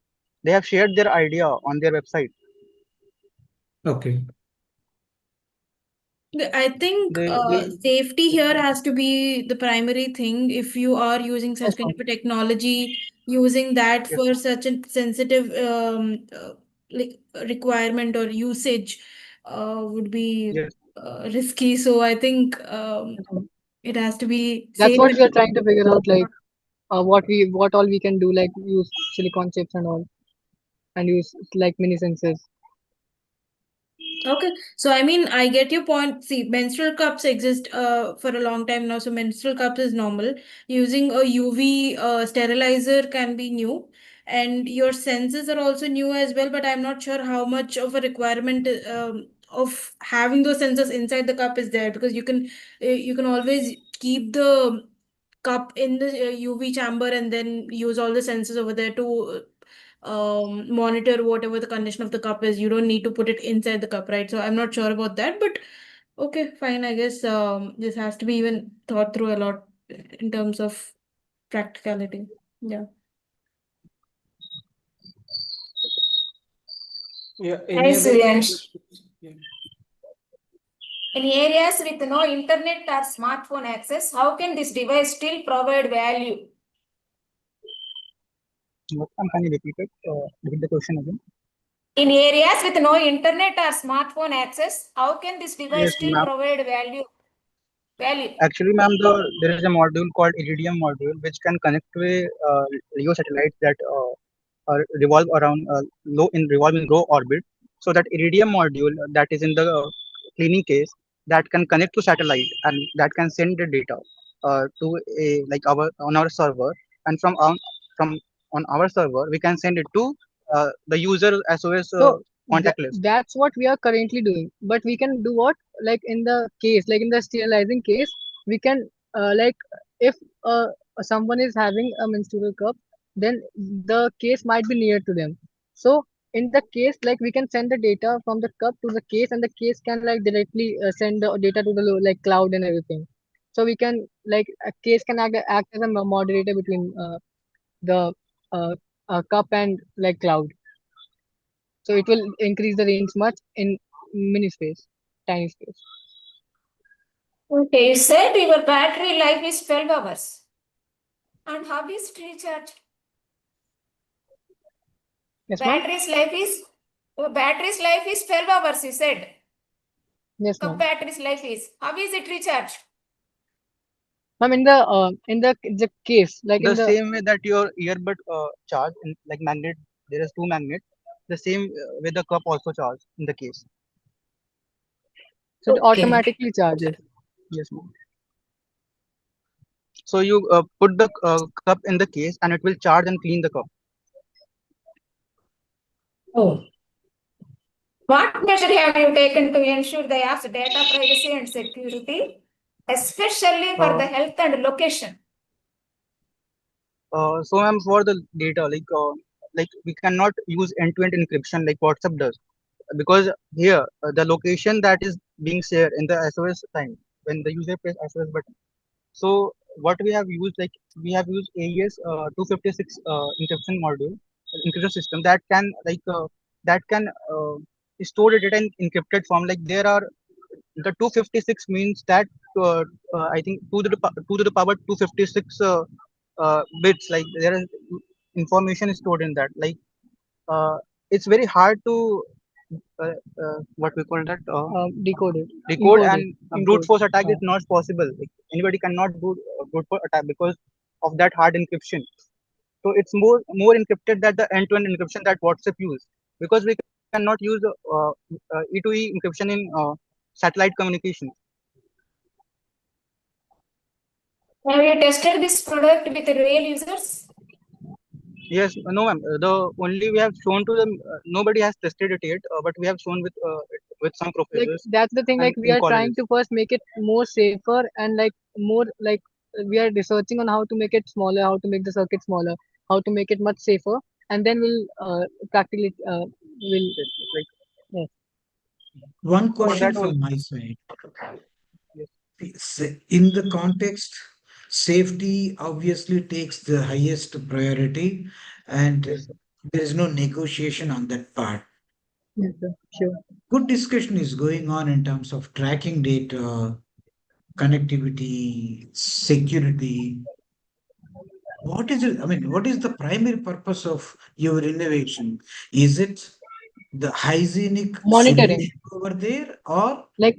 they have shared their idea on their website. Okay. I think safety here has to be the primary thing. If you are using such kind of a technology, using that for such a sensitive like requirement or usage would be risky. So I think it has to be That's safe. what we are trying to figure out. Like what all we can do, like use silicon chips and all, and use like mini sensors. Okay, so I mean, I get your point. See, menstrual cups exist for a long time now, so menstrual cups is normal. Using a UV sterilizer can be new, and your sensors are also new as well. But I'm not sure how much of a requirement of having those sensors inside the cup is there, because you can always keep the cup in the UV chamber and then use all the sensors over there to monitor whatever the condition of the cup is. You don't need to put it inside the cup, right? So I'm not sure about that, but okay, fine. I guess this has to be even thought through a lot in terms of practicality. Yeah. Yeah, Hi, any other Suryansh. questions? Yeah. In areas with no internet or smartphone access, how can this device still provide value? Can you repeat the question again? In areas with no internet or smartphone access, how can this device Yes, still ma'am. provide value? Actually, ma'am, there is a module called Iridium module which can connect with LEO satellites that revolve around revolve in low orbit. So that Iridium module that is in the cleaning case that can connect to satellite and that can send the data to a like our on our server, and from on our server we can send it to the user SOS So contact list. that's what we are currently doing. But we can do what? Like in the case, like in the sterilizing case, we can like if someone is having a menstrual cup, then the case might be near to them. So in the case, like we can send the data from the cup to the case, and the case can like directly send the data to the like cloud and everything. So we can like a case can act as a moderator between the uh, cup and like cloud. So it will increase the range much in mini space, tiny space. Okay, you said your battery life is 12 hours. And how is it recharged? Yes, ma'am. Battery's life is 12 hours, you said. Yes, Cup ma'am. battery's life is. How is it recharged? Ma'am, in the case, like The in the same way that your earbud charge in like magnet, there is two magnets. The same with the cup also charge in the case. so it Okay. automatically charges. Yes, ma'am. So you put the cup in the case and it will charge and clean the cup. Oh. What measure have you taken to ensure the app's data privacy and security, especially for the health and location? So ma'am, for the data, like we cannot use end-to-end encryption like WhatsApp does, because here the location that is being shared in the SOS time when the user press SOS button. So what we have used, like we have used AES 256 encryption module, encryption system that can that can store the data in encrypted form. Like there are the 256 means that I think 2 to the power 256 bits. Like there is information stored in that. Like it's very hard to uh, what we call that Decode it. decode, Encode it. and a brute Encode. force attack is not possible. Like, anybody cannot do a brute force attack because of that hard encryption. So it's more encrypted than the end-to-end encryption that WhatsApp use, because we cannot use E2E encryption in satellite communication. Have you tested this product with real users? Yes, no, ma'am. The only we have shown to them. Nobody has tested it yet, but we have shown with some Like professors that's the thing. and Like we in are trying colleges. to first make it more safer and like more like we are researching on how to make it smaller, how to make the circuit smaller, how to make it much safer, and then we'll practically will Like yes. One for question that from only. my side. Yes. In the context, safety obviously takes the highest priority, and Yes, sir. there is no negotiation on that part. Yes, sir. Sure. Good discussion is going on in terms of tracking data, connectivity, security. What is it? I mean, what is the primary purpose of your innovation? Is it the hygienic Monitoring, solution over there, or like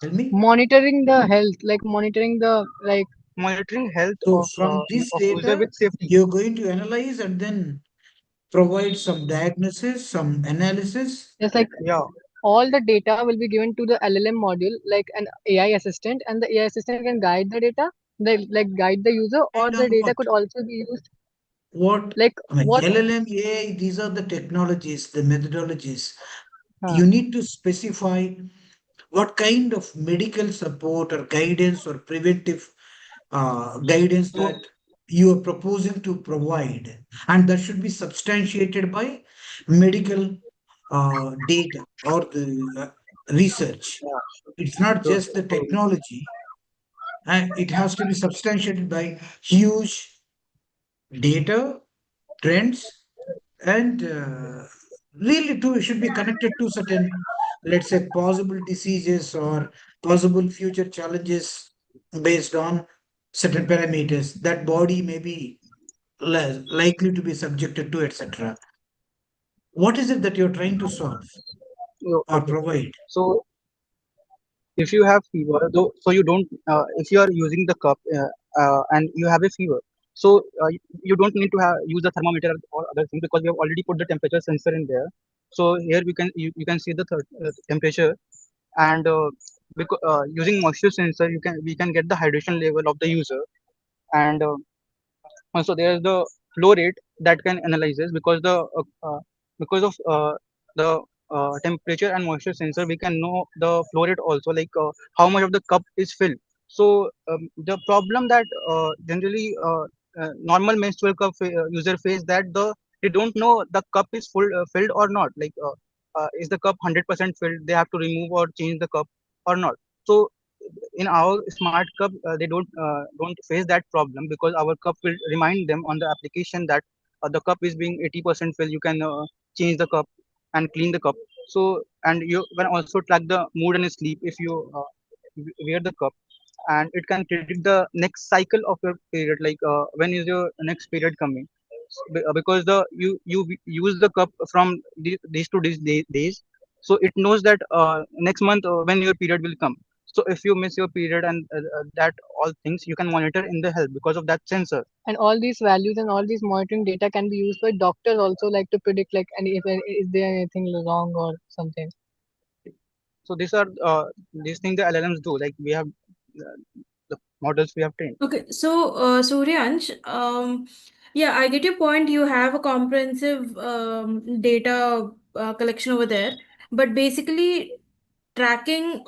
tell me? monitoring the health, like monitoring the like Monitoring health So from this of user data, with safety. you're going to analyze and then provide some diagnosis, some analysis. Just like Yeah. all the data will be given to the LLM module, like an AI assistant, and the AI assistant can guide the data, like guide the user, or And the on data what? could also be used What? like I mean, what. LLM, AI, these are the technologies, the methodologies. Huh. You need to specify what kind of medical support or guidance or preventive guidance So, that you are proposing to provide, and that should be substantiated by medical data or the research. Yeah. It's not So, just the so technology, and it has to be substantiated by huge data, trends, and really too should be connected to certain, let's say, possible diseases or possible future challenges based on certain parameters that body may be less likely to be subjected to, etc. What is it that you're trying to solve or okay. provide? So if you have fever, though, so you don't. If you are using the cup and you have a fever, so you don't need to use the thermometer or other thing because we have already put the temperature sensor in there. So here you can see the temperature, and because using moisture sensor we can get the hydration level of the user, and also there is the flow rate that can analyzes because of the temperature and moisture sensor we can know the flow rate also, like how much of the cup is filled. So the problem that generally normal menstrual cup user face that they don't know the cup is filled or not, like is the cup 100% filled, they have to remove or change the cup or not. So in our smart cup don't face that problem because our cup will remind them on the application that the cup is being 80% filled, you can change the cup and clean the cup. So and you can also track the mood and sleep if you wear the cup, and it can predict the next cycle of your period, like when is your next period coming. Because you use the cup from these to these days, so it knows that next month when your period will come. So if you miss your period and that all things you can monitor in the health because of that sensor. And all these values and all these monitoring data can be used by doctors also, like to predict like any if is there anything wrong or something. So these are these things the LLMs do, like we have the models we have trained. Okay, so Suryansh, yeah, I get your point. You have a comprehensive data collection over there, but basically tracking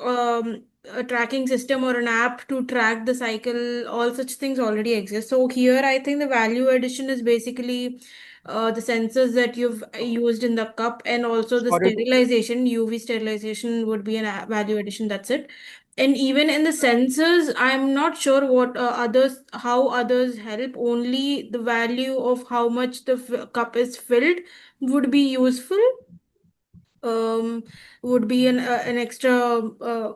a tracking system or an app to track the cycle, all such things already exist. So here, I think the value addition is basically the sensors that you've used in the cup, and also the Sorry to, sterilization. UV sterilization would be an value addition. That's it. And even in the sensors, I'm not sure what how others help. Only the value of how much the cup is filled would be useful. Um, would be an extra, uh,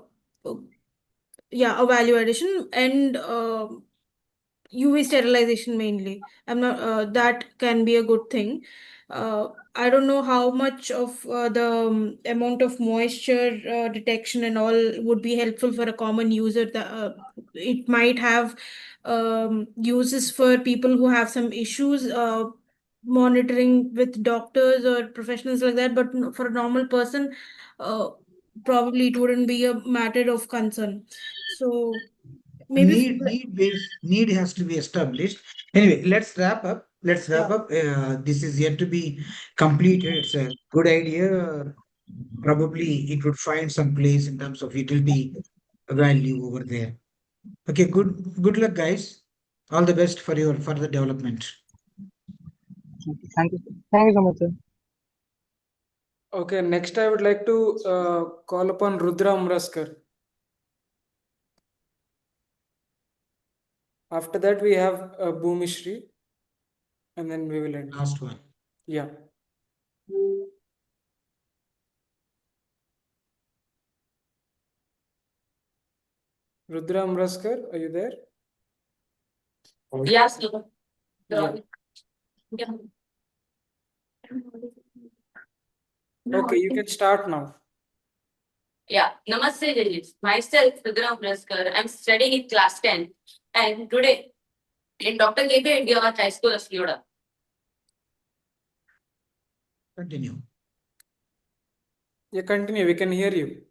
yeah, a value addition, and UV sterilization mainly. I'm not that can be a good thing. I don't know how much of the amount of moisture detection and all would be helpful for a common user. It might have uses for people who have some issues monitoring with doctors or professionals like that, but for a normal person, uh, probably it wouldn't be a matter of concern. So maybe. Need has to be established. Anyway, let's wrap up. Yeah. This is yet to be completed. It's a good idea. Probably it would find some place in terms of utility value over there. Okay, good luck, guys. All the best for your further development. Thank you so much, sir. Okay, next I would like to call upon Rudra Umraskar. After that, we have Bhoomi, and then we will end. Last one. Yeah. Rudra Umraskar, are you there? Yes. Yeah. Okay, you can start now. Yeah, Namaste, ladies. Myself, Rudra Umraskar. I'm studying in class 10. And today, in Dr. K.P. India High School of Florida. Continue. Yeah, continue. We can hear you.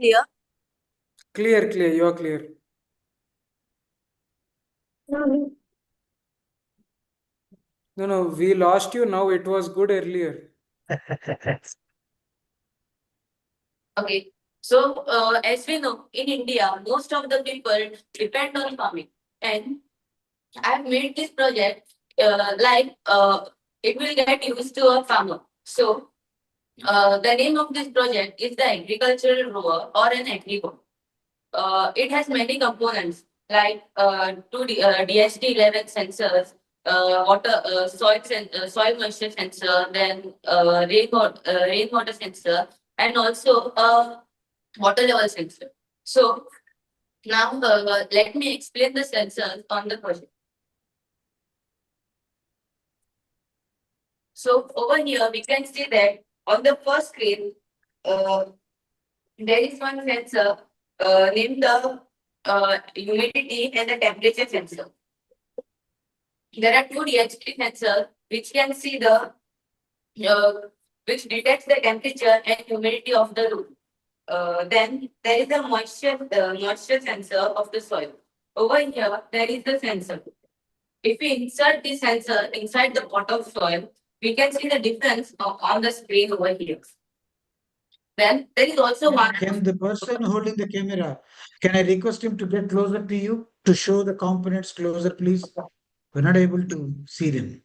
Clear? Clear. You are clear. No, we lost you now. It was good earlier. Okay. So, as we know, in India, most of the people depend on farming. And I've made this project it will get used to a farmer. So, the name of this project is the Agricultural Rover or an Agri. It has many components like two DSD11 sensors, soil moisture sensor, then rainwater sensor, and also water level sensor. So now let me explain the sensors on the project. So over here we can see that on the first screen there is one sensor named the humidity and the temperature sensor. There are two DHT sensors which can see the which detects the temperature and humidity of the room. Then there is a moisture sensor of the soil. Over here, there is the sensor. If we insert the sensor inside the pot of soil, we can see the difference on the screen over here. Then there is also one. Can the person holding the camera, can I request him to get closer to you to show the components closer, please? We're not able to see them.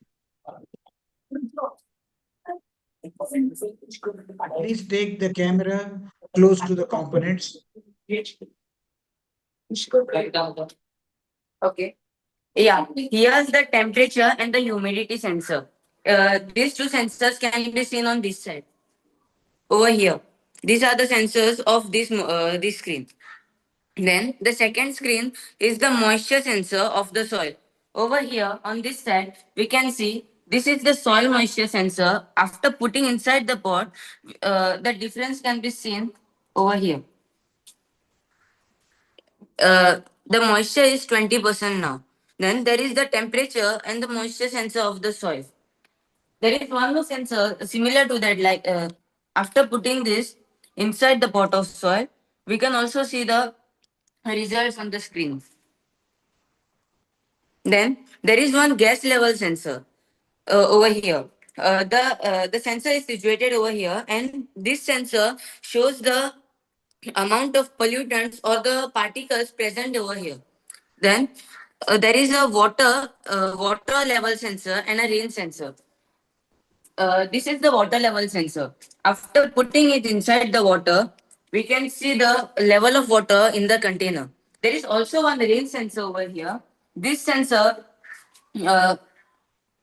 Please take the camera close to the components. Okay. Yeah, here's the temperature and the humidity sensor. These two sensors can be seen on this side. Over here. These are the sensors of this screen. Then the second screen is the moisture sensor of the soil. Over here on this side, we can see this is the soil moisture sensor. After putting inside the pot, the difference can be seen over here. The moisture is 20% now. Then there is the temperature and the moisture sensor of the soil. There is one more sensor similar to that, like after putting this inside the pot of soil, we can also see the results on the screen. Then there is one gas level sensor over here. The sensor is situated over here, and this sensor shows the amount of pollutants or the particles present over here. Then there is a water level sensor and a rain sensor. This is the water level sensor. After putting it inside the water, we can see the level of water in the container. There is also one rain sensor over here. This sensor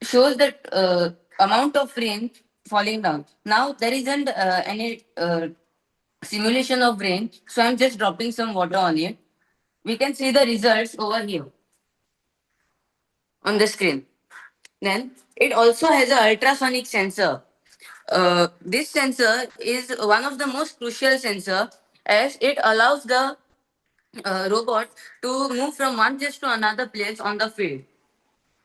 shows the amount of rain falling down. Now there isn't any simulation of rain, so I'm just dropping some water on it. We can see the results over here on the screen. Then it also has an ultrasonic sensor. This sensor is one of the most crucial sensor as it allows the robot to move from one place to another place on the field.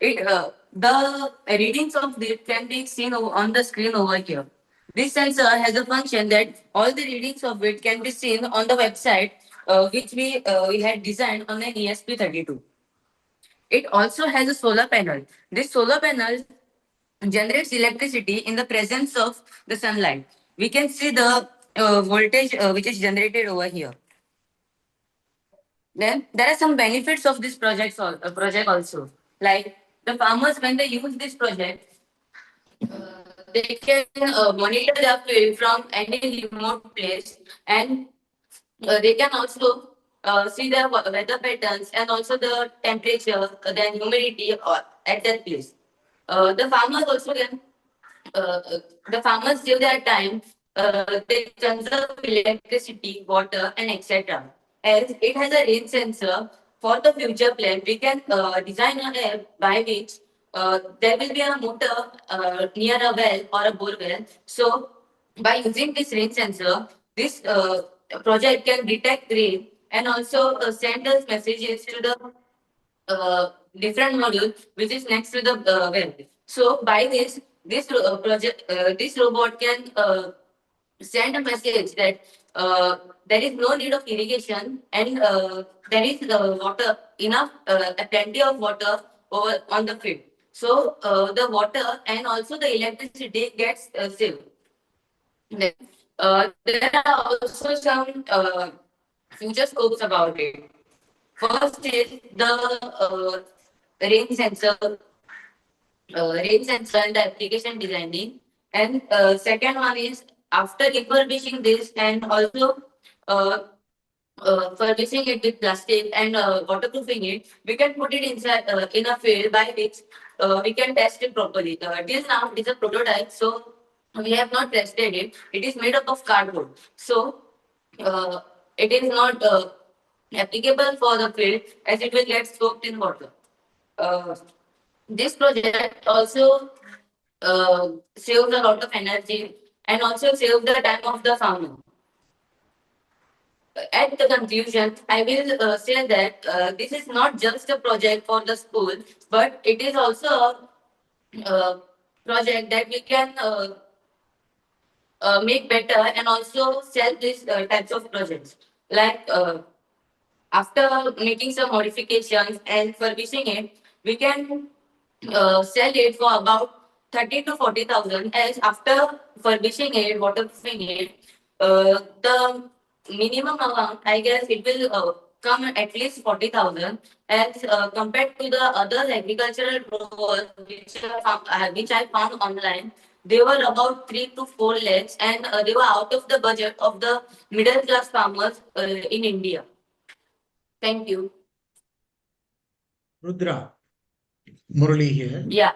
The readings of it can be seen on the screen over here. This sensor has a function that all the readings of it can be seen on the website, which we had designed on an ESP32. It also has a solar panel. This solar panel generates electricity in the presence of the sunlight. We can see the voltage which is generated over here. Then there are some benefits of this project also. Like the farmers, when they use this project, they can monitor their field from any remote place, and they can also see the weather patterns and also the temperature, then humidity at that place. The farmers also can the farmers save their time, they conserve electricity, water, and etc. As it has a rain sensor, for the future plan, we can design an app by which there will be a motor near a well or a bore well. So, by using this rain sensor, this project can detect rain and also send us messages to the different module which is next to the well. So by this, this robot can send a message that there is no need of irrigation and there is water enough, plenty of water over on the field. So the water and also the electricity gets saved. Then, there are also some future scopes about it. First is the rain sensor, and the application designing. And second one is after refurbishing this and also uh, furbishing it with plastic and waterproofing it, we can put it inside in a field by which we can test it properly. Till now, it is a prototype, so we have not tested it. It is made up of cardboard, so uh, it is not applicable for the field as it will get soaked in water. Uh, this project also saves a lot of energy and also saves the time of the farmer. At the conclusion, I will say that this is not just a project for the school, but it is also a project that we can make better and also sell these types of projects. Like after making some modifications and furbishing it, we can sell it for about 30 to 40,000. As after furbishing it, waterproofing it, the minimum amount, I guess, it will come at least 40,000. As compared to the other agricultural growers which I found online, they were about 3 to 4 lakhs, and they were out of the budget of the middle class farmers in India. Thank you. Rudra, Murali here. Yeah.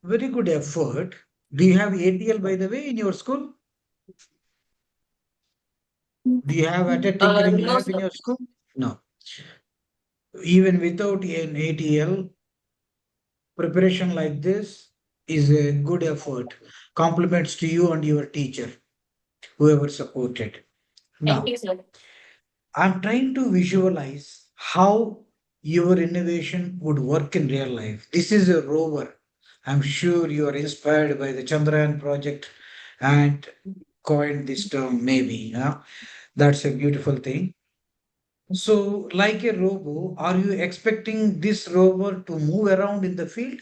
Very good effort. Do you have ATL, by the way, in your school? Do you have a tinkering No, lab in sir. your school? No. Even without an ATL, preparation like this is a good effort. Compliments to you and your teacher, whoever supported. Now, Thank you, sir. I'm trying to visualize how your innovation would work in real life. This is a rover. I'm sure you are inspired by the Chandrayaan project and coined this term, maybe. Yeah? That's a beautiful thing. So, like a robo, are you expecting this rover to move around in the field?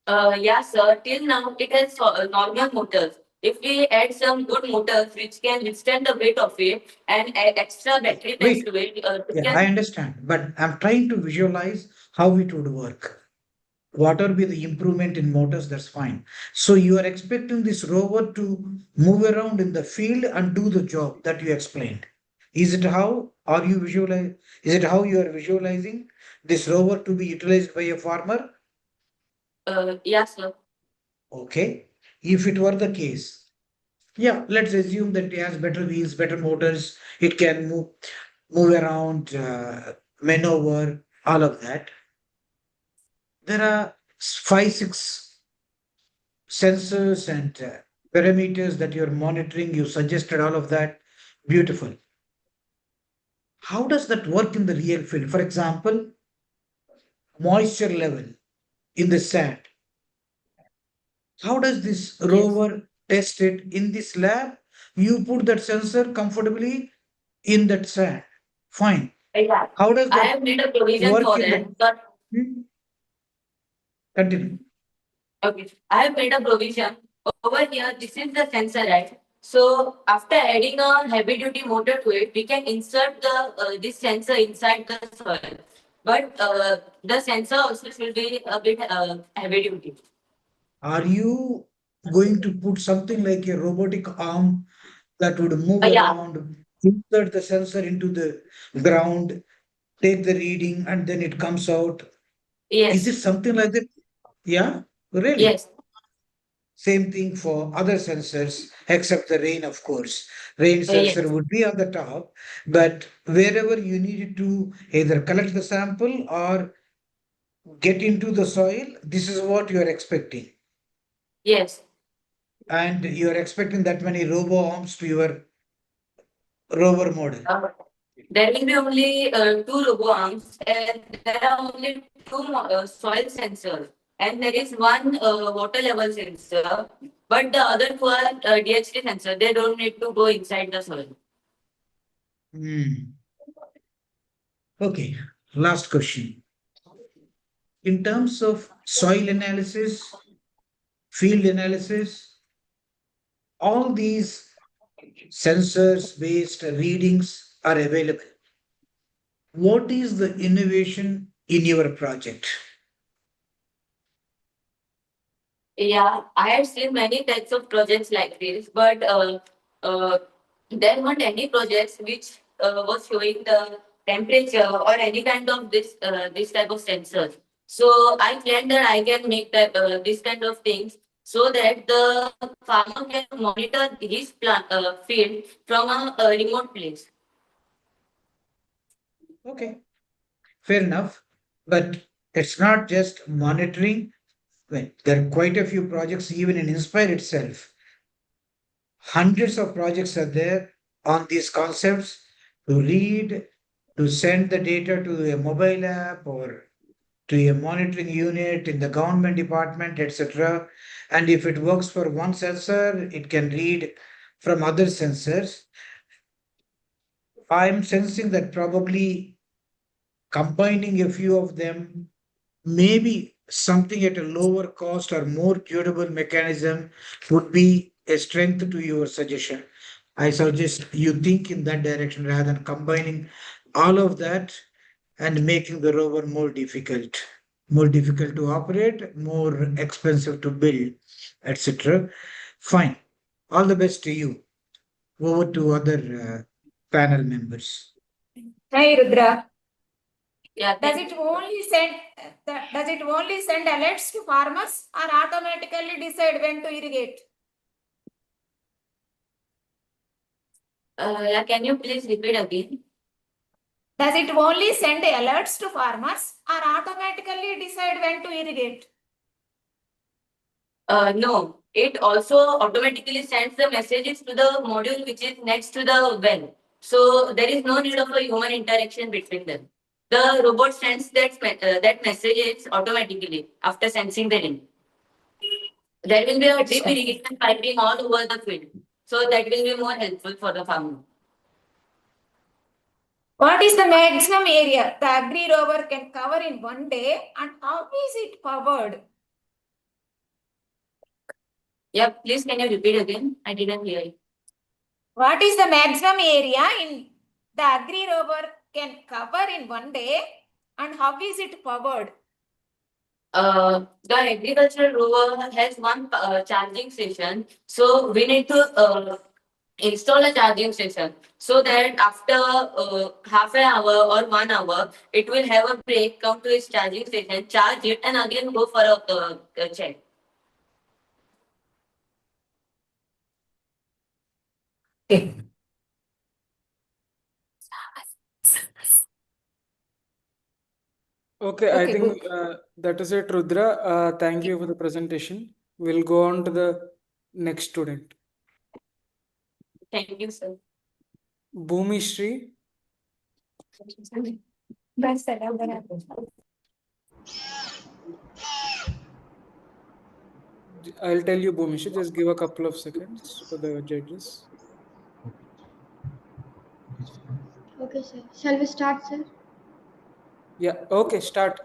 Yeah, sir. Till now, it has normal motors. If we add some good motors which can withstand the weight of it and add extra battery packs Wait, to it, it yeah, can. I understand, but I'm trying to visualize how it would work. Whatever be the improvement in motors, that's fine. So you are expecting this rover to move around in the field and do the job that you explained. Is it how are you visualize? Is it how you are visualizing this rover to be utilized by a farmer? Yeah, sir. Okay. If it were the case, yeah, let's assume that it has better wheels, better motors. It can move around, maneuver, all of that. There are 5, 6 sensors and parameters that you're monitoring. You suggested all of that. Beautiful. How does that work in the real field? For example, moisture level in the sand. How does this rover test it in this lab? You put that sensor comfortably in that sand. Fine. Yeah. How does I that have made a provision work for in that, the but continue? okay, I have made a provision over here. This is the sensor, right? So after adding a heavy duty motor to it, we can insert the this sensor inside the soil. But the sensor also should be a bit heavy duty. Are you going to put something like a robotic arm that would move Yeah. around, insert the sensor into the ground, take the reading, and then it comes out? Yes. Is it something like that? Yeah, really? Yes. Same thing for other sensors, except the rain, of course. Rain sensor Yes. would be on the top, but wherever you needed to either collect the sample or get into the soil, this is what you are expecting. Yes. And you are expecting that many robo arms to your rover model. There will be only two robo arms, and there are only two soil sensors, and there is one water level sensor. But the other two are DHT sensor. They don't need to go inside the soil. Okay, last question. In terms of soil analysis, field analysis, all these sensors based readings are available. What is the innovation in your project? Yeah, I have seen many types of projects like this, but there weren't any projects which was showing the temperature or any kind of this type of sensors. So I planned that I can make that this kind of things so that the farmer can monitor his plant field from a remote place. Okay, fair enough. But it's not just monitoring. Well, there are quite a few projects, even in Inspire itself. Hundreds of projects are there on these concepts to read, to send the data to a mobile app or to a monitoring unit in the government department, etc. And if it works for one sensor, it can read from other sensors. I'm sensing that probably combining a few of them, maybe something at a lower cost or more durable mechanism would be a strength to your suggestion. I suggest you think in that direction rather than combining all of that and making the rover more difficult to operate, more expensive to build, etc. Fine. All the best to you. Over to other panel members. Hi, Rudra. Yeah, Does it only send alerts to farmers or automatically decide when to irrigate? Yeah, can you please repeat again? Does it only send alerts to farmers or automatically decide when to irrigate? No, it also automatically sends the messages to the module which is next to the well. So there is no need of a human interaction between them. The robot sends that message automatically after sensing the link. There will be a drip irrigation piping all over the field. So that will be more helpful for the farmer. What is the maximum area the Agri rover can cover in one day and how is it powered? Yeah, please can you repeat again? I didn't hear you. What is the maximum area in the Agri rover can cover in one day and how is it powered? The agricultural rover has one charging station. So we need to install a charging station so that after half an hour or 1 hour, it will have a break, come to its charging station, charge it, and again go for a check. Okay, I Okay, think good. that is it, Rudra. Thank you for the presentation. We'll go on to the next student. Thank you, sir. Bhoomi Shri. I'll tell you, Bhoomi Shri, just give a couple of seconds for the judges. Okay, sir. Shall we start, sir? Yeah, okay, start.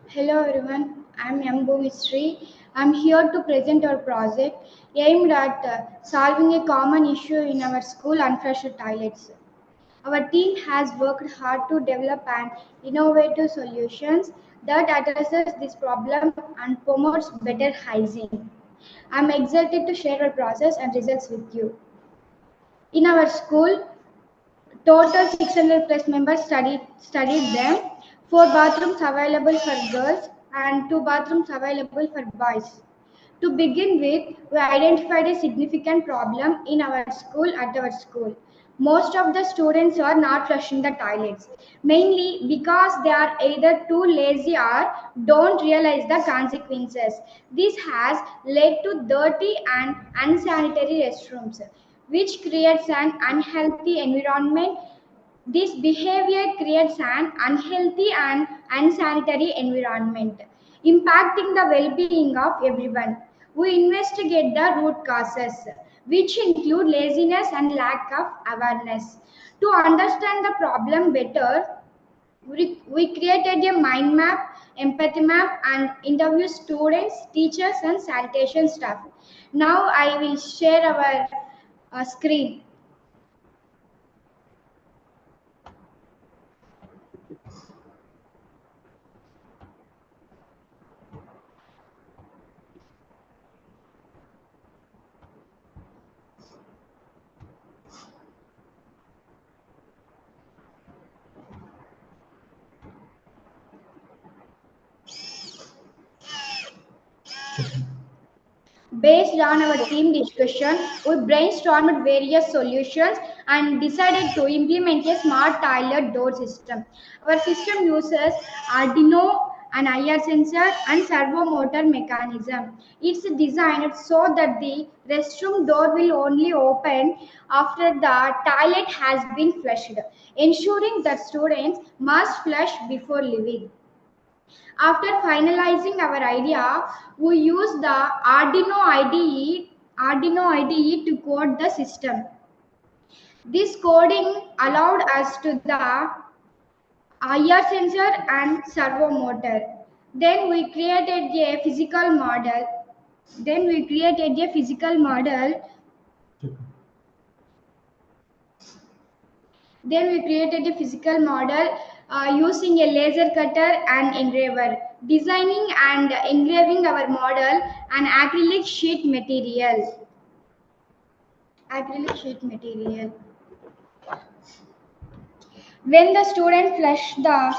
Hello, everyone. I'm M. Bhumistry. I'm here to present our project aimed at solving a common issue in our school, unflushed toilets. Our team has worked hard to develop an innovative solutions that addresses this problem and promotes better hygiene. I'm excited to share our process and results with you. In our school, total 600 plus members studied them. 4 bathrooms available for girls and 2 bathrooms available for boys. To begin with, we identified a significant problem in our school at our school. Most of the students are not flushing the toilets, mainly because they are either too lazy or don't realize the consequences. This has led to dirty and unsanitary restrooms, which creates an unhealthy environment This behavior creates an unhealthy and unsanitary environment, impacting the well-being of everyone. We investigate the root causes, which include laziness and lack of awareness. To understand the problem better, we created a mind map, empathy map, and interview students, teachers, and sanitation staff. Now I will share our screen. Based on our team discussion, we brainstormed various solutions and decided to implement a smart toilet door system. Our system uses Arduino, an IR sensor, and servo motor mechanism. It's designed so that the restroom door will only open after the toilet has been flushed, ensuring that students must flush before leaving. After finalizing our idea, we used the Arduino IDE to code the system. This coding allowed us to the IR sensor and servo motor. Then we created a physical model. Then we created a physical model Then we created a physical model using a laser cutter and engraver, designing and engraving our model on acrylic sheet material. Acrylic sheet material. When the student flushed the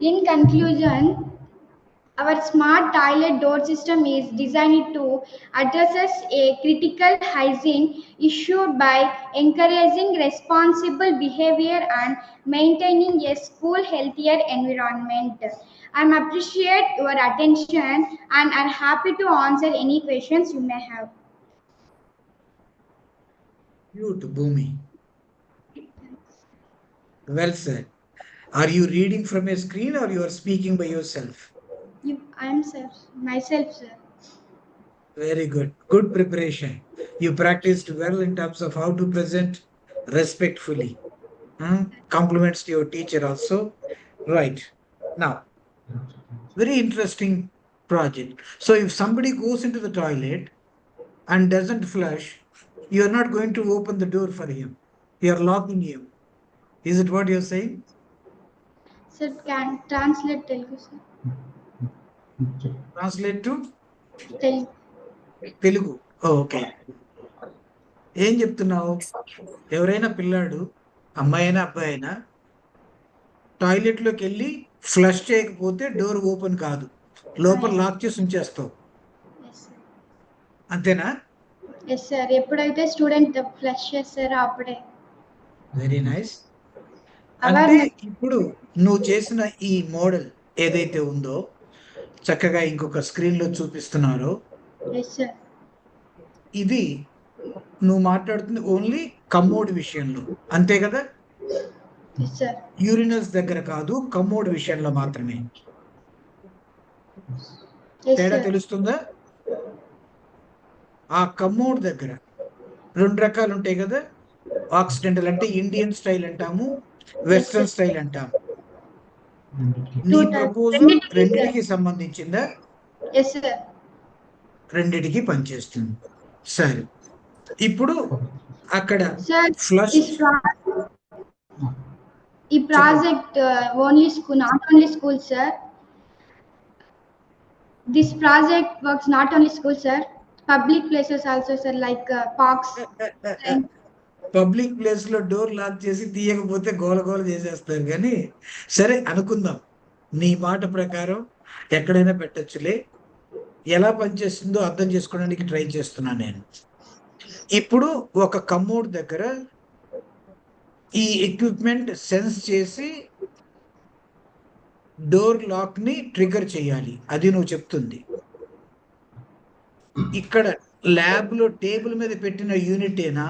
In conclusion, our smart toilet door system is designed to address a critical hygiene issue by encouraging responsible behavior and maintaining a school healthier environment. I appreciate your attention and are happy to answer any questions you may have. You to Bhoomi. Well said. Are you reading from a screen or you are speaking by yourself? I am myself, sir. Very good. Good preparation. You practiced well in terms of how to present respectfully. Compliments to your teacher also. Right. Now, very interesting project. So if somebody goes into the toilet and doesn't flush, you're not going to open the door for him. You're locking him. Is it what you're saying? Sir, can translate Telugu, sir. Translate to Telugu. Telugu. Okay ఏం చెప్తున్నావు? ఎవరైనా పిల్లాడు అమ్మాయి అయినా అబ్బాయి అయినా టాయిలెట్లోకి వెళ్ళి flush చేయకపోతే డోర్ ఓపెన్ కాదు, లోపల లాక్ చేసి ఉంచేస్తావు, అంతేనా? Yes sir. ఎప్పుడైతే స్టూడెంట్ ఫ్లష్ చేస్తారో అప్పుడే. Very nice. అంటే ఇప్పుడు నువ్వు చేసిన ఈ మోడల్ ఏదైతే ఉందో చక్కగా ఇంకొక స్క్రీన్ లో చూపిస్తున్నారో, ఇది నువ్వు మాట్లాడుతుంది ఓన్లీ కమ్మోడ్ విషయంలో, అంతే కదా? యూరినల్స్ దగ్గర కాదు, కమ్మోడ్ విషయంలో మాత్రమే. తేడా తెలుస్తుందా? ఆ కమ్మోడ్ దగ్గర రెండు రకాలు ఉంటాయి కదా, ఆక్సిడెంటల్ అంటే ఇండియన్ స్టైల్ అంటాము, వెస్ట్రన్ స్టైల్ అంటాము. నీ ప్రపోజల్ రెండిటికి సంబంధించిందా? రెండిటికి పనిచేస్తుంది. సరే, ఇప్పుడు అక్కడ ఫ్లష్ ఈ project only school, not only school sir. This project works not only school, sir. Public places also, sir, like parks. Public place లో డోర్ లాక్ చేసి తీయకపోతే గోల గోల చేసేస్తారు. కానీ సరే అనుకుందాం, నీ మాట ప్రకారం ఎక్కడైనా పెట్టచ్చులే. ఎలా పనిచేస్తుందో అర్థం చేసుకోవడానికి ట్రై చేస్తున్నా నేను. ఇప్పుడు ఒక కమ్మోడ్ దగ్గర ఈ ఎక్విప్మెంట్ సెన్స్ చేసి డోర్ లాక్ ని ట్రిగర్ చేయాలి, అది నువ్వు చెప్తుంది. ఇక్కడ ల్యాబ్ లో టేబుల్ మీద పెట్టిన యూనిట్ ఏనా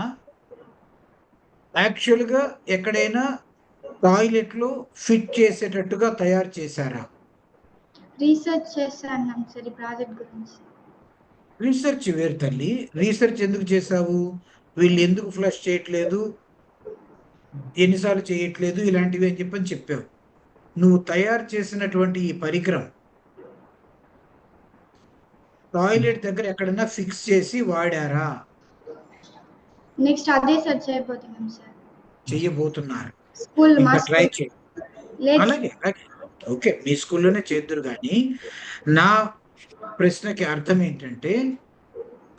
యాక్చువల్ గా ఎక్కడైనా టాయిలెట్ లో ఫిట్ చేసేటట్టుగా తయారు చేశారా? రీసెర్చ్ చేశాను సార్ ఈ ప్రాజెక్ట్ గురించి. రీసెర్చ్ వేరు తల్లి. రీసెర్చ్ ఎందుకు చేసావు? వీళ్ళు ఎందుకు ఫ్లష్ చేయట్లేదు, ఎన్నిసార్లు చేయట్లేదు, ఇలాంటివి అని చెప్పావు. నువ్వు తయారు చేసినటువంటి ఈ పరికరం టాయిలెట్ దగ్గర ఎక్కడన్నా ఫిక్స్ చేసి వాడారా? నెక్స్ట్ అదే సెర్చ్ అయిపోతున్నాం సార్. చెయ్యబోతున్నారు. స్కూల్ ఇంకా ట్రై చేయి. లేదు. అలాగే ఓకే, మీ స్కూల్లోనే చేద్దురు. కానీ నా ప్రశ్నకి అర్థం ఏంటంటే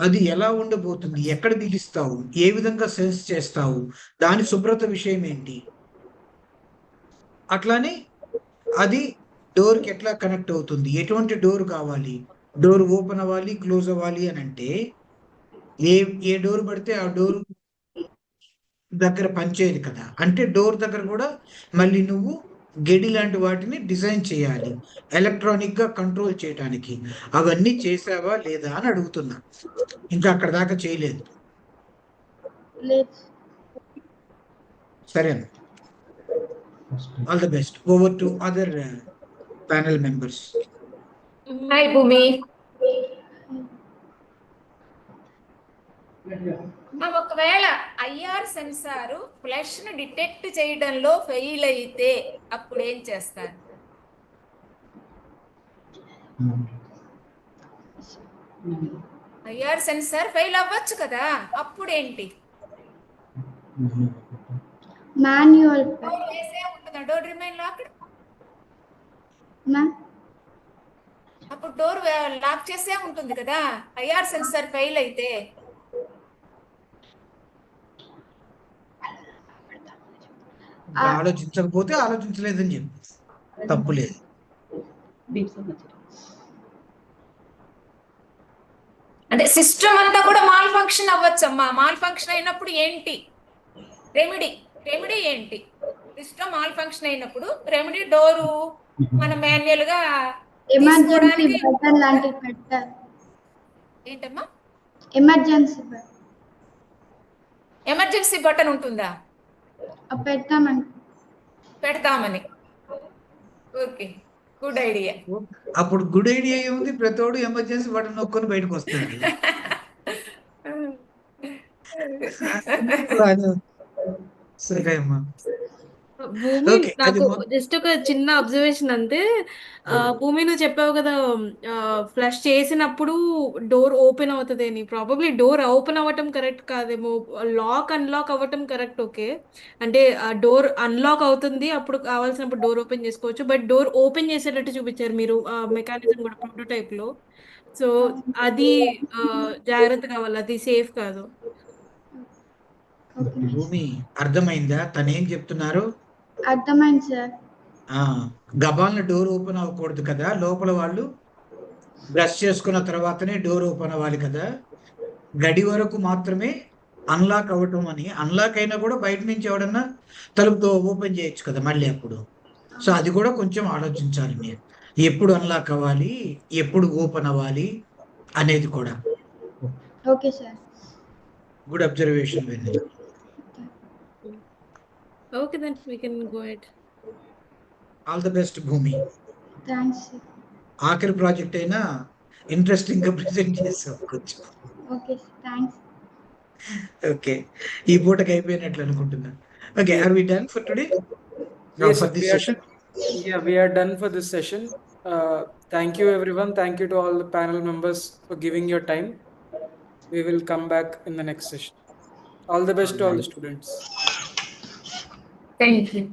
అది ఎలా ఉండబోతుంది, ఎక్కడ బిగిస్తావు, ఏ విధంగా సెన్స్ చేస్తావు, దాని శుభ్రత విషయం ఏంటి, అట్లానే అది డోర్కి ఎట్లా కనెక్ట్ అవుతుంది, ఎటువంటి డోర్ కావాలి, డోర్ ఓపెన్ అవ్వాలి, క్లోజ్ అవ్వాలి అని అంటే ఏ డోర్ పడితే ఆ డోర్ దగ్గర పనిచేయదు కదా. అంటే డోర్ దగ్గర కూడా మళ్ళీ నువ్వు గెడి లాంటి వాటిని డిజైన్ చేయాలి ఎలక్ట్రానిక్ గా కంట్రోల్ చేయడానికి. అవన్నీ చేసావా లేదా అని అడుగుతున్నా. ఇంకా అక్కడ దాకా చేయలేదు. సరే, all the best. Over to other panel members. Hi భూమి. ఒకవేళ ఐఆర్ సెన్సార్ ఫ్లష్ ను డిటెక్ట్ చేయడంలో ఫెయిల్ అయితే అప్పుడు ఏం చేస్తారు? ఐఆర్ సెన్సార్ ఫెయిల్ అవ్వచ్చు కదా, అప్పుడు ఏంటి? మాన్యువల్ డోర్ వేసే ఉంటుందా? Door remain locked. అప్పుడు డోర్ లాక్ చేసే ఉంటుంది కదా ఐఆర్ సెన్సార్ ఫెయిల్ అయితే. ఆలోచించకపోతే ఆలోచించలేదని చెప్పి తప్పు లేదు. అంటే సిస్టమ్ అంతా కూడా మాల్ ఫంక్షన్ అవ్వచ్చమ్మా. మాల్ ఫంక్షన్ అయినప్పుడు ఏంటి రెమెడీ? రెమెడీ ఏంటి? సిస్టమ్ మాల్ ఫంక్షన్ అయినప్పుడు రెమెడీ డోరు మనం మాన్యువల్ గా ఎమర్జెన్సీ బటన్ లాంటివి పెట్టారు. ఏంటమ్మా? ఎమర్జెన్సీ బటన్ ఉంటుందా? పెడతామని. Okay, good idea. అప్పుడు గుడ్ ఐడియా ఏముంది, ప్రతోడు ఎమర్జెన్సీ బటన్ నొక్కొని బయటకు వస్తాడు. సరే అమ్మా. భూమి, నాకు జస్ట్ ఒక చిన్న అబ్జర్వేషన్ అంతే. భూమి, నువ్వు చెప్పావు కదా ఫ్లష్ చేసినప్పుడు డోర్ ఓపెన్ అవుతుంది అని. ప్రాబబ్లీ డోర్ ఓపెన్ అవ్వటం కరెక్ట్ కాదేమో, లాక్ అన్లాక్ అవ్వటం కరెక్ట్. ఓకే, అంటే ఆ డోర్ అన్లాక్ అవుతుంది, అప్పుడు కావాల్సినప్పుడు డోర్ ఓపెన్ చేసుకోవచ్చు. బట్ డోర్ ఓపెన్ చేసేటట్టు చూపించారు మీరు మెకానిజం కూడా ప్రోటోటైప్ లో. సో అది జాగ్రత్త కావాలి, అది సేఫ్ కాదు. భూమి, అర్థమైందా తనేం చెప్తున్నారు? అర్థమైంది సార్. గబాల్న డోర్ ఓపెన్ అవ్వకూడదు కదా, లోపల వాళ్ళు బ్రష్ చేసుకున్న తర్వాతనే డోర్ ఓపెన్ అవ్వాలి కదా, గడి వరకు మాత్రమే అన్లాక్ అవ్వటం అని. అన్లాక్ అయినా కూడా బయట నుంచి ఎవడన్నా తలుపు ఓపెన్ చేయొచ్చు కదా మళ్ళీ అప్పుడు. సో అది కూడా కొంచెం ఆలోచించాలి మీరు, ఎప్పుడు అన్లాక్ అవ్వాలి, ఎప్పుడు ఓపెన్ అవ్వాలి అనేది కూడా. Okay sir. గుడ్ అబ్జర్వేషన్ విని. Okay, then we can go ahead. All the best Bhoomi. Thanks. ఆఖరి ప్రాజెక్ట్ అయినా ఇంట్రెస్టింగ్ గా ప్రెజెంట్ చేసావు కొంచెం. Okay, thanks. ఓకే, ఈ పూటకి అయిపోయినట్లు అనుకుంటున్నా. Okay, are we done for today? Yes, for this session? Yeah, we are done for this session. Thank you everyone. Thank you to all the panel members for giving your time. We will come back in the next session. All the best to all the students. Thank you.